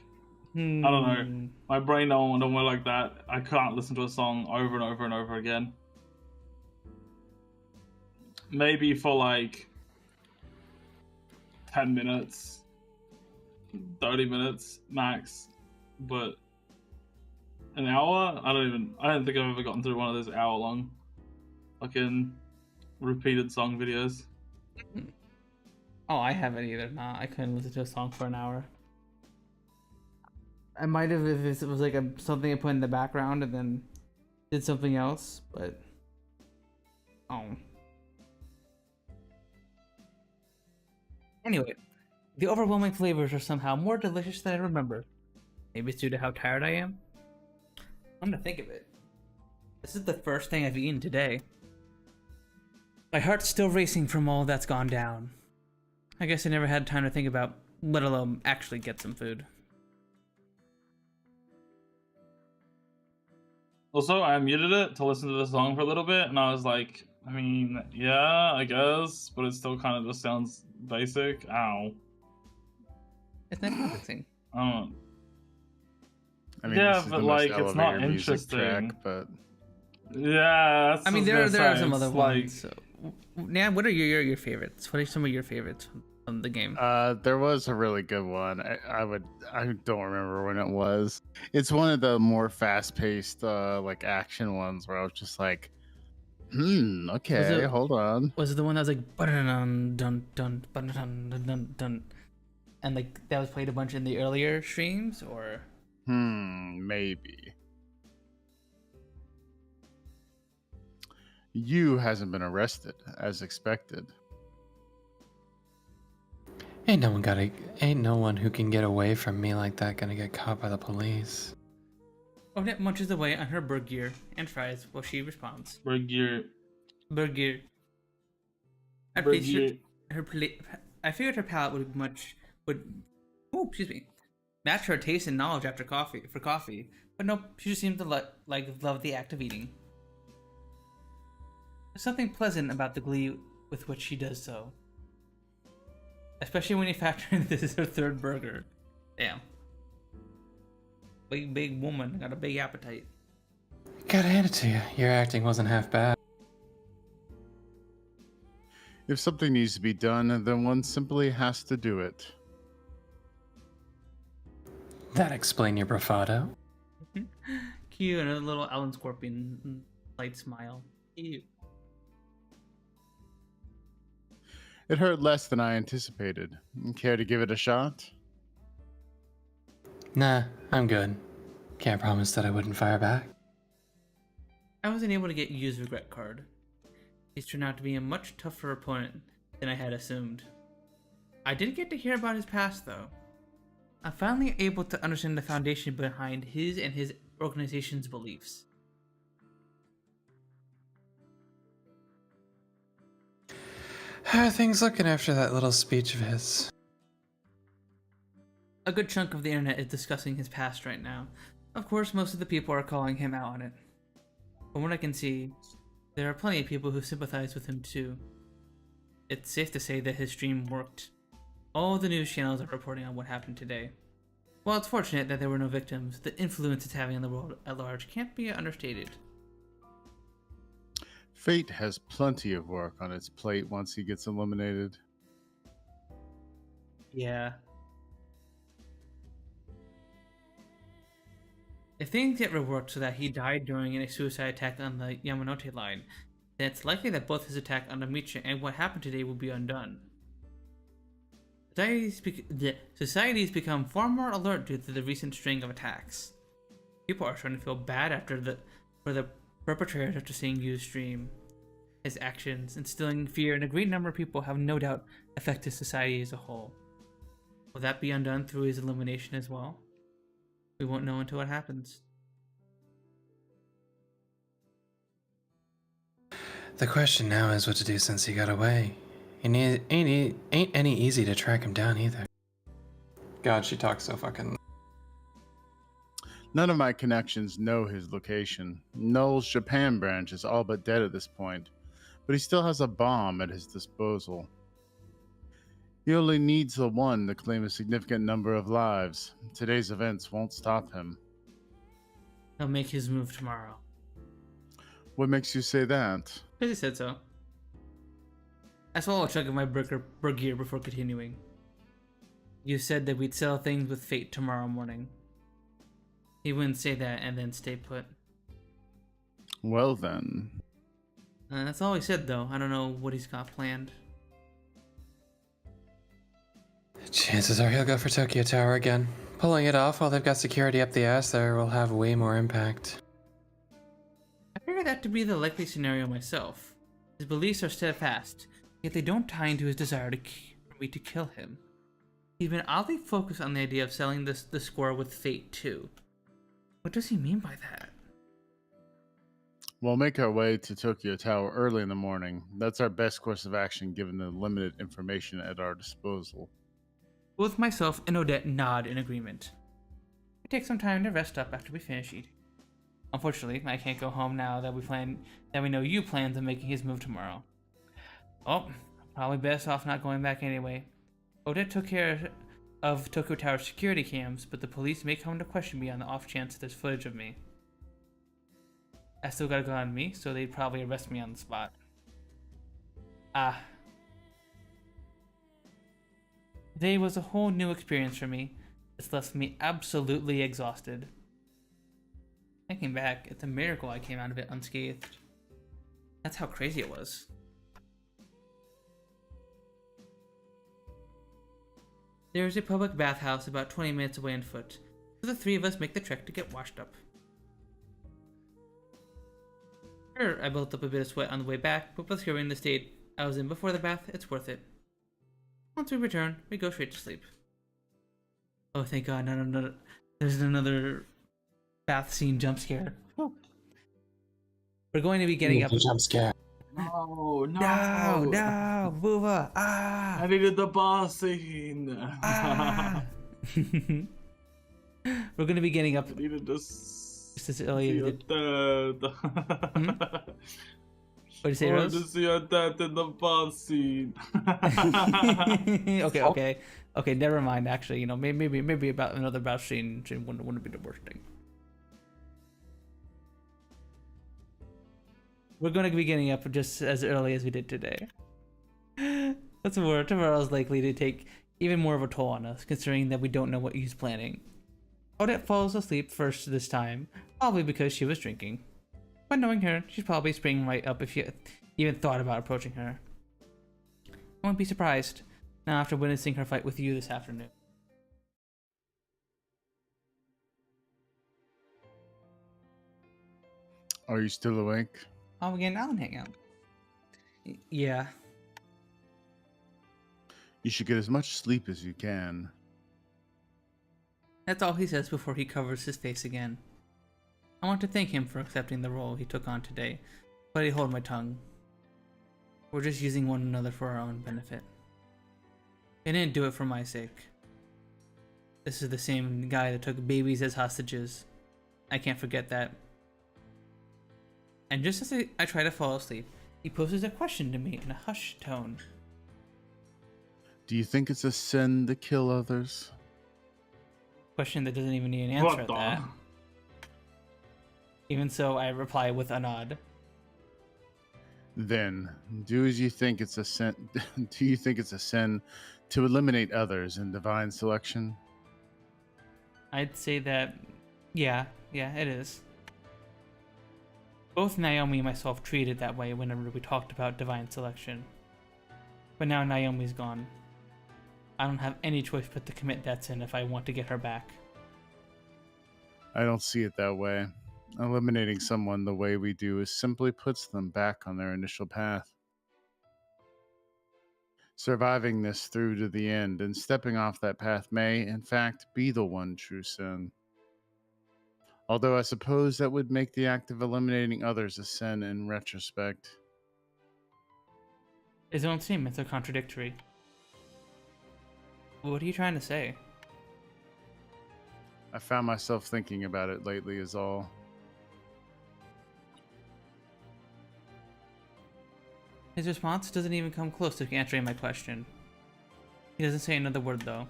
I don't know. My brain don't work like that. I can't listen to a song over and over and over again. Maybe for like 10 minutes, 30 minutes max, but an hour? I don't think I've ever gotten through one of those hour-long fucking repeated song videos. Oh, I haven't either. Nah, I couldn't listen to a song for an hour. I might have if it was like something I put in the background and then did something else, but Anyway, the overwhelming flavors are somehow more delicious than I remember. Maybe it's due to how tired I am. I'm gonna think of it. This is the first thing I've eaten today. My heart's still racing from all that's gone down. I guess I never had time to think about, let alone actually get some food. Also, I muted it to listen to the song for a little bit, and I was like, I mean, yeah, I guess, but it still kind of just sounds basic. Ow. It's not interesting. I don't know. I mean, Yeah, this is but the like, most it's not elevator music interesting. Track, but Yeah, that's I mean, what I was there gonna are say. some It's other like, ones. So, Nan, what are your favorites? What are some of your favorites from the game? there was a really good one. I don't remember when it was. It's one of the more fast-paced like action ones where I was just like, okay, hold on. Was it the one that was like dun dun dun dun dun dun dun, and like that was played a bunch in the earlier streams, or? Maybe. You hasn't been arrested as expected. Ain't no one who can get away from me like that gonna get caught by the police. Odette munches away on her burger and fries while she responds. Burger. I figured her palate would match her taste and knowledge after coffee, but nope, she just seemed to love the act of eating. There's something pleasant about the glee with which she does so. Especially when you factor in this is her third burger. Damn. Big woman, got a big appetite. Gotta hand it to you. Your acting wasn't half bad. If something needs to be done, then one simply has to do it. That explain your bravado. Cute, and a little Alan Scorpion light smile. Cute. It hurt less than I anticipated. Care to give it a shot? Nah, I'm good. Can't promise that I wouldn't fire back. I wasn't able to get Yu's regret card. He's turned out to be a much tougher opponent than I had assumed. I did get to hear about his past, though. I'm finally able to understand the foundation behind his and his organization's beliefs. How are things looking after that little speech of his? A good chunk of the internet is discussing his past right now. Of course, most of the people are calling him out on it. From what I can see, there are plenty of people who sympathize with him too. It's safe to say that his dream worked All the news channels are reporting on what happened today. While it's fortunate that there were no victims, the influence it's having on the world at large can't be understated. Fate has plenty of work on its plate once he gets eliminated. Yeah. If things get reworked so that he died during a suicide attack on the Yamanote line, then it's likely that both his attack on Amicia and what happened today will be undone. Society's become far more alert due to the recent string of attacks. People are starting to feel bad for the perpetrator after seeing Yu's stream. His actions, instilling fear in a great number of people, have no doubt affected society as a whole. Will that be undone through his elimination as well? We won't know until it happens. The question now is what to do since he got away. Ain't any easy to track him down either. God, she talks so fucking... None of my connections know his location. Noel's Japan branch is all but dead at this point, but he still has a bomb at his disposal. He only needs the one to claim a significant number of lives. Today's events won't stop him. He'll make his move tomorrow. What makes you say that? Because he said so. I swallow a chunk of my burger before continuing. You said that we'd sell things with fate tomorrow morning. He wouldn't say that and then stay put. Well then. That's all he said though. I don't know what he's got planned. Chances are he'll go for Tokyo Tower again. Pulling it off while they've got security up the ass there will have way more impact. I figured that to be the likely scenario myself. His beliefs are steadfast, yet they don't tie into his desire for me to kill him. He's been oddly focused on the idea of selling the score with fate too. What does he mean by that? We'll make our way to Tokyo Tower early in the morning. That's our best course of action given the limited information at our disposal. Both myself and Odette nod in agreement. We take some time to rest up after we finish eating. Unfortunately, I can't go home now that we know you plans on making his move tomorrow. Oh, probably best off not going back anyway. Odette took care of Tokyo Tower security cams, but the police may come to question me on the off chance there's footage of me. I still got a gun on me, so they'd probably arrest me on the spot. Today was a whole new experience for me. It's left me absolutely exhausted. Thinking back, it's a miracle I came out of it unscathed. That's how crazy it was. There is a public bathhouse about 20 minutes away on foot, so the three of us make the trek to get washed up. Sure, I built up a bit of sweat on the way back, but considering the state I was in before the bath, it's worth it. Once we return, we go straight to sleep. Oh, thank God, there's another bath scene jump scare. We're going to be getting up. Jump scare. No, Buva, I needed the bath scene. We're going to be getting up. I needed to just as early as it. What did you say, I Rose? wanted to see your dad in the bath scene. Okay, never mind. Actually, maybe about another bath scene wouldn't be the worst thing. We're going to be getting up just as early as we did today. That's where tomorrow's likely to take even more of a toll on us, considering that we don't know what he's planning. Odette falls asleep first this time, probably because she was drinking. But knowing her, she's probably springing right up if you even thought about approaching her. I won't be surprised, now after witnessing her fight with you this afternoon. Are you still awake? Oh, again, I'll hang out. Yeah. You should get as much sleep as you can. That's all he says before he covers his face again. I want to thank him for accepting the role he took on today, but I hold my tongue. We're just using one another for our own benefit. He didn't do it for my sake. This is the same guy that took babies as hostages. I can't forget that. And just as I try to fall asleep, he poses a question to me in a hushed tone. Do you think it's a sin to kill others? Question that doesn't even need an answer What at the? that. Even so, I reply with a nod. Then, do you think it's a sin? Do you think it's a sin to eliminate others in divine selection? I'd say that, yeah, it is. Both Naomi and myself treated that way whenever we talked about divine selection. But now Naomi's gone. I don't have any choice but to commit that sin if I want to get her back. I don't see it that way. Eliminating someone the way we do is simply puts them back on their initial path. Surviving this through to the end and stepping off that path may, in fact, be the one true sin. Although I suppose that would make the act of eliminating others a sin in retrospect. His own statements are contradictory. What are you trying to say? I found myself thinking about it lately is all. His response doesn't even come close to answering my question. He doesn't say another word, though.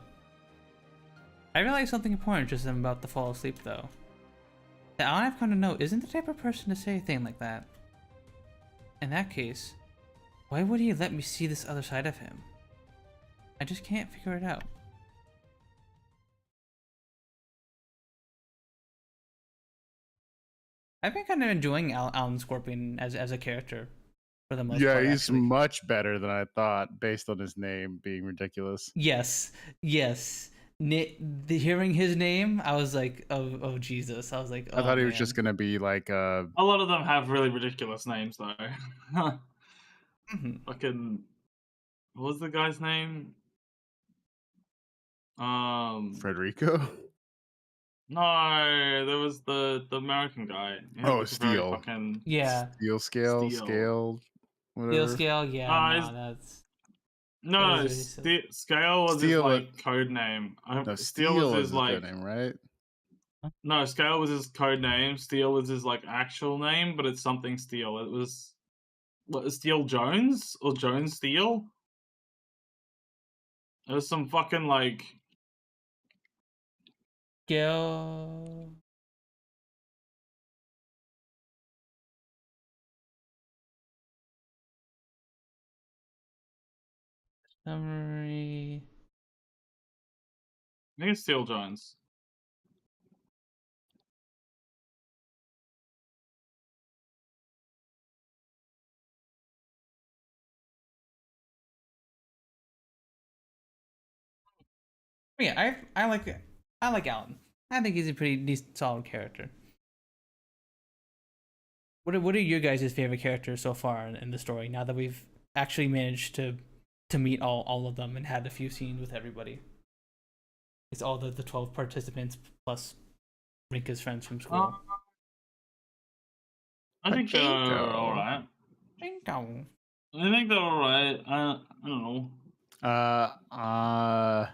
I realized something important just as I'm about to fall asleep, though. That Alan I've come to know isn't the type of person to say a thing like that. In that case, why would he let me see this other side of him? I just can't figure it out. I've been kind of enjoying Alan Scorpion as a character. For the most part, He's actually. much better than I thought based on his name being ridiculous. Yes. Hearing his name, I was like, oh Jesus. I was like, oh, I thought he was just gonna be like A lot of them have really ridiculous names though. Mm-hmm. Fucking, what was the guy's name? Federico. No, there was the American guy. Steel. Fucking... Yeah. Scale, whatever. Steel Scale, yeah, that's... No, Scale was his, like, code name. No, Steel was his, like... code name, right? No, Scale was his code name. Steel was his, like, actual name, but it's something Steel. It was... What, Steel Jones? Or Jones Steel? It was some fucking, like... Scale... Summary... I think it's Steel Jones. Yeah, I like Alan. I think he's a pretty decent, solid character. What are your guys' favorite characters so far in the story? Now that we've actually managed to meet all of them and had a few scenes with everybody. It's all the 12 participants plus Rinka's friends from school. I think they're alright. Rinko. I think they're alright. I don't know.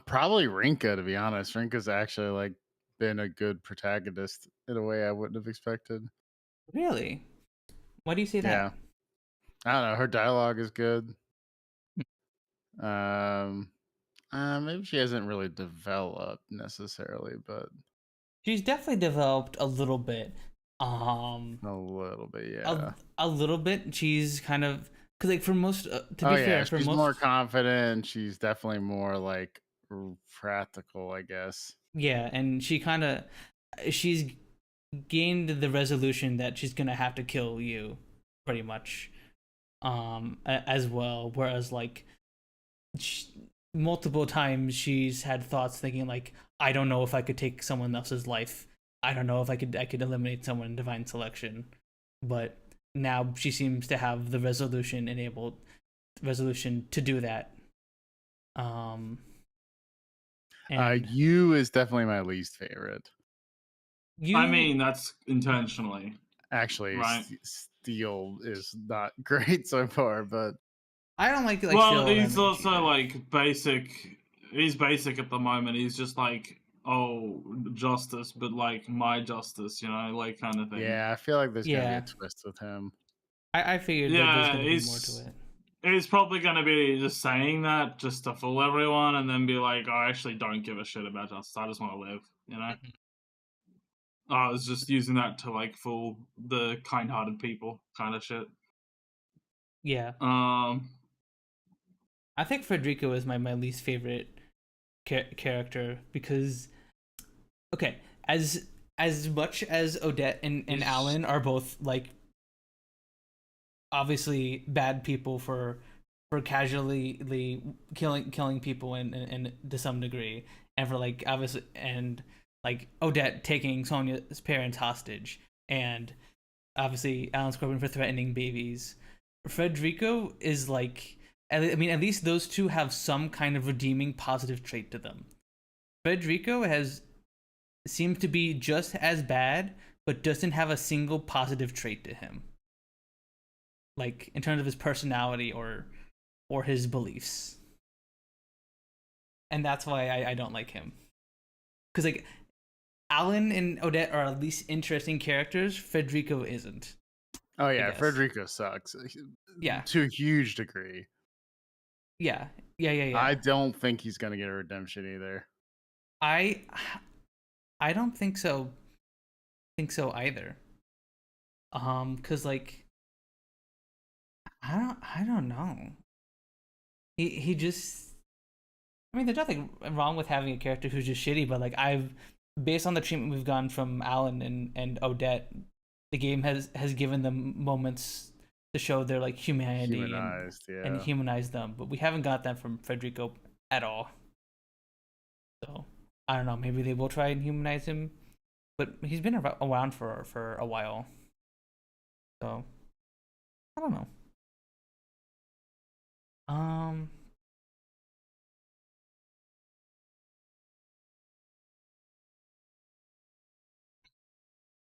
Probably Rinka, to be honest. Rinka's actually like been a good protagonist in a way I wouldn't have expected. Really? Why do you say that? Yeah. I don't know. Her dialogue is good. Maybe she hasn't really developed necessarily, but she's definitely developed a little bit. A little bit, yeah. A little bit. She's kind of because, like, for most, to be fair, she's more confident. She's definitely more like practical, I guess. Yeah, and she's gained the resolution that she's gonna have to kill you, pretty much, as well. Whereas, like, multiple times she's had thoughts thinking like, I don't know if I could take someone else's life. I don't know if I could eliminate someone in divine selection. But now she seems to have the resolution to do that. You is definitely my least favorite. I mean, that's intentionally. Actually, right? Steel is not great so far, but I don't like well, he's also like basic. He's basic at the moment. He's just like, oh, justice, but like my justice, you know, like kind of thing. Yeah, I feel like there's gonna be a twist with him. I figured there's gonna be more to it. it's probably going to be just saying that just to fool everyone and then be like, I actually don't give a shit about justice. I just want to live, you know? I was just using that to like fool the kind-hearted people kind of shit. Yeah. I think Federico is my least favorite character because, okay, as much as Odette and Alan are both like obviously bad people for casually killing people and to some degree, and for like obviously and like Odette taking Sonia's parents hostage, and obviously Alan Scorpion for threatening babies. Federico is like, I mean, at least those two have some kind of redeeming positive trait to them. Federico seems to be just as bad, but doesn't have a single positive trait to him. Like in terms of his personality or his beliefs. And that's why I don't like him. Because like Alan and Odette are at least interesting characters. Federico isn't. Oh yeah, Federico sucks. Yeah. To a huge degree. Yeah. I don't think he's gonna get a redemption either. I don't think so. Either. Cause like I don't know. He just, I mean, there's nothing wrong with having a character who's just shitty, but like based on the treatment we've gotten from Alan and Odette, the game has given them moments to show their like humanity and humanize them, but we haven't got that from Federico at all. So I don't know. Maybe they will try and humanize him, but he's been around for a while. So I don't know.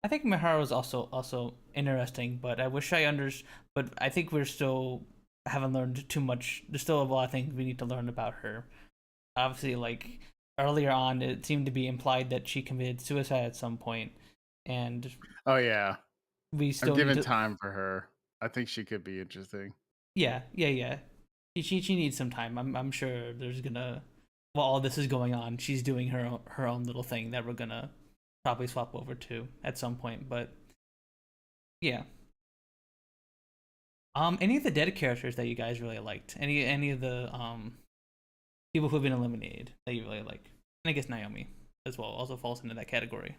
I think Miharu is also interesting, but I wish I understood. But I think we're still haven't learned too much. There's still a lot of things we need to learn about her. Obviously, like earlier on, it seemed to be implied that she committed suicide at some point, and oh yeah, we still I'm given time for her. I think she could be interesting. Yeah. She needs some time. I'm sure there's gonna, while all this is going on, she's doing her own little thing that we're gonna probably swap over to at some point. But yeah. Any of the dead characters that you guys really liked? Any of the people who've been eliminated that you really like? And I guess Naomi as well also falls into that category.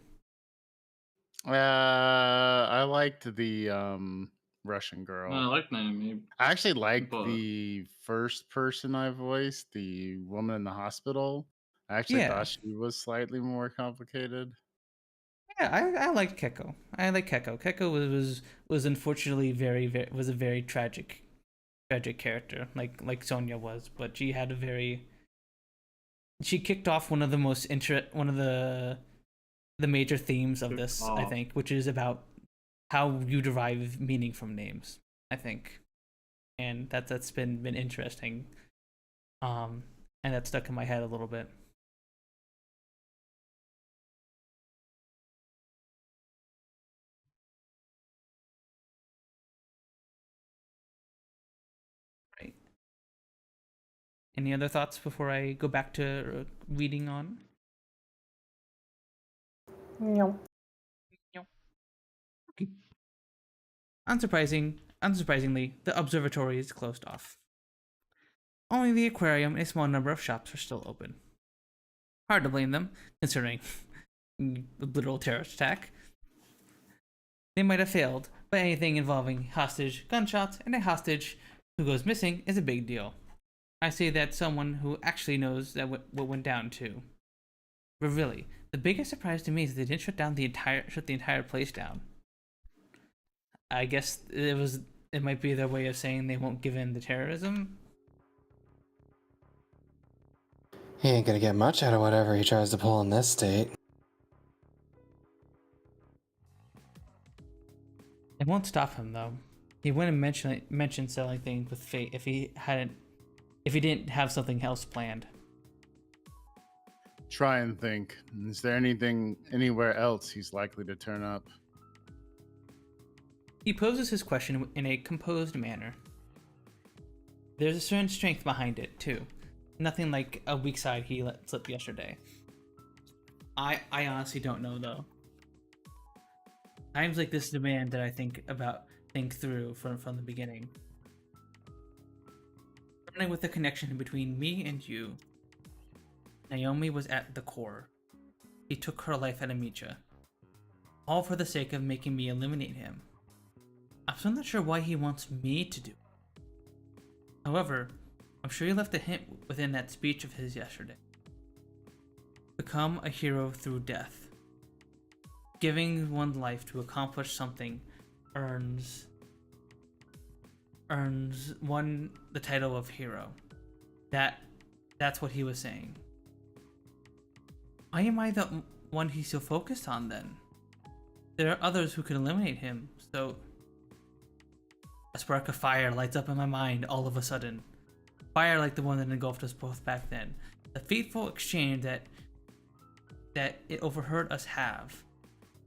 I liked the Russian girl. I like Naomi. I actually liked the first person I voiced, the woman in the hospital. I actually thought she was slightly more complicated. Yeah, I liked Keko. I like Keko. Keko was unfortunately was a very tragic character, like Sonia was, but she had she kicked off one of the major themes of this, I think, which is about how you derive meaning from names, I think. And that's been interesting. And that stuck in my head a little bit. Right. Any other thoughts before I go back to reading on? No. Okay. Unsurprisingly, the observatory is closed off. Only the aquarium and a small number of shops are still open. Hard to blame them, considering the literal terrorist attack. They might have failed, but anything involving hostage gunshots and a hostage who goes missing is a big deal. I say that someone who actually knows that what went down too. But really, the biggest surprise to me is they didn't shut the entire place down. I guess it might be their way of saying they won't give in to terrorism. He ain't gonna get much out of whatever he tries to pull in this state. It won't stop him though. He wouldn't mention selling things with Fate if he didn't have something else planned. Try and think. Is there anything anywhere else he's likely to turn up? He poses his question in a composed manner. there's a certain strength behind it too. Nothing like a weak side he let slip yesterday. I honestly don't know though. Times like this demand that I think through from the beginning. Starting with the connection between me and you. Naomi was at the core. He took her life at Amicia. All for the sake of making me eliminate him. I'm still not sure why he wants me to do it. However, I'm sure he left a hint within that speech of his yesterday. Become a hero through death. Giving one life to accomplish something earns one the title of hero. That's what he was saying. Why am I the one he's so focused on then? There are others who can eliminate him, so... A spark of fire lights up in my mind all of a sudden. Fire like the one that engulfed us both back then. The fateful exchange that it overheard us have.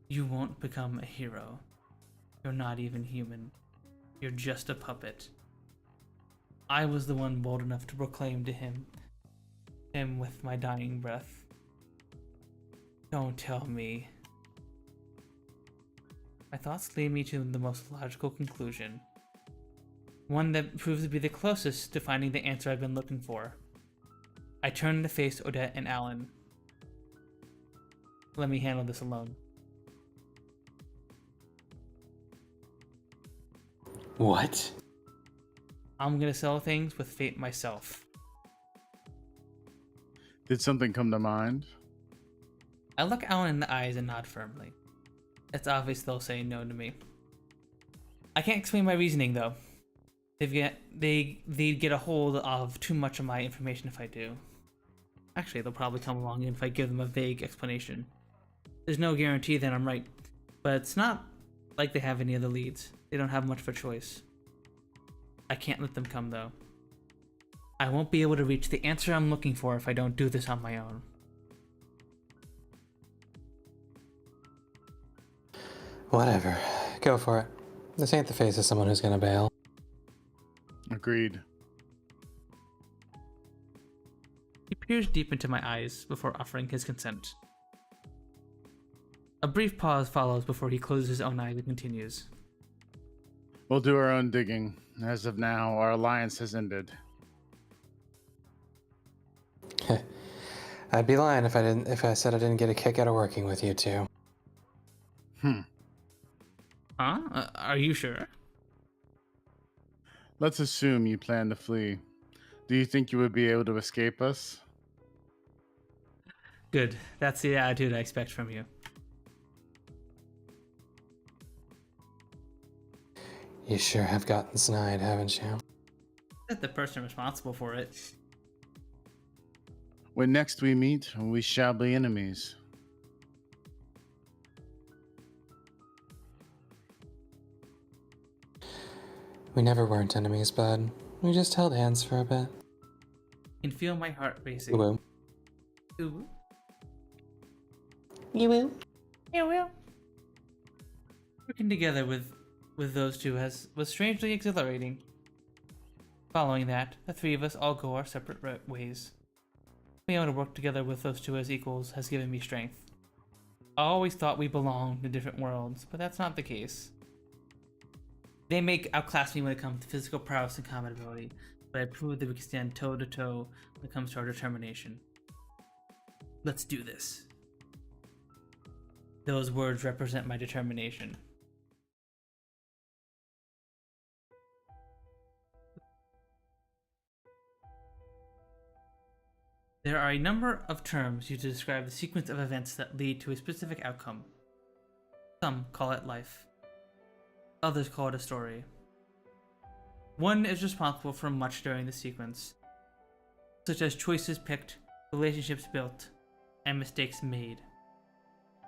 You won't become a hero. You're not even human. You're just a puppet. I was the one bold enough to proclaim to him with my dying breath. Don't tell me. My thoughts lead me to the most logical conclusion. One that proves to be the closest to finding the answer I've been looking for. I turn to face Odette and Alan. Let me handle this alone. What? I'm gonna sell things with fate myself. Did something come to mind? I look Alan in the eyes and nod firmly. It's obvious they'll say no to me. I can't explain my reasoning though. They'd get a hold of too much of my information if I do. Actually, they'll probably come along if I give them a vague explanation. There's no guarantee that I'm right, but it's not like they have any other leads. They don't have much of a choice. I can't let them come though. I won't be able to reach the answer I'm looking for if I don't do this on my own. Whatever. Go for it. This ain't the face of someone who's gonna bail. Agreed. He peers deep into my eyes before offering his consent. A brief pause follows before he closes his own eyes and continues. We'll do our own digging. As of now, our alliance has ended. I'd be lying if I said I didn't get a kick out of working with you two. Huh? Are you sure? Let's assume you plan to flee. Do you think you would be able to escape us? Good. That's the attitude I expect from you. You sure have gotten snide, haven't you? That's the person responsible for it. When next we meet, we shall be enemies. We never weren't enemies, bud. We just held hands for a bit. You can feel my heart racing. Ooh. Ooh. You will. You will. Working together with those two was strangely exhilarating. Following that, the three of us all go our separate ways. Being able to work together with those two as equals has given me strength. I always thought we belonged in different worlds, but that's not the case. They may outclass me when it comes to physical prowess and combat ability, but I proved that we can stand toe to toe when it comes to our determination. Let's do this. Those words represent my determination. There are a number of terms used to describe the sequence of events that lead to a specific outcome. Some call it life. Others call it a story. One is responsible for much during the sequence, such as choices picked, relationships built, and mistakes made,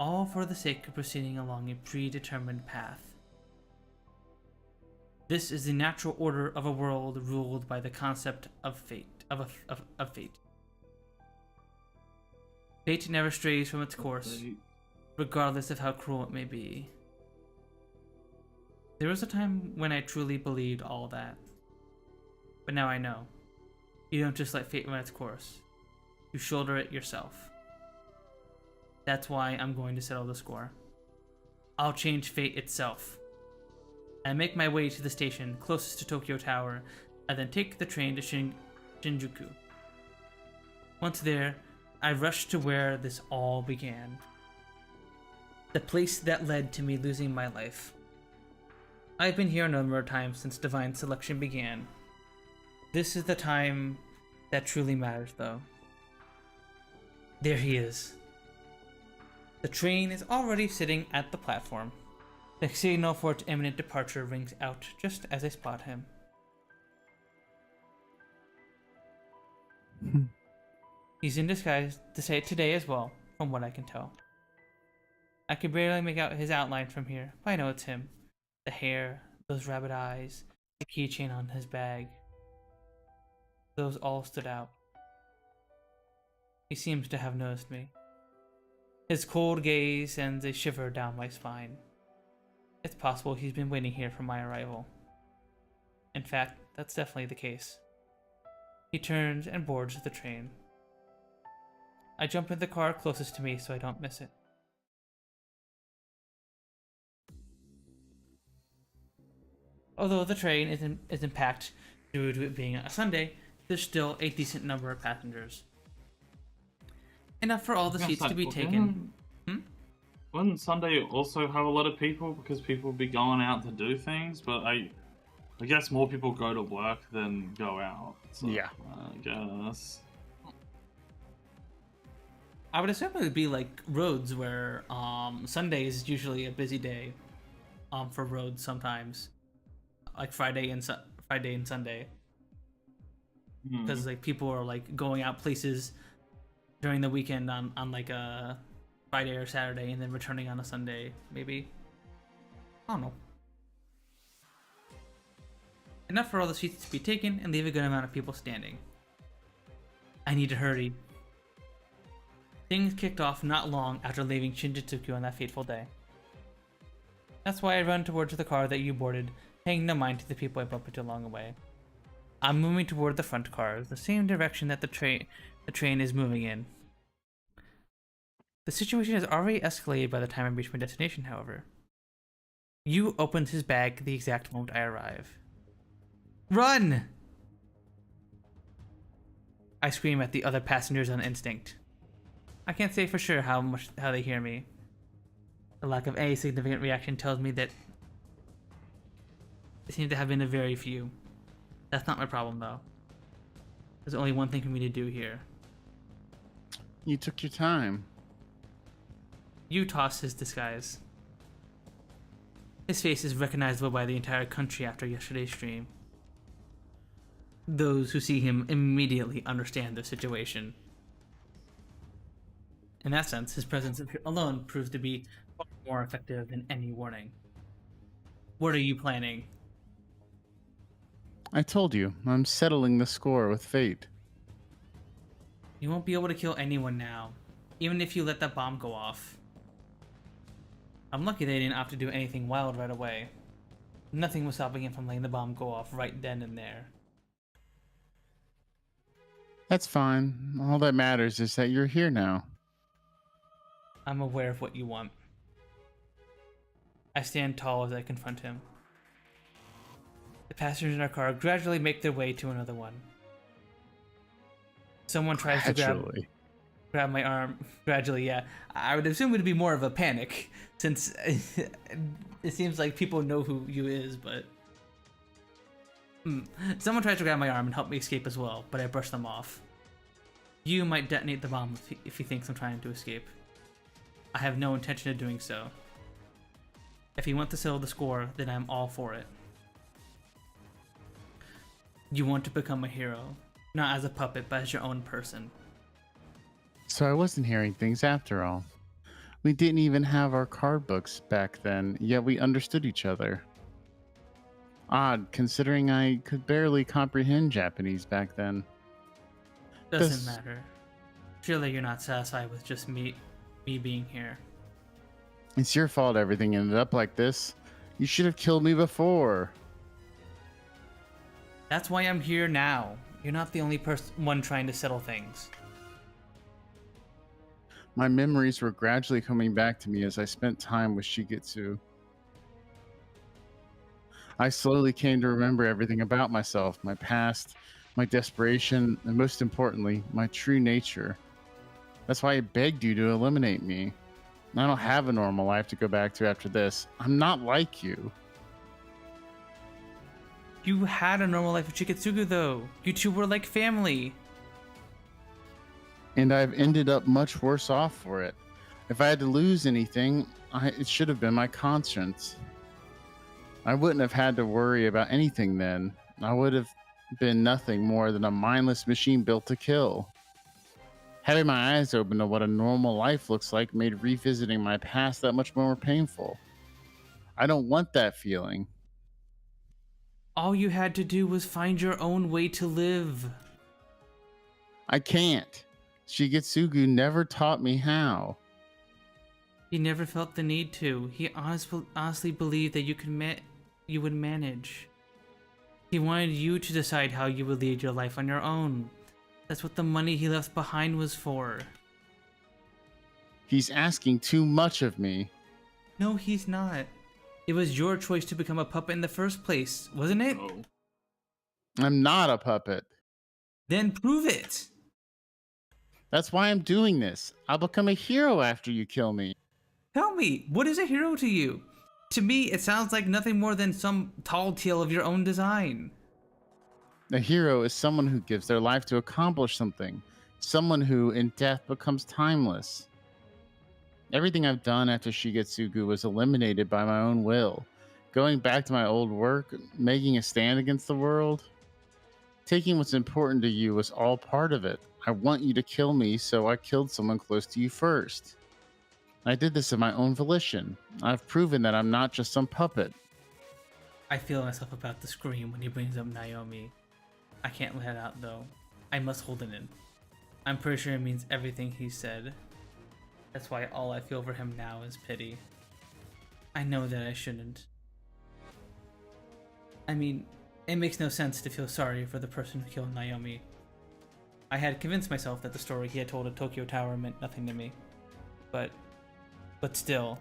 all for the sake of proceeding along a predetermined path. This is the natural order of a world ruled by the concept of fate. Fate. Fate never strays from its course, regardless of how cruel it may be. There was a time when I truly believed all that. But now I know. You don't just let fate run its course. You shoulder it yourself. That's why I'm going to settle the score. I'll change fate itself. I make my way to the station closest to Tokyo Tower, and then take the train to Shinjuku. Once there, I rush to where this all began. The place that led to me losing my life. I've been here a number of times since divine selection began. This is the time that truly matters, though. There he is. The train is already sitting at the platform. The signal for its imminent departure rings out just as I spot him. He's in disguise to say it today as well, from what I can tell. I can barely make out his outline from here, but I know it's him. The hair, those rabbit eyes, the keychain on his bag. Those all stood out. He seems to have noticed me. His cold gaze sends a shiver down my spine. It's possible he's been waiting here for my arrival. In fact, that's definitely the case. He turns and boards the train. I jump in the car closest to me so I don't miss it. Although the train isn't packed due to it being a Sunday, there's still a decent number of passengers. Enough for all the seats to be taken. Wouldn't Sunday also have a lot of people because people would be going out to do things? But I guess more people go to work than go out. So, yeah. I guess. I would assume it would be like roads where Sunday is usually a busy day for roads sometimes. Like Friday and Sunday. Because like people are like going out places during the weekend on like a Friday or Saturday and then returning on a Sunday, maybe. I don't know. Enough for all the seats to be taken and leave a good amount of people standing. I need to hurry. Things kicked off not long after leaving Shinjuku on that fateful day. That's why I run towards the car that you boarded, paying no mind to the people I bump into along the way. I'm moving toward the front cars, the same direction that the train is moving in. The situation has already escalated by the time I reach my destination, however. Yu opens his bag the exact moment I arrive. Run! I scream at the other passengers on instinct. I can't say for sure how they hear me. The lack of any significant reaction tells me that there seem to have been a very few. That's not my problem, though. There's only one thing for me to do here. You took your time. You toss his disguise. His face is recognizable by the entire country after yesterday's stream. Those who see him immediately understand the situation. In that sense, his presence alone proves to be far more effective than any warning. What are you planning? I told you, I'm settling the score with fate. You won't be able to kill anyone now, even if you let that bomb go off. I'm lucky they didn't opt to do anything wild right away. Nothing was stopping him from letting the bomb go off right then and there. That's fine. All that matters is that you're here now. I'm aware of what you want. I stand tall as I confront him. The passengers in our car gradually make their way to another one. Someone tries to grab my arm. Gradually, yeah. I would assume it would be more of a panic, since it seems like people know who you is, but... Someone tries to grab my arm and help me escape as well, but I brush them off. You might detonate the bomb if he thinks I'm trying to escape. I have no intention of doing so. If you want to settle the score, then I'm all for it. You want to become a hero, not as a puppet, but as your own person. So I wasn't hearing things after all. We didn't even have our card books back then, yet we understood each other. Odd, considering I could barely comprehend Japanese back then. Doesn't matter. Surely you're not satisfied with just me being here. It's your fault everything ended up like this. You should have killed me before. That's why I'm here now. You're not the only one trying to settle things. My memories were gradually coming back to me as I spent time with Shigetsu. I slowly came to remember everything about myself, my past, my desperation, and most importantly, my true nature. That's why I begged you to eliminate me. I don't have a normal life to go back to after this. I'm not like you. You had a normal life with Shiketsugu, though. You two were like family. And I've ended up much worse off for it. If I had to lose anything, it should have been my conscience. I wouldn't have had to worry about anything then. I would have been nothing more than a mindless machine built to kill. Having my eyes open to what a normal life looks like made revisiting my past that much more painful. I don't want that feeling. All you had to do was find your own way to live. I can't. Shigetsugu never taught me how. He never felt the need to. He honestly believed that you would manage. He wanted you to decide how you would lead your life on your own. That's what the money he left behind was for. He's asking too much of me. No, he's not. It was your choice to become a puppet in the first place, wasn't it? Oh. I'm not a puppet. Then prove it! That's why I'm doing this. I'll become a hero after you kill me. Tell me, what is a hero to you? To me, it sounds like nothing more than some tall tale of your own design. A hero is someone who gives their life to accomplish something. Someone who, in death, becomes timeless. Everything I've done after Shigetsugu was eliminated by my own will. Going back to my old work, making a stand against the world. Taking what's important to you was all part of it. I want you to kill me, so I killed someone close to you first. I did this of my own volition. I've proven that I'm not just some puppet. I feel myself about to scream when he brings up Naomi. I can't let it out though. I must hold it in. I'm pretty sure it means everything he said. That's why all I feel for him now is pity. I know that I shouldn't. I mean, it makes no sense to feel sorry for the person who killed Naomi. I had convinced myself that the story he had told at Tokyo Tower meant nothing to me. But still,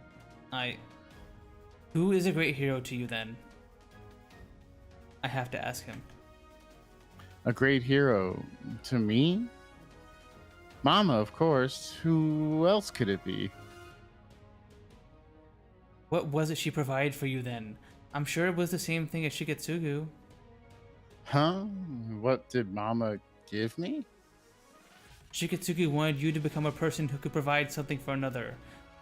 who is a great hero to you then? I have to ask him. A great hero to me? Mama, of course. Who else could it be? What was it she provided for you then? I'm sure it was the same thing as Shigetsugu. Huh? What did Mama give me? Shigetsugu wanted you to become a person who could provide something for another,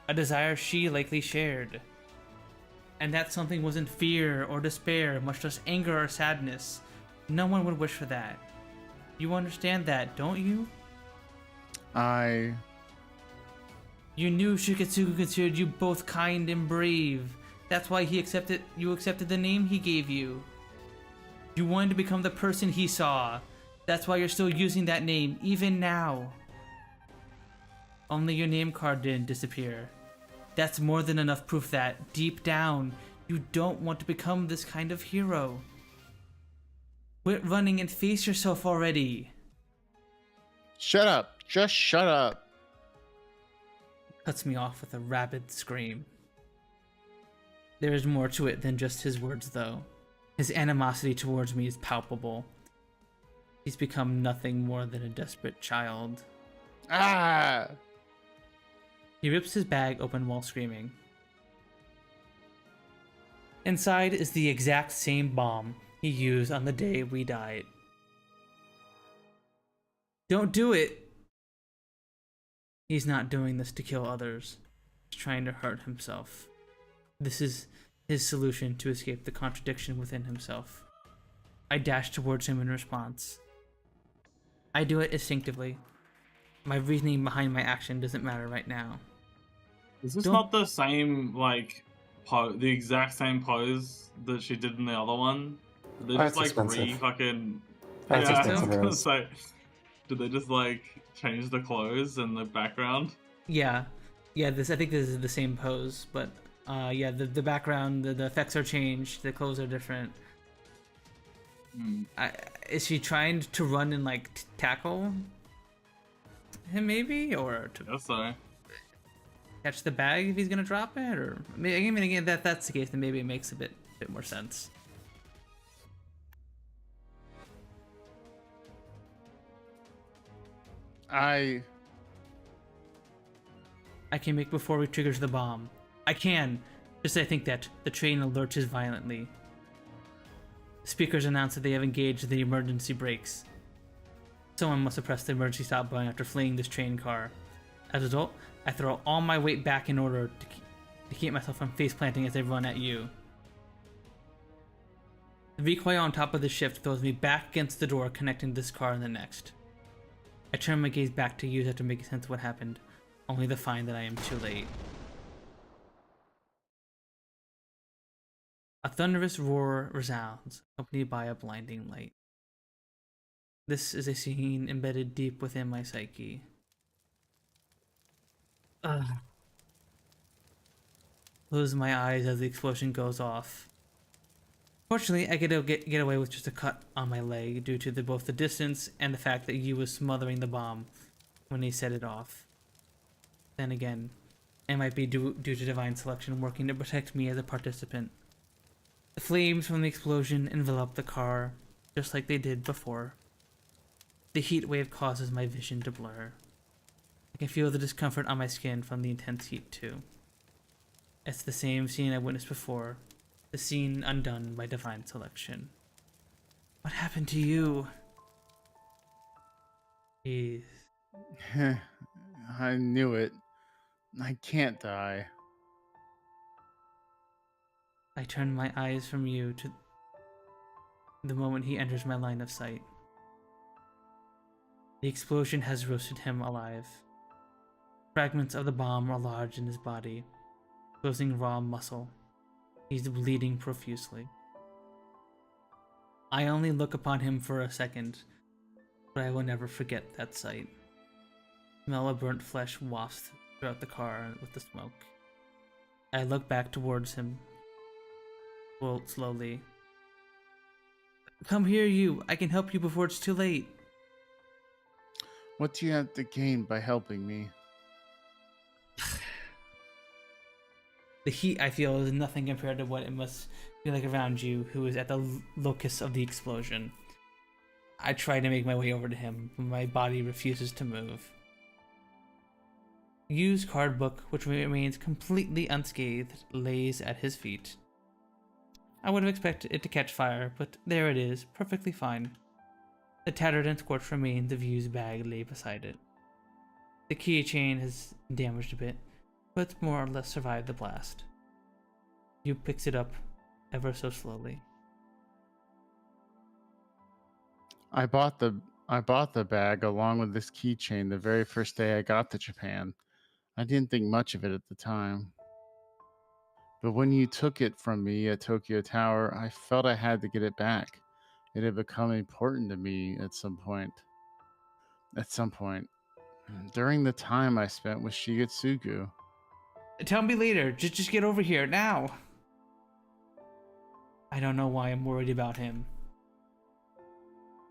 a desire she likely shared. And that something wasn't fear or despair, much less anger or sadness. No one would wish for that. You understand that, don't you? You knew Shigetsugu considered you both kind and brave. That's why you accepted the name he gave you. You wanted to become the person he saw. That's why you're still using that name, even now. Only your name card didn't disappear. That's more than enough proof that, deep down, you don't want to become this kind of hero. Quit running and face yourself already. Shut up. Just shut up. Cuts me off with a rapid scream. There is more to it than just his words, though. His animosity towards me is palpable. He's become nothing more than a desperate child. Ah! He rips his bag open while screaming. Inside is the exact same bomb he used on the day we died. Don't do it! He's not doing this to kill others. He's trying to hurt himself. This is his solution to escape the contradiction within himself. I dash towards him in response. I do it instinctively. My reasoning behind my action doesn't matter right now. Is this not the same, like, the exact same pose that she did in the other one? Did they just, like, re-fucking... That's yeah, expensive. I was gonna say, did they just, like, change the clothes and the background? Yeah. Yeah, I think this is the same pose, but, yeah, the background, the effects are changed, the clothes are different. Is she trying to run and like tackle him maybe, or to catch the bag if he's gonna drop it? Or I mean again, that's the case, then maybe it makes a bit more sense. I can make before he triggers the bomb. I can. Just I think that the train lurches violently. Speakers announce that they have engaged the emergency brakes. Someone must have pressed the emergency stop button after fleeing this train car. As a result, I throw all my weight back in order to keep myself from face planting as I run at you. The recoil on top of the shift throws me back against the door connecting this car and the next. I turn my gaze back to you after making sense of what happened, only to find that I am too late. A thunderous roar resounds, accompanied by a blinding light. This is a scene embedded deep within my psyche. Close my eyes as the explosion goes off. Fortunately, I get away with just a cut on my leg due to both the distance and the fact that Yu was smothering the bomb when he set it off. Then again, it might be due to divine selection working to protect me as a participant. The flames from the explosion envelop the car, just like they did before. The heat wave causes my vision to blur. I can feel the discomfort on my skin from the intense heat too. It's the same scene I witnessed before, the scene undone by divine selection. What happened to you? Jeez. I knew it. I can't die. I turn my eyes from you to the moment he enters my line of sight. The explosion has roasted him alive. Fragments of the bomb are lodged in his body, exposing raw muscle. He's bleeding profusely. I only look upon him for a second, but I will never forget that sight. The smell of burnt flesh wafts throughout the car with the smoke. I look back towards him, slowly. Come here, you. I can help you before it's too late. What do you have to gain by helping me? The heat I feel is nothing compared to what it must be like around you, who is at the locus of the explosion. I try to make my way over to him, but my body refuses to move. Yu's card book, which remains completely unscathed, lays at his feet. I would have expected it to catch fire, but there it is, perfectly fine. The tattered and scorched remains of Yu's bag lay beside it. The keychain has damaged a bit, but more or less survived the blast. Yu picks it up, ever so slowly. I bought the bag along with this keychain the very first day I got to Japan. I didn't think much of it at the time. But when you took it from me at Tokyo Tower, I felt I had to get it back. It had become important to me at some point. During the time I spent with Shigetsugu. Tell me later. Just get over here, now. I don't know why I'm worried about him.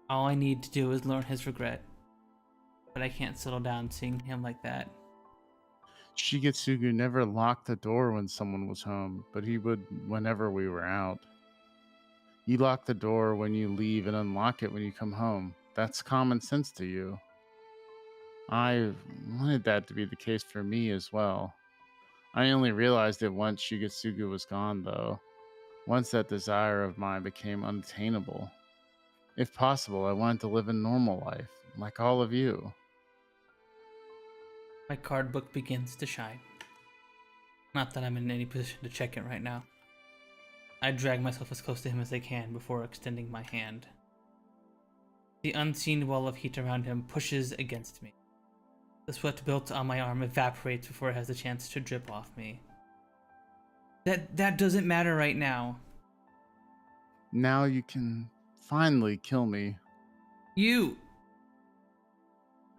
All I need to do is learn his regret. But I can't settle down seeing him like that. Shigetsugu never locked the door when someone was home, but he would whenever we were out. You lock the door when you leave and unlock it when you come home. That's common sense to you. I wanted that to be the case for me as well. I only realized it once Shigetsugu was gone, though. Once that desire of mine became unattainable. If possible, I wanted to live a normal life, like all of you. My card book begins to shine. Not that I'm in any position to check it right now. I drag myself as close to him as I can before extending my hand. The unseen wall of heat around him pushes against me. The sweat built on my arm evaporates before it has a chance to drip off me. That doesn't matter right now. Now you can finally kill me. You!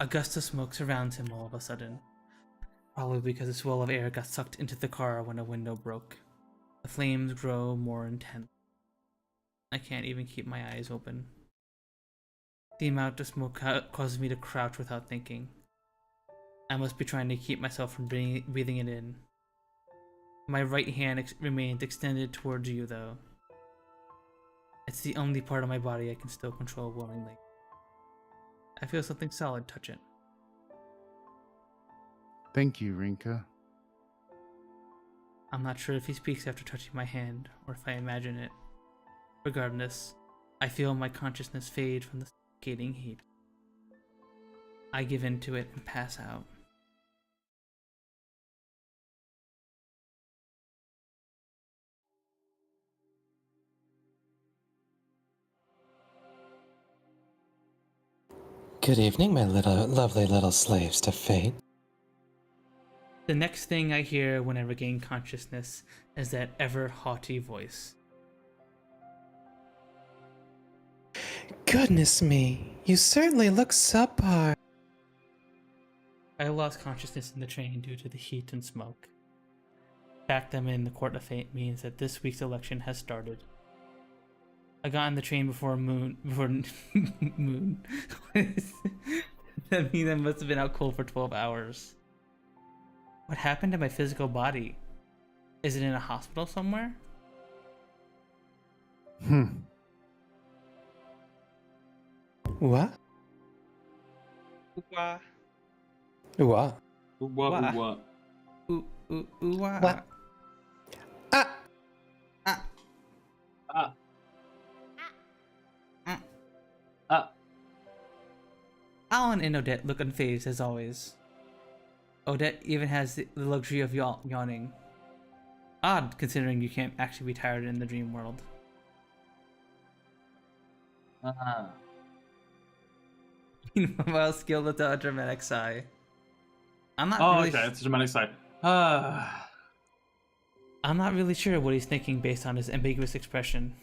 A gust of smoke surrounds him all of a sudden. Probably because a swirl of air got sucked into the car when a window broke. The flames grow more intense. I can't even keep my eyes open. The amount of smoke causes me to crouch without thinking. I must be trying to keep myself from breathing it in. My right hand remains extended towards you, though. It's the only part of my body I can still control willingly. I feel something solid touch it. Thank you, Rinka. I'm not sure if he speaks after touching my hand, or if I imagine it. Regardless, I feel my consciousness fade from the suffocating heat. I give in to it and pass out. Good evening, my lovely little slaves to fate. The next thing I hear when I regain consciousness is that ever haughty voice. Goodness me, you certainly look subpar. I lost consciousness in the train due to the heat and smoke. The fact I'm in the Court of Fate means that this week's election has started. I got on the train before moon. That means I must have been out cold for 12 hours. What happened to my physical body? Is it in a hospital somewhere? What? What? What? What? What? Ah! Alan and Odette look unfazed as always. Odette even has the luxury of yawning. Odd, considering you can't actually be tired in the dream world. Meanwhile, skill without a dramatic sigh. I'm not really okay, it's a dramatic sigh. I'm not really sure what he's thinking based on his ambiguous expression.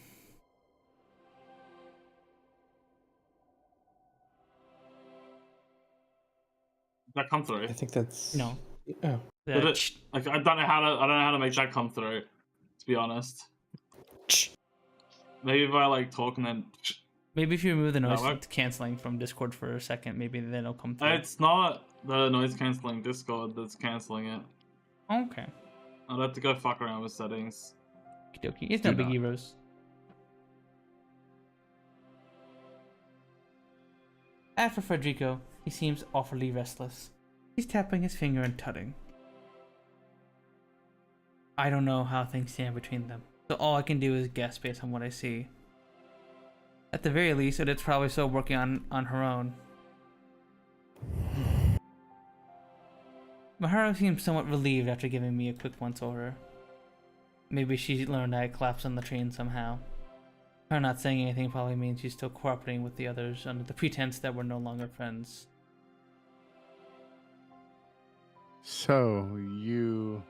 That come through? I think that's No. Oh. I don't know how to make that come through, to be honest. Maybe if I like talk and then Maybe if you remove the noise cancelling from Discord for a second, maybe then it'll come through. It's not the noise cancelling Discord that's cancelling it. Okay. I'd have to go fuck around with settings. Okie dokie. It's no biggie, Rose. As for Federico, he seems awfully restless. He's tapping his finger and tutting. I don't know how things stand between them, so all I can do is guess based on what I see. At the very least, Odette's probably still working on her own. Mahara seems somewhat relieved after giving me a quick once-over. Maybe she learned I collapsed on the train somehow. Her not saying anything probably means she's still cooperating with the others under the pretense that we're no longer friends. So, you...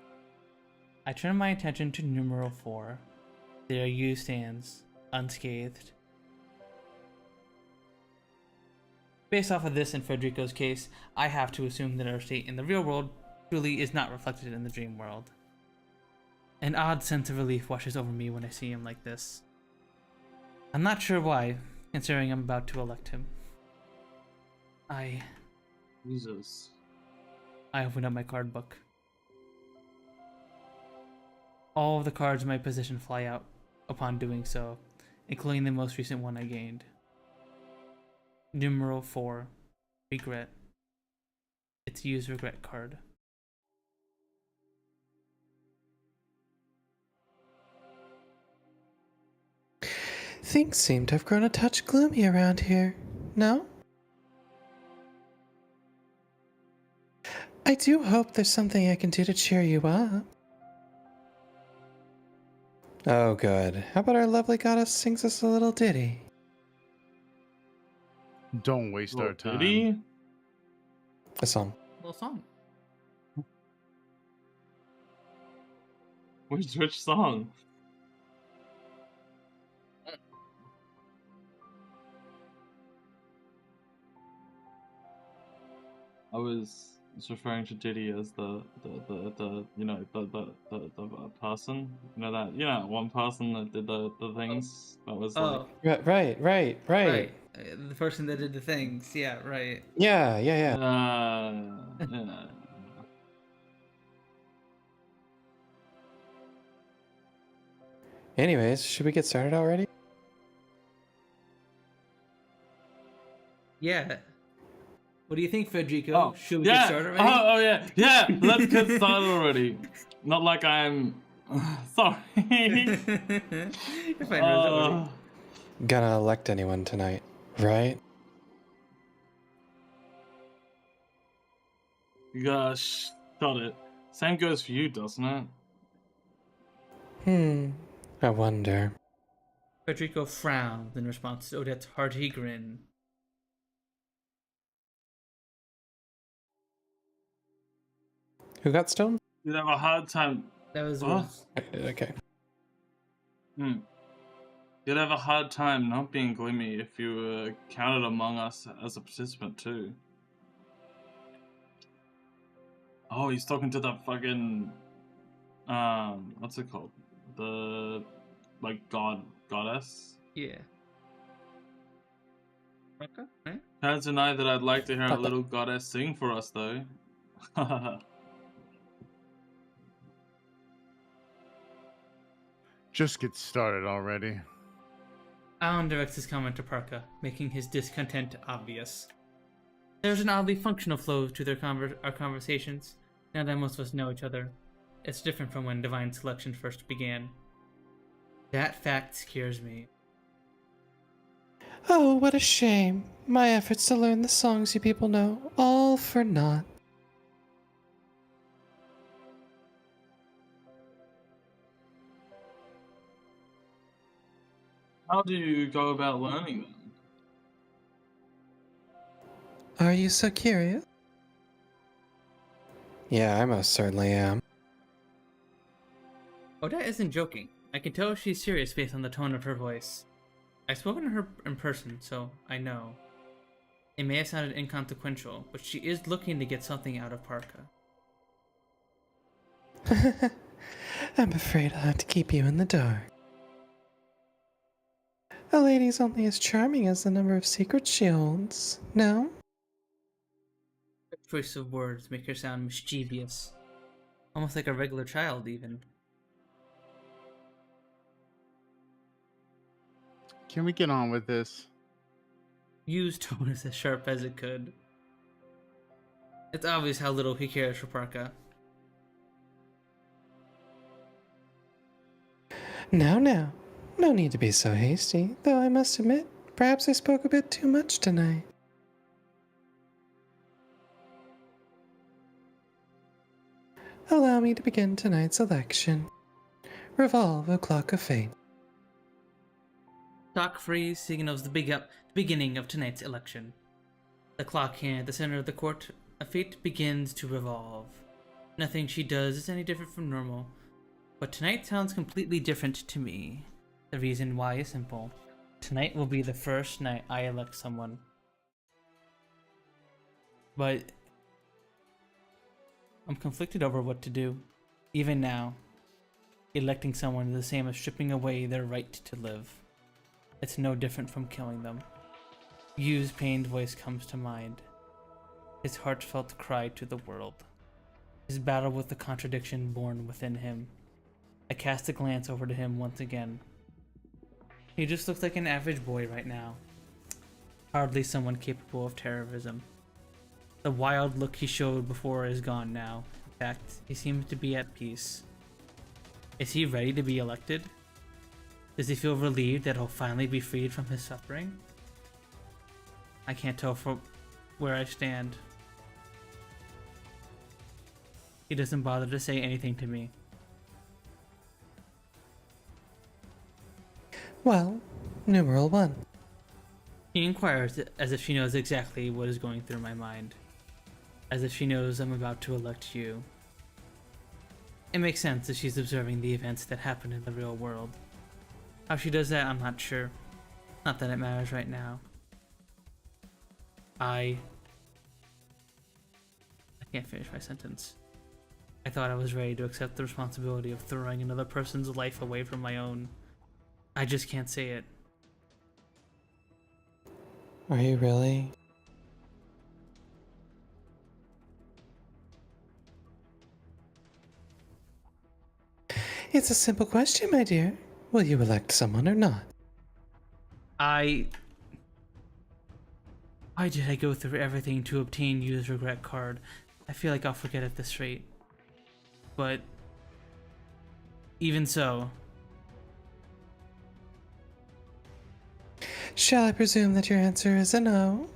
I turn my attention to numeral 4. There you stands, unscathed. Based off of this and Federico's case, I have to assume that our state in the real world truly is not reflected in the dream world. An odd sense of relief washes over me when I see him like this. I'm not sure why, considering I'm about to elect him. Jesus. I open up my card book. All of the cards in my possession fly out upon doing so, including the most recent one I gained. Numeral 4. Regret. It's use regret card. Things seem to have grown a touch gloomy around here, no? I do hope there's something I can do to cheer you up. Oh, good. How about our lovely goddess sings us a little ditty? Don't waste our time. Ditty? A song. Little song. Which song? I was It's referring to Diddy as the you know the person. You know that one person that did the things that was like. Right. The person that did the things. Yeah, right. Yeah. Yeah. Anyways, should we get started already? Yeah. What do you think, Federico? Oh, should we get started already? Oh yeah. Let's get started already. Not like I'm sorry. You're fine, Rose, don't worry. Gonna elect anyone tonight, right? Gosh, got it. Same goes for you, doesn't I it? wonder. Federico frowned in response to Odette's hearty grin. Who got stoned? You'd have a hard time. That was Okay. You'd have a hard time not being gloomy if you were counted among us as a participant too. Oh, he's talking to that fucking what's it called? The like goddess? Yeah. Okay, right? Can't deny that I'd like to hear a little goddess sing for us though. Just get started already. Alan directs his comment to Parka, making his discontent obvious. There's an oddly functional flow to our conversations, now that most of us know each other. It's different from when Divine Selection first began. That fact scares me. Oh, what a shame. My efforts to learn the songs you people know, all for naught. How do you go about learning them? Are you so curious? Yeah, I most certainly am. Odette isn't joking. I can tell she's serious based on the tone of her voice. I've spoken to her in person, so I know. It may have sounded inconsequential, but she is looking to get something out of Parka. I'm afraid I'll have to keep you in the dark. A lady's only as charming as the number of secrets she holds, no? Her choice of words make her sound mischievous. Almost like a regular child, even. Can we get on with this? Yu's tone is as sharp as it could. It's obvious how little he cares for Parka. Now. No need to be so hasty, though I must admit, perhaps I spoke a bit too much tonight. Allow me to begin tonight's election. Revolve, O clock of fate. Clock freeze signals the beginning of tonight's election. The clock hand at the center of the court of fate begins to revolve. Nothing she does is any different from normal, but tonight sounds completely different to me. The reason why is simple. Tonight will be the first night I elect someone. But I'm conflicted over what to do. Even now, electing someone is the same as stripping away their right to live. It's no different from killing them. Yu's pained voice comes to mind. His heartfelt cry to the world. His battle with the contradiction born within him. I cast a glance over to him once again. He just looks like an average boy right now. Hardly someone capable of terrorism. The wild look he showed before is gone now. In fact, he seems to be at peace. Is he ready to be elected? Does he feel relieved that he'll finally be freed from his suffering? I can't tell from where I stand. He doesn't bother to say anything to me. Well, numeral 1. He inquires as if she knows exactly what is going through my mind. As if she knows I'm about to elect you. It makes sense if she's observing the events that happen in the real world. How she does that, I'm not sure. Not that it matters right now. I Can't finish my sentence. I thought I was ready to accept the responsibility of throwing another person's life away from my own. I just can't say it. Are you really? It's a simple question, my dear. Will you elect someone or not? Why did I go through everything to obtain You's regret card? I feel like I'll forget at this rate. But even so. Shall I presume that your answer is a no?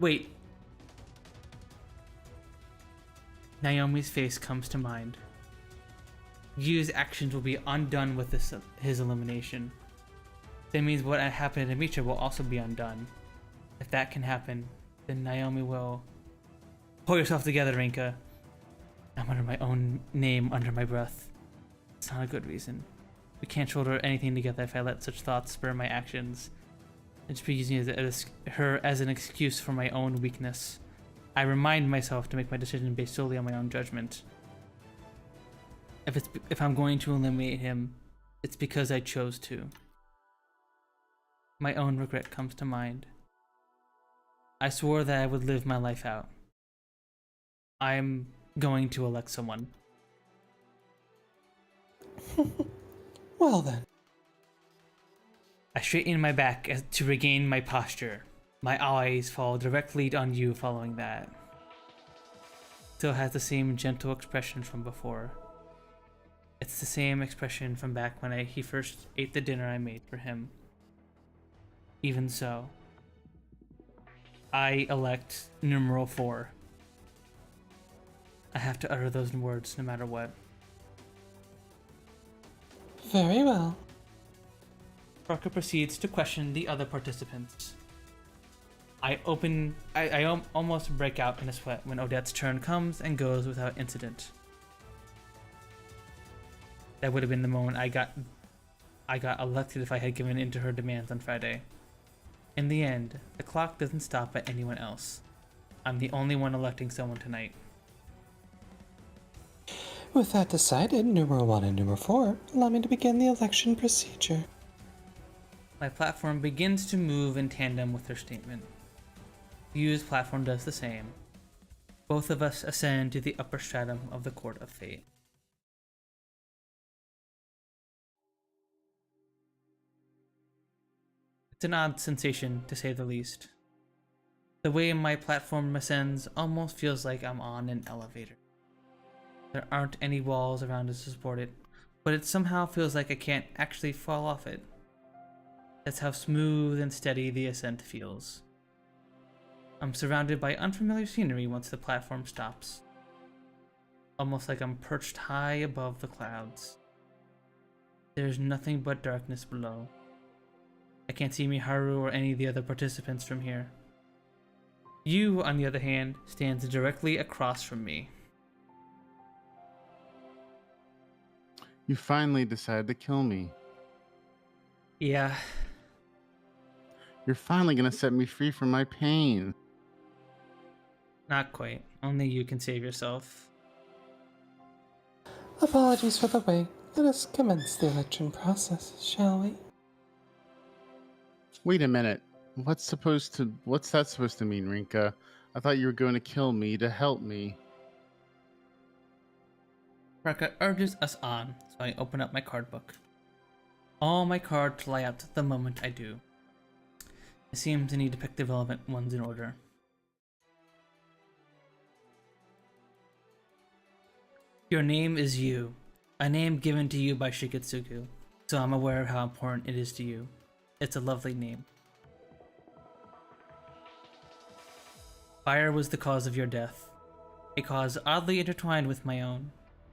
Wait. Naomi's face comes to mind. Yu's actions will be undone with his elimination. That means what happened to Mitra will also be undone. If that can happen, then Naomi will... Pull yourself together, Rinka. I'm under my own name under my breath. It's not a good reason. We can't shoulder anything together if I let such thoughts spur my actions. I'd be using her as an excuse for my own weakness. I remind myself to make my decision based solely on my own judgment. If I'm going to eliminate him, it's because I chose to. My own regret comes to mind. I swore that I would live my life out. I'm going to elect someone. Well then. I straighten my back to regain my posture. My eyes fall directly on you following that. Still has the same gentle expression from before. It's the same expression from back when he first ate the dinner I made for him. Even so, I elect numeral 4. I have to utter those words no matter what. Very well. Parker proceeds to question the other participants. I almost break out in a sweat when Odette's turn comes and goes without incident. That would have been the moment I got elected if I had given in to her demands on Friday. In the end, the clock doesn't stop at anyone else. I'm the only one electing someone tonight. With that decided, numeral 1 and numeral 4, allow me to begin the election procedure. My platform begins to move in tandem with her statement. Yu's platform does the same. Both of us ascend to the upper stratum of the Court of Fate. It's an odd sensation, to say the least. The way my platform ascends almost feels like I'm on an elevator. There aren't any walls around to support it, but it somehow feels like I can't actually fall off it. That's how smooth and steady the ascent feels. I'm surrounded by unfamiliar scenery once the platform stops. Almost like I'm perched high above the clouds. There's nothing but darkness below. I can't see Miharu or any of the other participants from here. Yu, on the other hand, stands directly across from me. You finally decided to kill me. Yeah. You're finally gonna set me free from my pain. Not quite. Only you can save yourself. Apologies for the wait. Let us commence the election process, shall we? Wait a minute. What's that supposed to mean, Rinka? I thought you were going to kill me to help me. Raka urges us on, so I open up my card book. All my cards lie out the moment I do. I seem to need to pick the relevant ones in order. Your name is Yu, a name given to you by Shiketsugu, so I'm aware of how important it is to you. It's a lovely name. Fire was the cause of your death, a cause oddly intertwined with my own.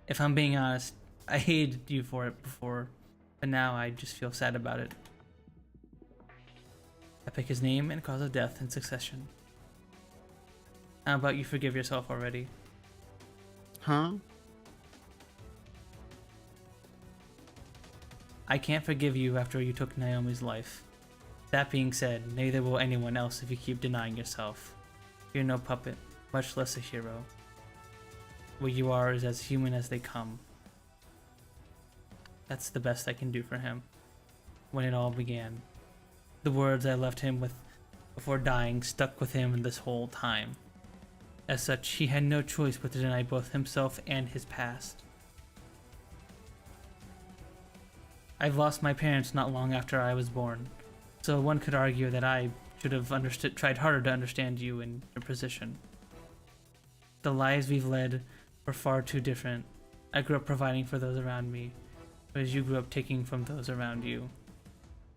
If I'm being honest, I hated you for it before, but now I just feel sad about it. I pick his name and cause of death in succession. How about you forgive yourself already? Huh? I can't forgive you after you took Naomi's life. That being said, neither will anyone else if you keep denying yourself. You're no puppet, much less a hero. What you are is as human as they come. That's the best I can do for him. When it all began. The words I left him with before dying stuck with him this whole time. As such, he had no choice but to deny both himself and his past. I've lost my parents not long after I was born, so one could argue that I should have tried harder to understand you and your position. The lives we've led were far too different. I grew up providing for those around me, whereas you grew up taking from those around you.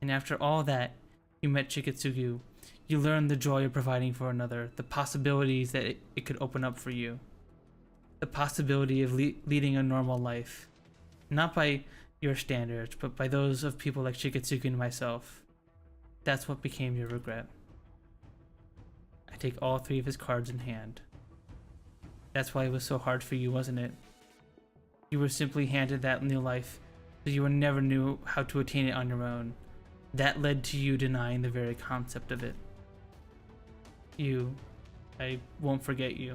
And after all that, you met Chikatsugu. You learned the joy of providing for another, the possibilities that it could open up for you. The possibility of leading a normal life. Not by your standards, but by those of people like Chikatsugu and myself. That's what became your regret. I take all 3 of his cards in hand. That's why it was so hard for you, wasn't it? You were simply handed that new life, so you never knew how to attain it on your own. That led to you denying the very concept of it. I won't forget you.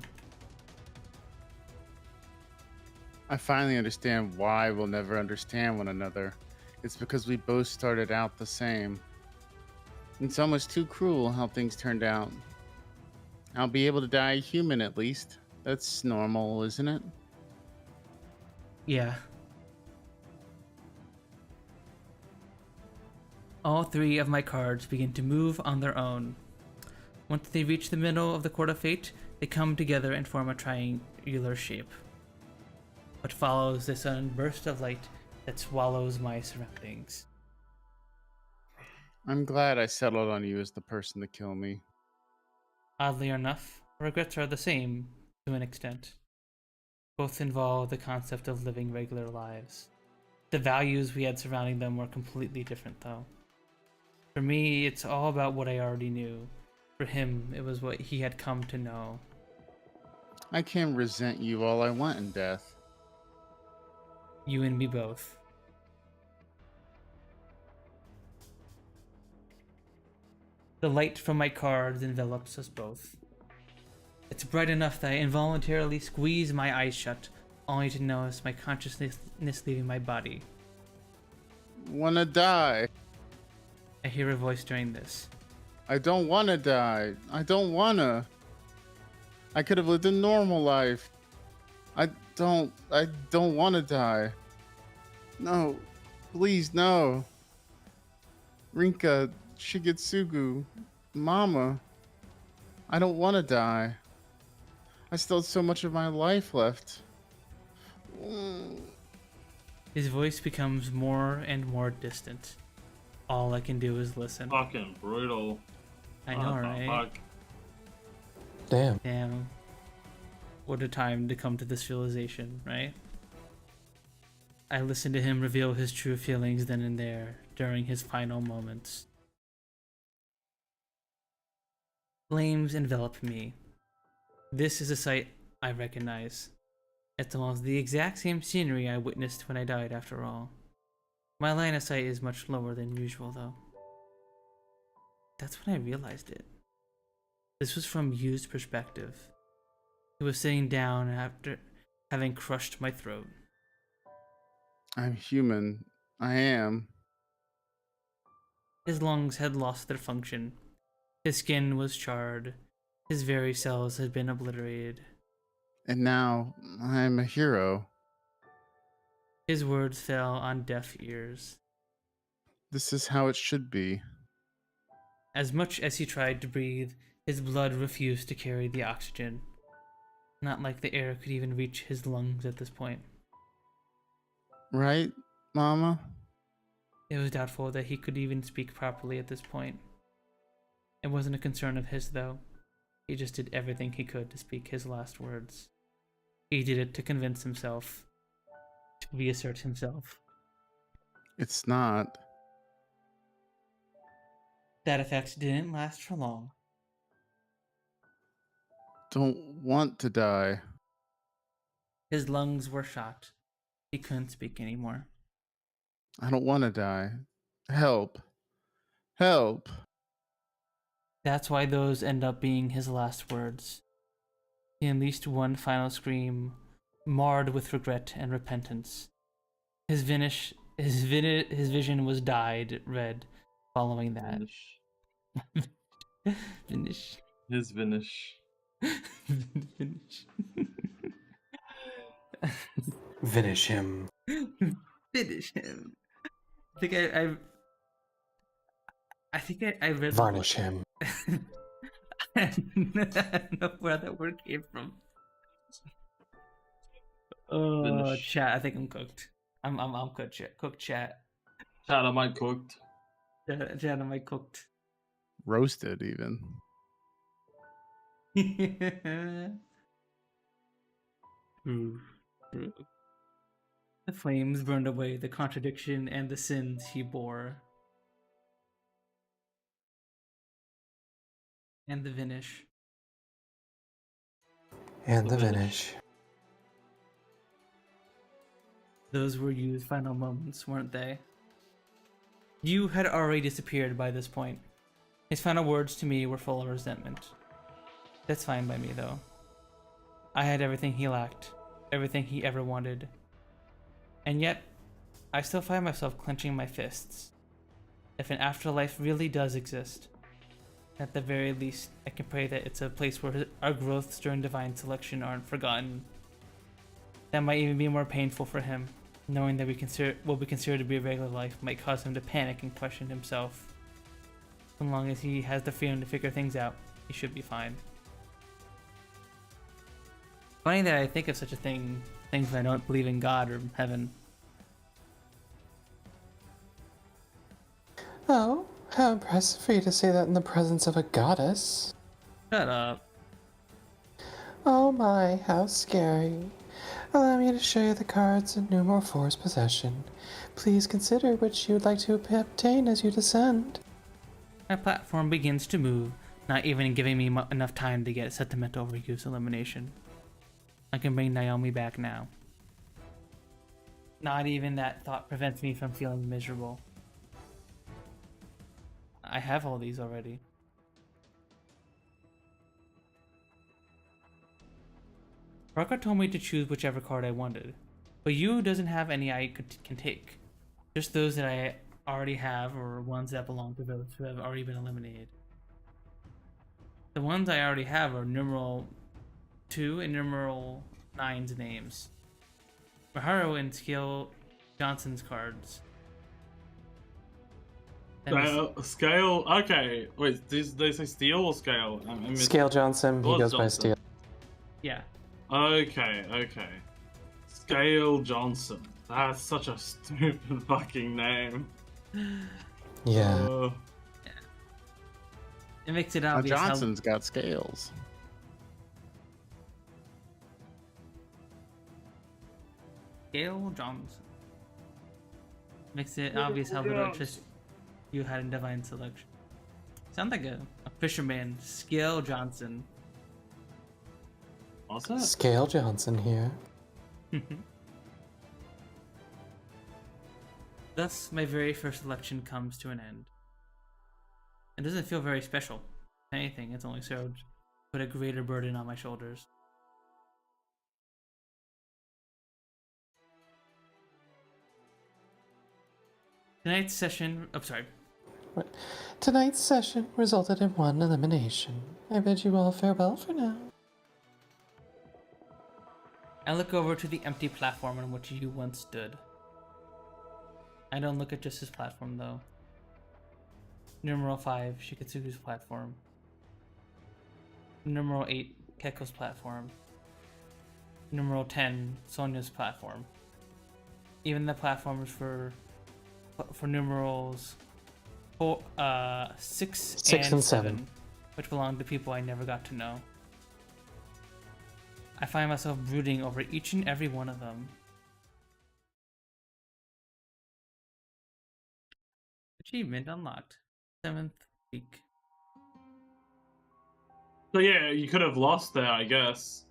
I finally understand why we'll never understand one another. It's because we both started out the same. It's almost too cruel how things turned out. I'll be able to die human at least. That's normal, isn't it? Yeah. All 3 of my cards begin to move on their own. Once they reach the middle of the Court of Fate, they come together and form a triangular shape. What follows this sudden burst of light that swallows my surroundings. I'm glad I settled on you as the person to kill me. Oddly enough, regrets are the same to an extent. Both involve the concept of living regular lives. The values we had surrounding them were completely different, though. For me, it's all about what I already knew. For him, it was what he had come to know. I can resent you all I want in death. You and me both. The light from my cards envelops us both. It's bright enough that I involuntarily squeeze my eyes shut, only to notice my consciousness leaving my body. Wanna die. I hear a voice during this. I don't wanna die. I don't wanna. I could have lived a normal life. I don't wanna die. No. Please, no. Rinka, Shigetsugu, Mama. I don't wanna die. I still have so much of my life left. His voice becomes more and more distant. All I can do is listen. Fucking brutal. I know, right? Fuck. Damn. What a time to come to this realization, right? I listened to him reveal his true feelings then and there, during his final moments. Flames envelop me. This is a sight I recognize. It's almost the exact same scenery I witnessed when I died, after all. My line of sight is much lower than usual, though. That's when I realized it. This was from Yu's perspective. He was sitting down after having crushed my throat. I'm human. I am. His lungs had lost their function. His skin was charred. His very cells had been obliterated. And now, I'm a hero. His words fell on deaf ears. This is how it should be. As much as he tried to breathe, his blood refused to carry the oxygen. Not like the air could even reach his lungs at this point. Right, Mama? It was doubtful that he could even speak properly at this point. It wasn't a concern of his, though. He just did everything he could to speak his last words. He did it to convince himself, to reassert himself. It's not. That effect didn't last for long. Don't want to die. His lungs were shot. He couldn't speak anymore. I don't want to die. Help. Help. That's why those end up being his last words. He unleashed one final scream, marred with regret and repentance. His vision was dyed red following that. Finish. His finish. Finish. Finish him. Finish him. I think I read. Varnish him. I don't know where that word came from. Oh, Finish. chat! I think I'm cooked. I'm cooked. Chat. Cooked. Chat. Chat, am I cooked? Chat. Am I cooked? Roasted, even. The flames burned away the contradiction and the sins he bore. And the finish. And the finish. Those were Yu's final moments, weren't they? Yu had already disappeared by this point. His final words to me were full of resentment. That's fine by me, though. I had everything he lacked, everything he ever wanted. And yet, I still find myself clenching my fists. If an afterlife really does exist, at the very least, I can pray that it's a place where our growths during divine selection aren't forgotten. That might even be more painful for him, knowing that what we consider to be a regular life might cause him to panic and question himself. As long as he has the freedom to figure things out, he should be fine. Funny that I think of such a thing, things when I don't believe in God or heaven. Oh, how impressive for you to say that in the presence of a goddess. Shut up. Oh my, how scary. Allow me to show you the cards in numeral 4's possession. Please consider which you would like to obtain as you descend. My platform begins to move, not even giving me enough time to get sentimental over Yu's elimination. I can bring Naomi back now. Not even that thought prevents me from feeling miserable. I have all these already. Parker told me to choose whichever card I wanted, but Yu doesn't have any I can take. Just those that I already have or ones that belong to those who have already been eliminated. The ones I already have are numeral 2 and numeral 9's names. Maharu and Scale Johnson's cards. Scale. Okay. Wait, did they say Steel or Scale? Scale Johnson, he goes by Steel. Yeah. Okay. Scale Johnson. That's such a stupid fucking name. Yeah. It makes it Now obvious. Johnson's got scales. Scale Johnson. Makes it obvious how little interest you had in divine selection. Sounds like a fisherman. Scale Johnson. What's that? Scale Johnson here. Thus, my very first selection comes to an end. It doesn't feel very special. If anything, it's only served to put a greater burden on my shoulders. Tonight's session... I'm sorry. Tonight's session resulted in one elimination. I bid you all farewell for now. I look over to the empty platform on which you once stood. I don't look at just his platform, though. Numeral 5, Shikatsuru's platform. Numeral 8, Keko's platform. Numeral 10, Sonya's platform. Even the platforms for numerals 6 and 7, which belong to people I never got to know. I find myself brooding over each and every one of them. Achievement unlocked. 7th week. So yeah, you could have lost there, I guess.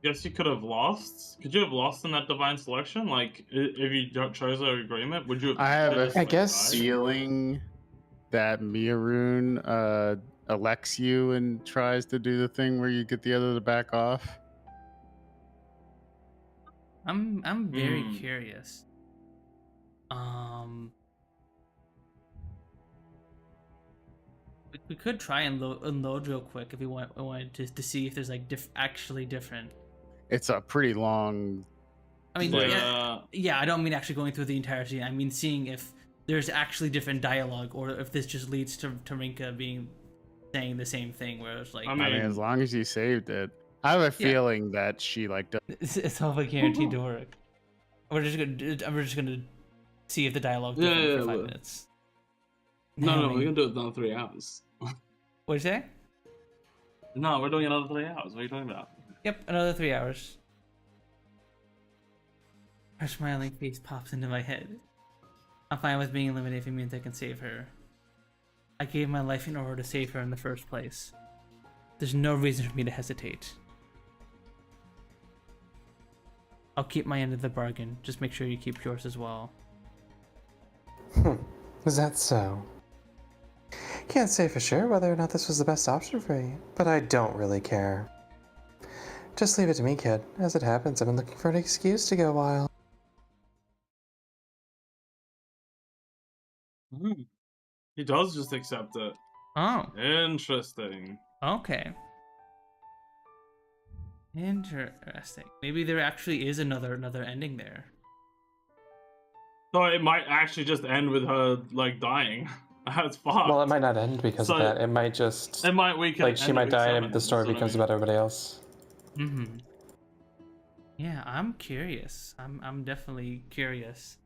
Guess you could have lost. Could you have lost in that divine selection? Like, if you chose an agreement, would you? I have a I guess feeling that Miarun elects you and tries to do the thing where you get the other to back off. I'm very curious. We could try and unload real quick if we wanted to see if there's like actually different. It's a pretty long. I mean, yeah. I don't mean actually going through the entire scene. I mean seeing if there's actually different dialogue, or if this just leads to Rinka saying the same thing, where it's like. I mean, as long as you saved it, I have a feeling that she like. It's all like guaranteed to work. We're just gonna see if the dialogue different for 5 minutes. No, we're gonna do it in 3 hours. What'd you say? No, we're doing another 3 hours. What are you talking about? Yep, another 3 hours. Her smiling face pops into my head. I'm fine with being eliminated if it means I can save her. I gave my life in order to save her in the first place. There's no reason for me to hesitate. I'll keep my end of the bargain. Just make sure you keep yours as well. Is that so? Can't say for sure whether or not this was the best option for you, but I don't really care. Just leave it to me, kid. As it happens, I've been looking for an excuse to go wild. He does just accept it. Oh. Interesting. Okay. Interesting. Maybe there actually is another ending there. So it might actually just end with her like dying. That's fucked. Well, it might not end because of that. It might just. It might she might die and the story becomes about everybody else. Yeah, I'm curious. I'm definitely curious.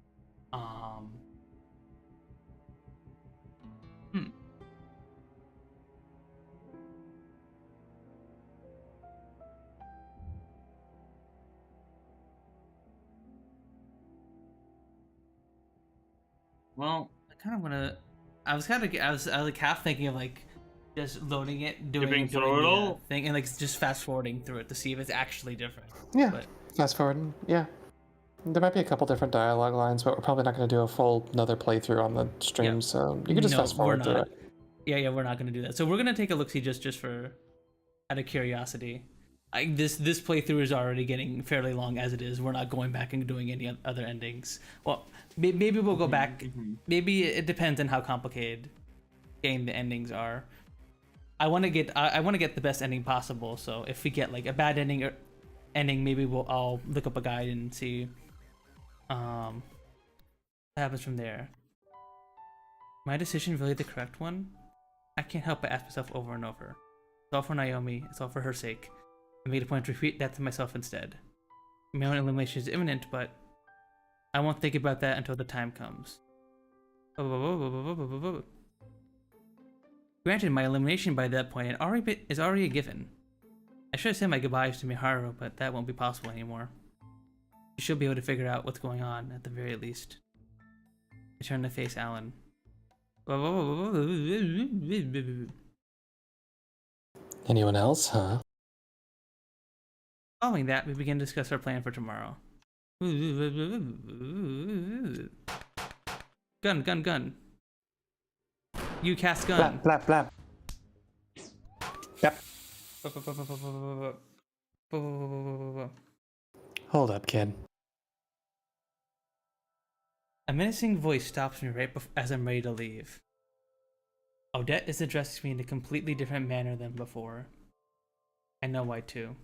Well, I kind of want to. I was like half thinking of like just loading it, doing the thing, and like just fast forwarding through it to see if it's actually different. Yeah, fast forwarding. Yeah, there might be a couple different dialogue lines, but we're probably not going to do a full another playthrough on the stream, so you can just fast forward through it. Yeah, we're not going to do that. So we're going to take a look-see just for out of curiosity. This playthrough is already getting fairly long as it is. We're not going back and doing any other endings. Well, maybe we'll go back. Maybe it depends on how complicated getting the endings are. I want to get the best ending possible. So if we get like a bad ending, maybe I'll look up a guide and see what happens from there. My decision really the correct one? I can't help but ask myself over and over. It's all for Naomi. It's all for her sake. I made a point to repeat that to myself instead. My own elimination is imminent, but I won't think about that until the time comes. Granted, my elimination by that point is already a given. I should have said my goodbyes to Miharu, but that won't be possible anymore. She should be able to figure out what's going on, at the very least. I turn to face Alan. Anyone else, huh? Following that, we begin to discuss our plan for tomorrow. Gun. You cast gun. Blap, blap, blap. Yep. Hold up, kid. A menacing voice stops me right as I'm ready to leave. Odette is addressing me in a completely different manner than before. I know why too.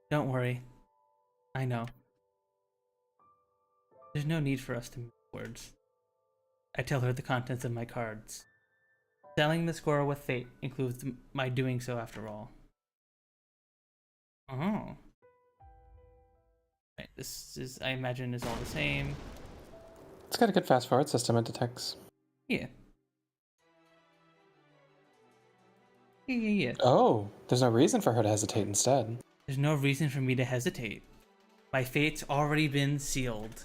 Don't worry. I know. There's no need for us to move words. I tell her the contents of my cards. Selling the score with fate includes my doing so after all. Oh. Right, this is, I imagine, is all the same. It's got a good fast forward system, it detects. Yeah. Oh, there's no reason for her to hesitate instead. There's no reason for me to hesitate. My fate's already been sealed.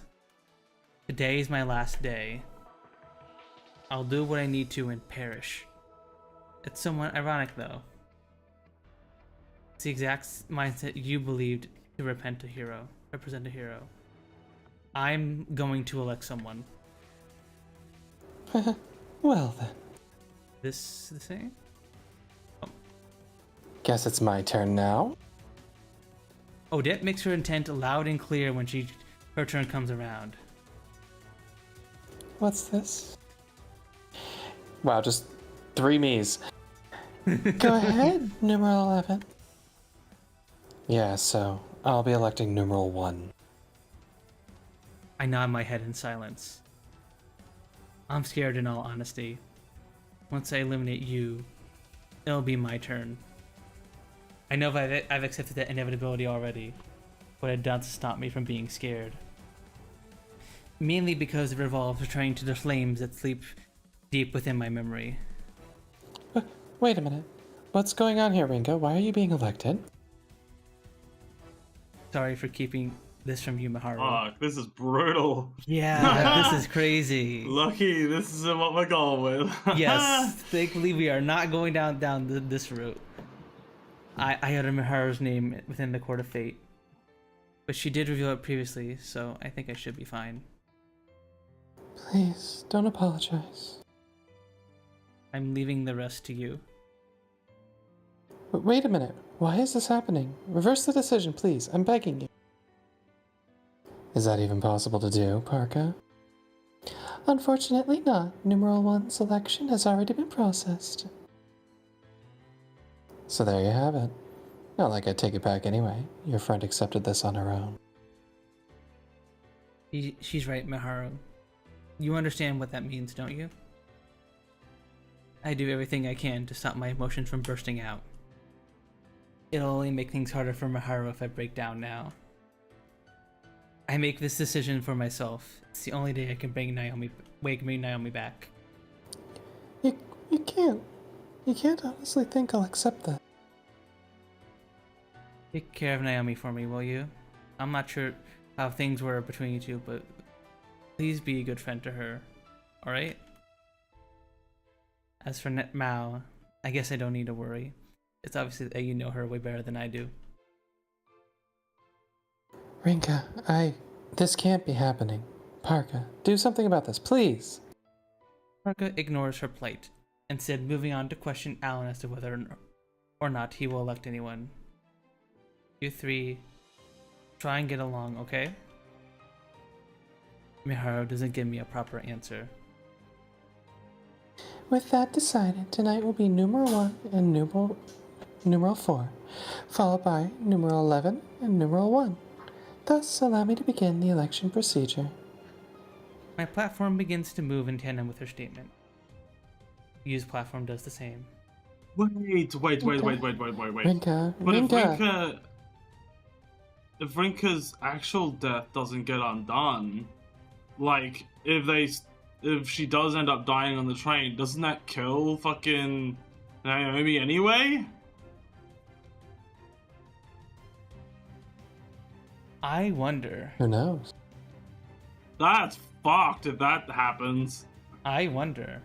Today is my last day. I'll do what I need to and perish. It's somewhat ironic, though. It's the exact mindset you believed to represent a hero. I'm going to elect someone. Well then. This the same? Guess it's my turn now. Odette makes her intent loud and clear when her turn comes around. What's this? Wow, just 3 me's. Go ahead, numeral 11. Yeah, so I'll be electing numeral 1. I nod my head in silence. I'm scared in all honesty. Once I eliminate you, it'll be my turn. I know I've accepted that inevitability already, but it doesn't stop me from being scared. Mainly because it revolves returning to the flames that sleep deep within my memory. Wait a minute. What's going on here, Ringo? Why are you being elected? Sorry for keeping this from you, Miharu. Fuck, this is brutal. Yeah, this is crazy. Lucky this isn't what we're going with. Yes, thankfully we are not going down this route. I uttered Miharu's name within the Court of Fate, but she did reveal it previously, so I think I should be fine. Please, don't apologize. I'm leaving the rest to you. Wait a minute. Why is this happening? Reverse the decision, please. I'm begging you. Is that even possible to do, Parka? Unfortunately not. Numeral 1 selection has already been processed. So there you have it. Not like I'd take it back anyway. Your friend accepted this on her own. She's right, Miharu. You understand what that means, don't you? I do everything I can to stop my emotions from bursting out. It'll only make things harder for Miharu if I break down now. I make this decision for myself. It's the only day I can bring Naomi back. You can't. You can't honestly think I'll accept that. Take care of Naomi for me, will you? I'm not sure how things were between you two, but please be a good friend to her. Alright? As for Mao, I guess I don't need to worry. It's obviously that you know her way better than I do. Rinka, this can't be happening. Parka, do something about this, please. Parka ignores her plight, instead moving on to question Alan as to whether or not he will elect anyone. You three, try and get along, okay? Miharu doesn't give me a proper answer. With that decided, tonight will be numeral 1 and numeral 4, followed by numeral 11 and numeral 1. Thus, allow me to begin the election procedure. My platform begins to move in tandem with her statement. Use platform does the same. Wait. Rinka, But Rinka. if Rinka's actual death doesn't get undone, like if she does end up dying on the train, doesn't that kill fucking Naomi anyway? I wonder. Who knows? That's fucked if that happens. I wonder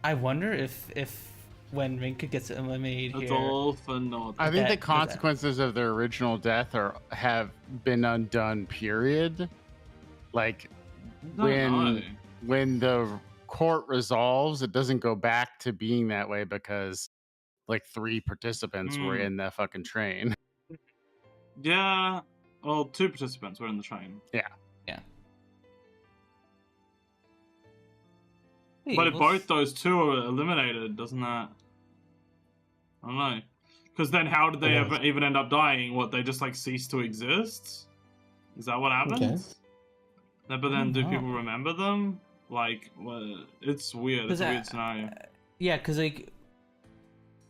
if when Rinka gets eliminated That's here. all for naught. I think the that- consequences of their original death have been undone. Period. Like when the court resolves, it doesn't go back to being that way because like 3 participants were in that fucking train. Yeah. Well, 2 participants were in the train. Yeah. Hey, But if we'll both those 2 are eliminated, doesn't that? I don't know. Because then how did they ever even end up dying? What, they just like cease to exist? Is that what happens? Okay. But then do people remember them? Like, it's weird. It's a weird scenario. Yeah, because like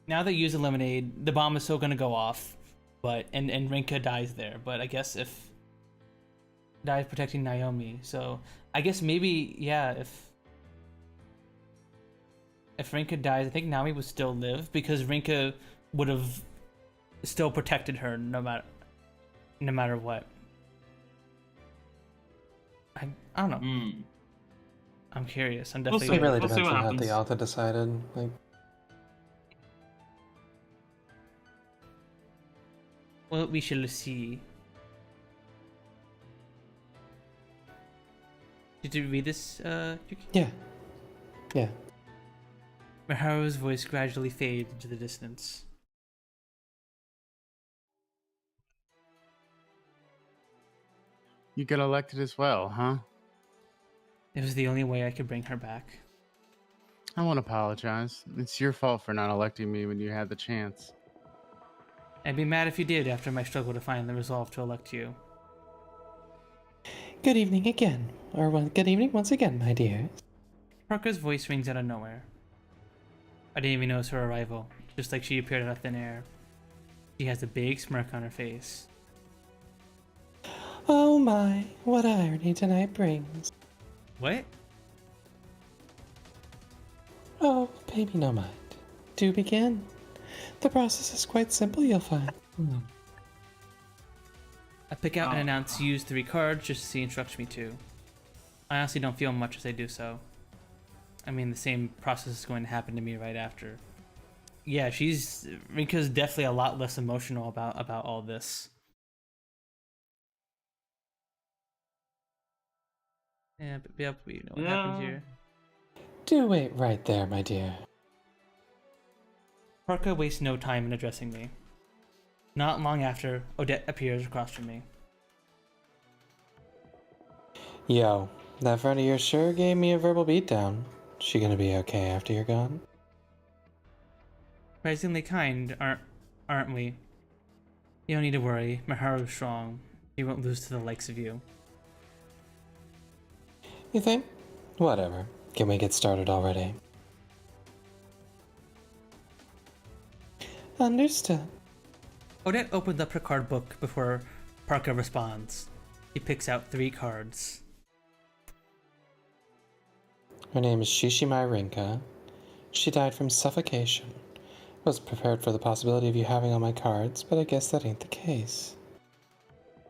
now that Yu's eliminated, the bomb is still gonna go off, but and Rinka dies there. But I guess if dies protecting Naomi, so I guess maybe if Rinka dies, I think Naomi would still live because Rinka would have still protected her no matter what. I don't know. I'm curious. I'm definitely. It really We'll see depends what on how happens. the author decided. Like, Well, we shall see. Did you read this, Yuki? yeah. Miharu's voice gradually faded into the distance. You get elected as well, huh? It was the only way I could bring her back. I won't apologize. It's your fault for not electing me when you had the chance. I'd be mad if you did after my struggle to find the resolve to elect you. Good evening again. Good evening once again, my dear. Parker's voice rings out of nowhere. I didn't even notice her arrival, just like she appeared out of thin air. She has a big smirk on her face. Oh my, what irony tonight brings. What? Oh, baby, no mind. Do begin. The process is quite simple, you'll find. I pick out and announce use 3 cards just as he instructs me to. I honestly don't feel much as I do so. I mean, the same process is going to happen to me right after. Yeah, Rinka's definitely a lot less emotional about all this. Yeah, but yep, we know what happens here. Do wait right there, my dear. Parker wastes no time in addressing me. Not long after, Odette appears across from me. Yo, that friend of yours sure gave me a verbal beatdown. She gonna be okay after you're gone? Surprisingly kind, aren't we? You don't need to worry. Miharu's strong. He won't lose to the likes of you. You think? Whatever. Can we get started already? Understood. Odette opens up her card book before Parker responds. He picks out 3 cards. Her name is Shishimai Rinka. She died from suffocation. Was prepared for the possibility of you having all my cards, but I guess that ain't the case.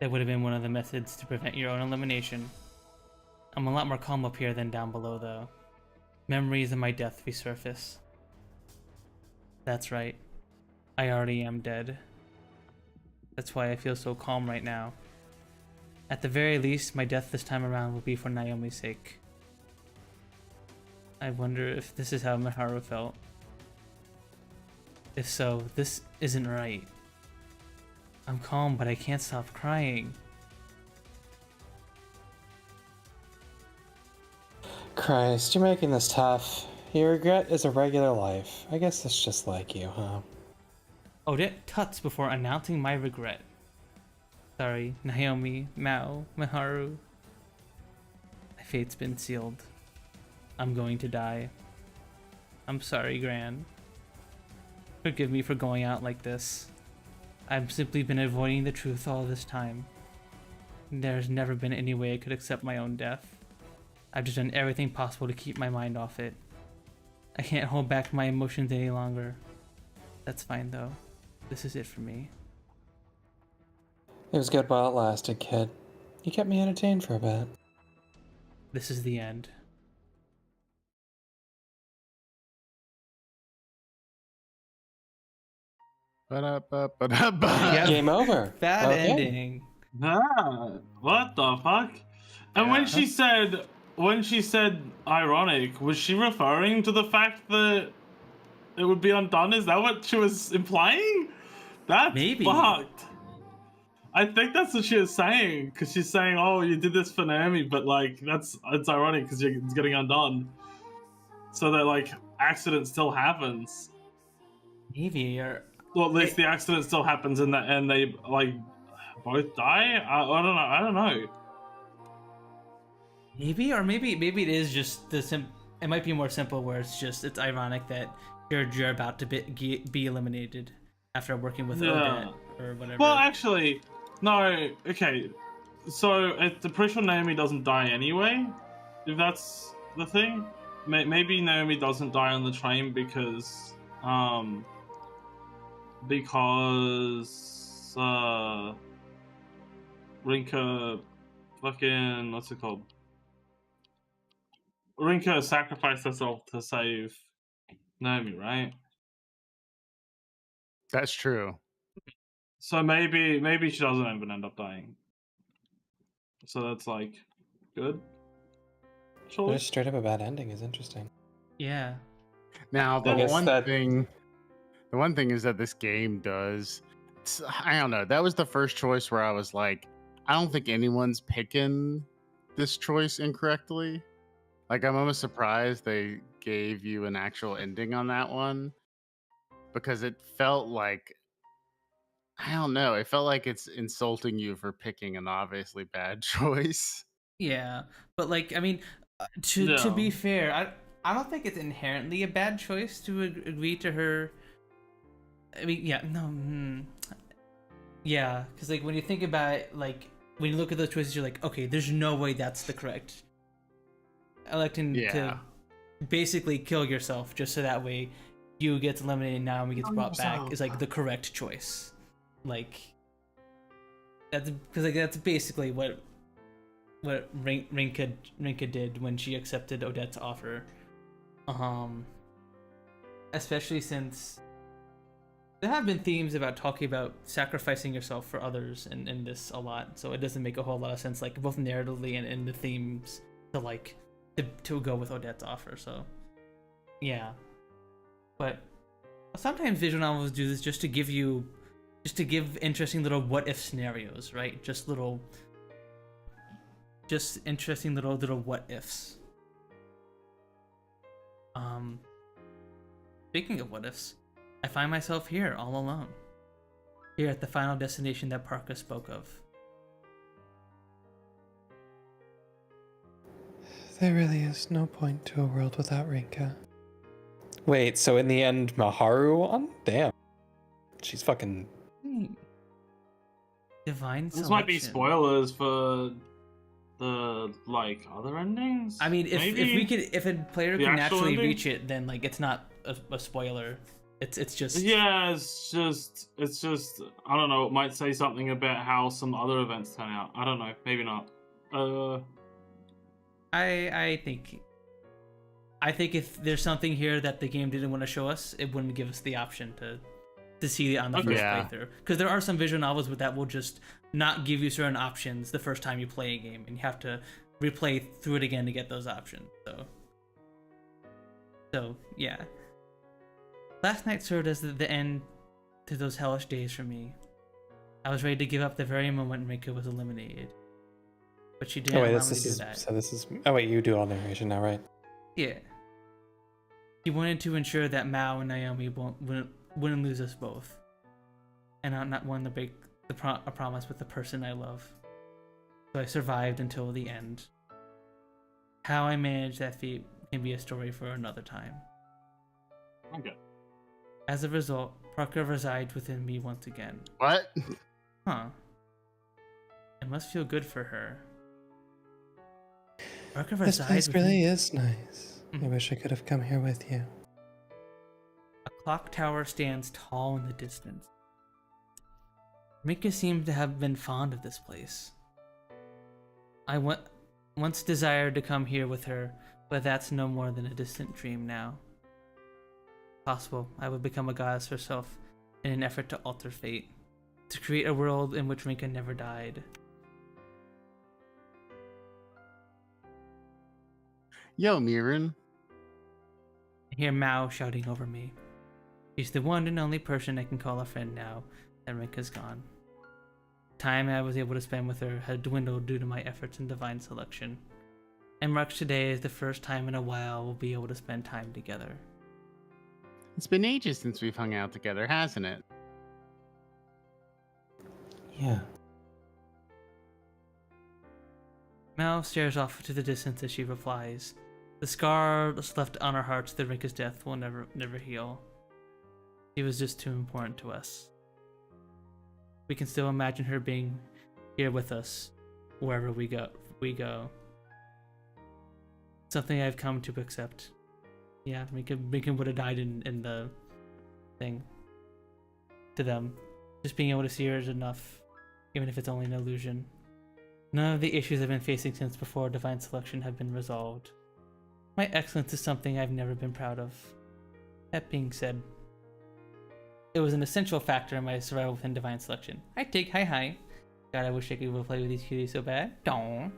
That would have been one of the methods to prevent your own elimination. I'm a lot more calm up here than down below, though. Memories of my death resurface. That's right. I already am dead. That's why I feel so calm right now. At the very least, my death this time around will be for Naomi's sake. I wonder if this is how Miharu felt. If so, this isn't right. I'm calm, but I can't stop crying. Christ, you're making this tough. Your regret is a regular life. I guess that's just like you, huh? Odette tuts before announcing my regret. Sorry, Naomi, Mao, Miharu. My fate's been sealed. I'm going to die. I'm sorry, Gran. Forgive me for going out like this. I've simply been avoiding the truth all this time. There's never been any way I could accept my own death. I've just done everything possible to keep my mind off it. I can't hold back my emotions any longer. That's fine though. This is it for me. It was good while it lasted, kid. You kept me entertained for a bit. This is the end. Yeah. Game over. Bad ending. Ah, what the fuck? And when she said ironic, was she referring to the fact that it would be undone? Is that what she was implying? That's maybe fucked. I think that's what she was saying, because she's saying, "Oh, you did this for Naomi," but like it's ironic because it's getting undone. So that like accident still happens. Maybe, or well, at least the accident still happens, and they like both die. I don't know. Maybe, or maybe it is just the it might be more simple, where it's ironic that you're about to be eliminated after working with Odette or whatever. Well, actually, no. Okay, so the pretty sure Naomi doesn't die anyway. If that's the thing, maybe Naomi doesn't die on the train because Rinka fucking what's it called? Rinka sacrificed herself to save Naomi, right? That's true. So maybe she doesn't even end up dying. So that's like good. But it's straight up a bad ending is interesting. Yeah. Now the one thing is that this game does. I don't know. That was the first choice where I was like, I don't think anyone's picking this choice incorrectly. Like, I'm almost surprised they gave you an actual ending on that one, because it felt like, I don't know, it felt like it's insulting you for picking an obviously bad choice. Yeah, but like, I mean, to be fair, I don't think it's inherently a bad choice to agree to her. I mean, yeah, no, yeah, because like when you think about it, like when you look at those choices, you're like, okay, there's no way that's the correct. Electing to basically kill yourself just so that way you get eliminated, Naomi gets brought back is like the correct choice. Like that's because like that's basically what Rinka did when she accepted Odette's offer. Especially since there have been themes about talking about sacrificing yourself for others in this a lot, so it doesn't make a whole lot of sense, like both narratively and in the themes, to go with Odette's offer. So yeah, but sometimes visual novels do this just to give interesting little what if scenarios, right? Just interesting little what ifs. Speaking of what ifs, I find myself here all alone. Here at the final destination that Parker spoke of. There really is no point to a world without Rinka. Wait, so in the end, Maharu won? Damn. She's fucking... Divine selection. This might be spoilers for the like other endings. I mean, if a player can naturally reach it, then like it's not a spoiler. It's just it's just I don't know. It might say something about how some other events turn out. I don't know. Maybe not. I think if there's something here that the game didn't want to show us, it wouldn't give us the option to see it on the first playthrough. Because there are some visual novels that will just not give you certain options the first time you play a game, and you have to replay through it again to get those options. So yeah. Last night served as the end to those hellish days for me. I was ready to give up the very moment Rinka was eliminated. But she didn't allow me to do that. So this is... Oh wait, you do all narration now, right? Yeah. She wanted to ensure that Mao and Naomi wouldn't lose us both. And I'm not one to break a promise with the person I love. So I survived until the end. How I managed that feat can be a story for another time. Okay. As a result, Parker resides within me once again. What? Huh. It must feel good for her. Parker This resides place really is nice. I wish I could have come here with you. A clock tower stands tall in the distance. Rinka seems to have been fond of this place. I once desired to come here with her, but that's no more than a distant dream now. Possible I would become a goddess herself in an effort to alter fate, to create a world in which Rinka never died. Yo, Mirren. I hear Mao shouting over me. She's the one and only person I can call a friend now that Rinka's gone. The time I was able to spend with her had dwindled due to my efforts in divine selection, and marks today as the first time in a while we'll be able to spend time together. It's been ages since we've hung out together, hasn't it? Yeah. Mao stares off to the distance as she replies. The scars left on our hearts through Rinka's death will never heal. She was just too important to us. We can still imagine her being here with us, wherever we go. Something I've come to accept. Yeah, Rinka would have died in the thing. To them. Just being able to see her is enough, even if it's only an illusion. None of the issues I've been facing since before divine selection have been resolved. My excellence is something I've never been proud of. That being said, it was an essential factor in my survival within divine selection. Hi. God, I wish I could play with these cuties so bad. Dong.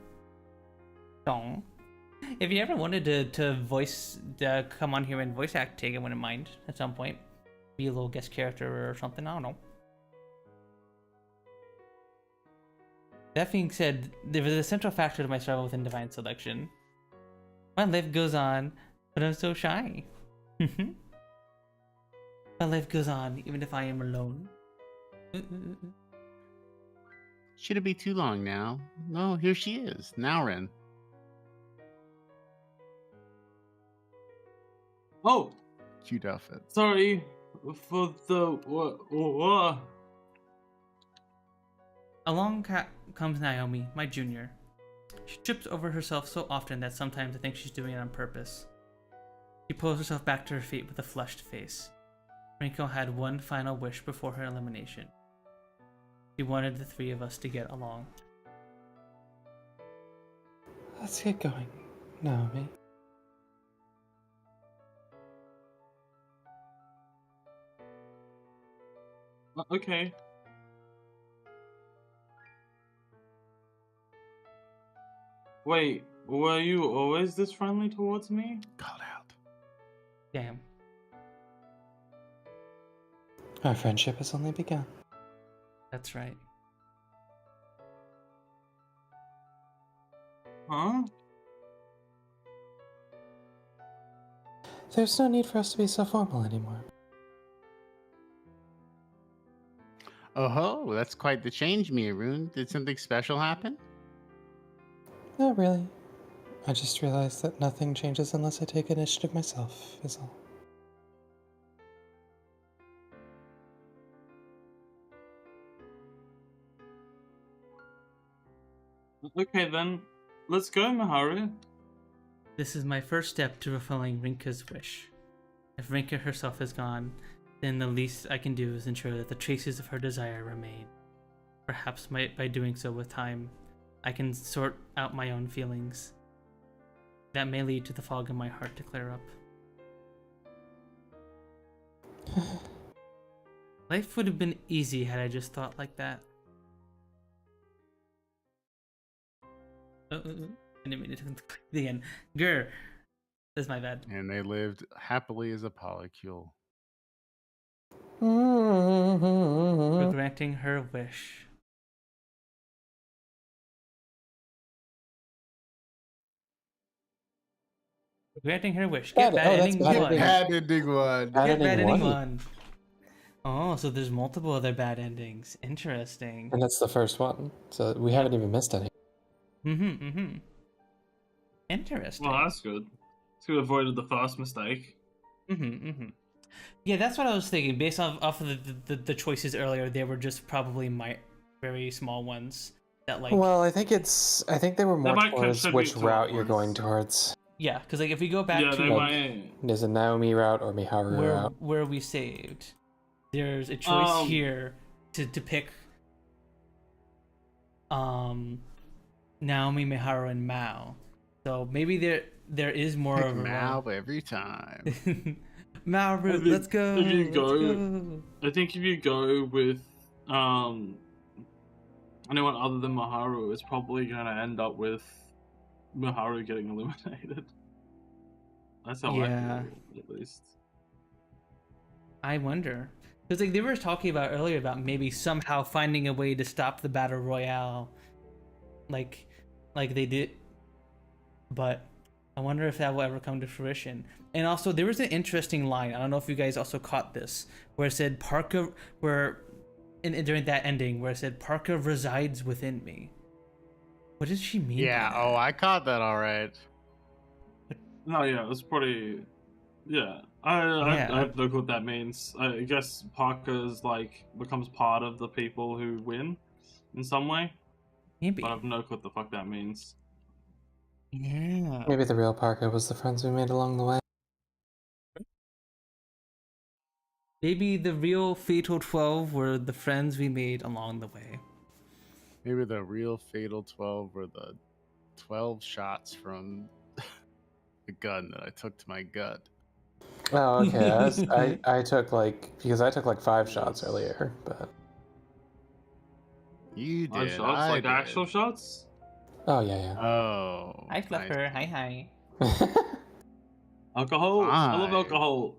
If you ever wanted to come on here and voice act Tig, I wouldn't mind at some point. Be a little guest character or something, I don't know. That being said, there was a central factor to my struggle within divine selection. My life goes on, but I'm so shy. My life goes on, even if I am alone. Should it be too long now? No, here she is, Naurin. Oh, Cute outfit. sorry for the what? Along comes Naomi, my junior. She trips over herself so often that sometimes I think she's doing it on purpose. She pulls herself back to her feet with a flushed face. Rinko had one final wish before her elimination. She wanted the three of us to get along. Let's get going, Naomi. Okay. Wait, were you always this friendly towards me? Called out. Damn. Our friendship has only begun. That's right. Huh? There's no need for us to be so formal anymore. Oh ho, that's quite the change, Mirun. Did something special happen? Not really. I just realized that nothing changes unless I take initiative myself, is all. Okay then, let's go, Miharu. This is my first step to fulfilling Rinka's wish. If Rinka herself is gone, then the least I can do is ensure that the traces of her desire remain. Perhaps by doing so with time, I can sort out my own feelings. That may lead to the fog in my heart to clear up. Life would have been easy had I just thought like that. I didn't mean to click the end. Grr. That's my bad. And they lived happily as a polycule. For granting her wish. For granting her wish. Get bad ending one. Bad ending one. Get bad ending one. Oh, so there's multiple other bad endings. Interesting. And that's the first one, so we haven't even missed any. Interesting. Well, that's good. So we avoided the first mistake. Yeah, that's what I was thinking. Based off of the choices earlier, they were just probably my very small ones that like. Well, I think they were more towards which route you're going towards. Yeah, because like if we go back to there's a Naomi route or Miharu route where we saved, there's a choice here to pick. Naomi, Miharu, and Mao. So maybe there is more of a Mao every time. Mao route, let's go. If you go, I think if you go with anyone other than Miharu, it's probably gonna end up with Miharu getting eliminated. That's how I feel, at least. I wonder. Because like they were talking about earlier about maybe somehow finding a way to stop the battle royale, like they did. But I wonder if that will ever come to fruition. And also, there was an interesting line. I don't know if you guys also caught this, where it said Parka, during that ending, where it said Parka resides within me. What does she mean? Yeah. Oh, I caught that all right. No, yeah, it was pretty. Yeah, I have no clue what that means. I guess Parker's like becomes part of the people who win in some way. Maybe. But I have no clue what the fuck that means. Yeah. Maybe the real Parker was the friends we made along the way. Maybe the real Fatal 12 were the friends we made along the way. Maybe the real Fatal 12 were the 12 shots from the gun that I took to my gut. Oh, okay. I took like 5 shots earlier, but you did. 5 shots, like did. actual shots. Oh yeah. Oh. Hi Fluffer. Hi. Alcohol. Hi. I love alcohol.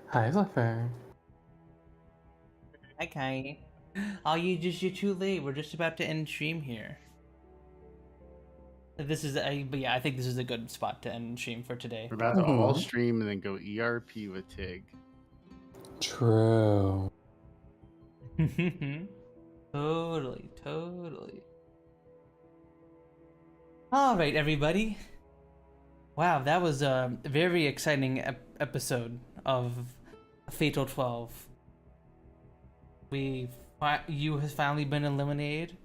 Hi, Fluffer. Hi Kai. Oh, you're too late. We're just about to end stream here. This is but yeah, I think this is a good spot to end stream for today. We're about to all stream and then go ERP with Tig. True. Totally. All right, everybody. Wow, that was a very exciting episode of Fatal 12. You have finally been eliminated.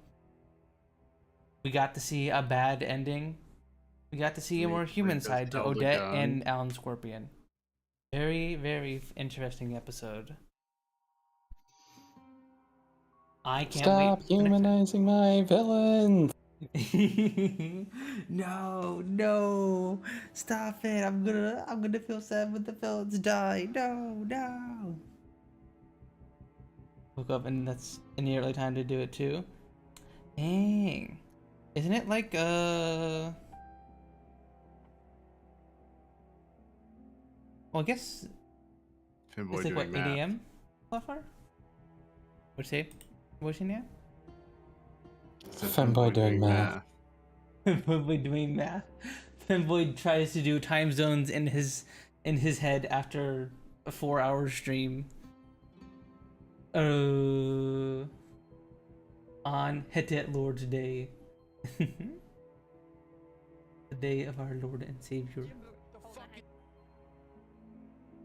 We got to see a bad ending. We got to see a more human side to Odette and Alan Scorpion. Very, very interesting episode. I can't Stop wait. humanizing my villains. No, stop it. I'm gonna feel sad when the villains die. No. Woke up and that's in the early time to do it too. Dang. Isn't it like well, I guess Femboy it's like what, 8 math. AM so far? What's it? What's in there? Femboy doing math. Femboy doing math. Femboy tries to do time zones in his head after a 4-hour stream. On Hetet Lord's Day. The day of our Lord and Savior.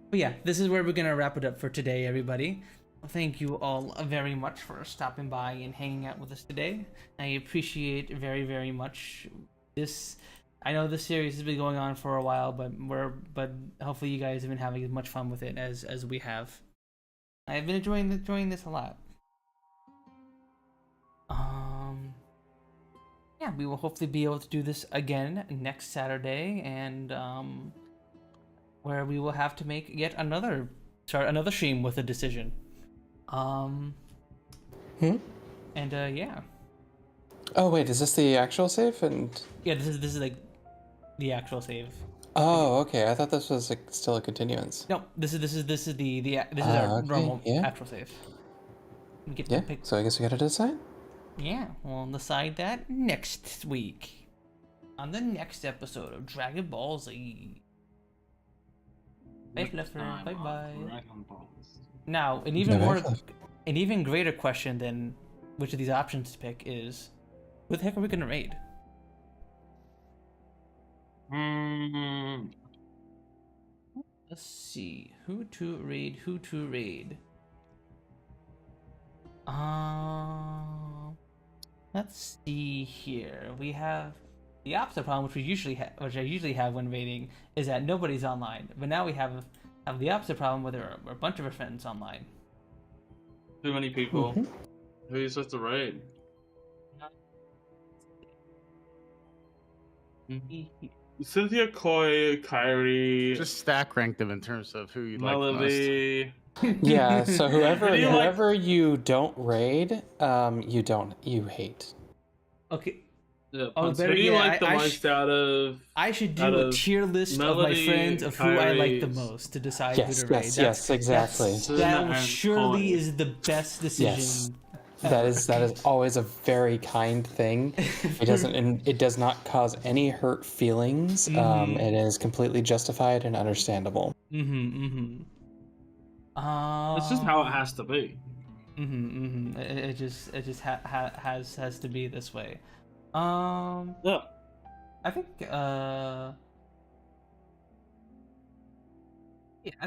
But yeah, this is where we're gonna wrap it up for today, everybody. Thank you all very much for stopping by and hanging out with us today. I appreciate very, very much this. I know this series has been going on for a while, but hopefully you guys have been having as much fun with it as we have. I've been enjoying this a lot. Yeah, we will hopefully be able to do this again next Saturday, and where we will have to make yet another stream with a decision. And yeah. Oh wait, is this the actual save? And yeah, this is like the actual save. oh, okay. I thought this was like still a continuance. No, this is our normal actual save. Yeah. So I guess we gotta decide. Yeah, we'll decide that next week on the next episode of Dragon Ball Z. Bye, Fluffer. Bye bye. Now, an even greater question than which of these options to pick is, who the heck are we gonna raid? Let's see, who to raid. Let's see here. We have the opposite problem, which I usually have when raiding, is that nobody's online. But now we have the opposite problem where there are a bunch of our friends online. Too many people. Who are you supposed to raid? Cynthia, Koi, Kyrie. Just stack rank them in terms of who you Melody. like most. Yeah, so whoever you don't raid, you hate. Okay. Yeah, who do you like the most out of? I should do a tier list Melody, of my friends of who I like the most to decide who to raid. Yes, exactly. That surely is the best decision. Yes. That is always a very kind thing. It does not cause any hurt feelings. It is completely justified and understandable. It's just how it has to be. It just has to be this way. Yeah. I think I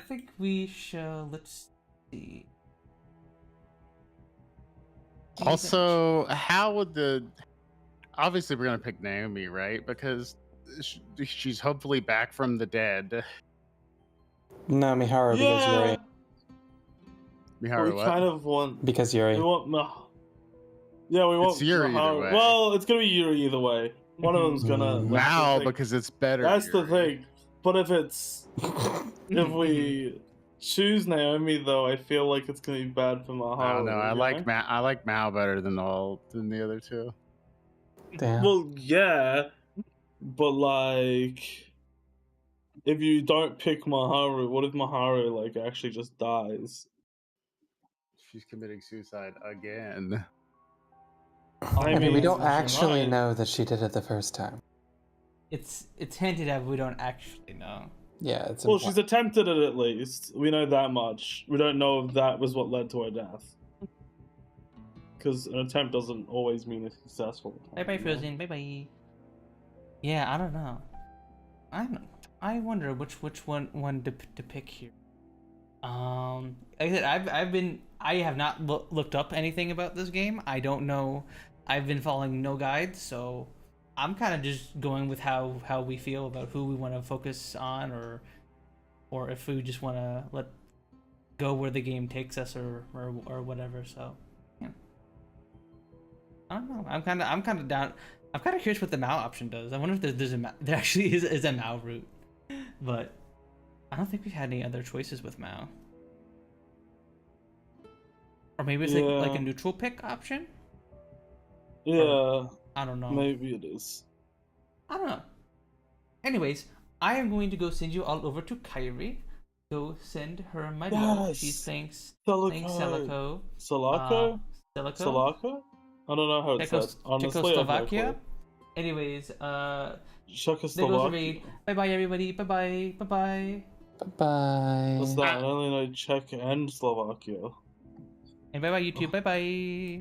think we shall. Let's see. Also, how would obviously we're gonna pick Naomi, right? Because she's hopefully back from the dead. No, Miharu, because Yuri. Miharu, what? Kind of want because Yuri. We want we want it's Yuri either way. Well, it's gonna be Yuri either way. One of them's gonna Mao because it's better. That's Yuri. the thing. But if we choose Naomi, though, I feel like it's gonna be bad for Maharu. I don't know. I like Mao better than the other two. Damn. Well, yeah, but like, if you don't pick Maharu, what if Maharu like actually just dies? she's committing suicide again. I mean, we don't she's actually right. know that she did it the first time. It's hinted at, but we don't actually know. Yeah, it's Well, she's attempted it at least. We know that much. We don't know if that was what led to her death. Because an attempt doesn't always mean a successful attempt. Bye bye, Frozen. Bye bye. Yeah, I don't know. I wonder which one to pick here. Like I said, I have not looked up anything about this game. I don't know. I've been following no guides, so I'm kind of just going with how we feel about who we want to focus on, or if we just want to let go where the game takes us, or whatever. So yeah, I don't know. I'm kind of down. I'm kind of curious what the Mao option does. I wonder if there actually is a Mao route, but I don't think we've had any other choices with Mao. Or maybe it's like a neutral pick option. Yeah. Or, I don't know. Maybe it is. I don't know. Anyways, I am going to go send you all over to Kyrie. Go send her my love. She thanks Celico. Celico? Celico? Celico? I don't know how it's said. Honestly, Czechoslovakia. Anyways, Czechoslovakia. Bye bye everybody. Bye bye. Bye bye. Bye bye. What's that? I only know Czech and Slovakia. And bye bye YouTube. Bye bye.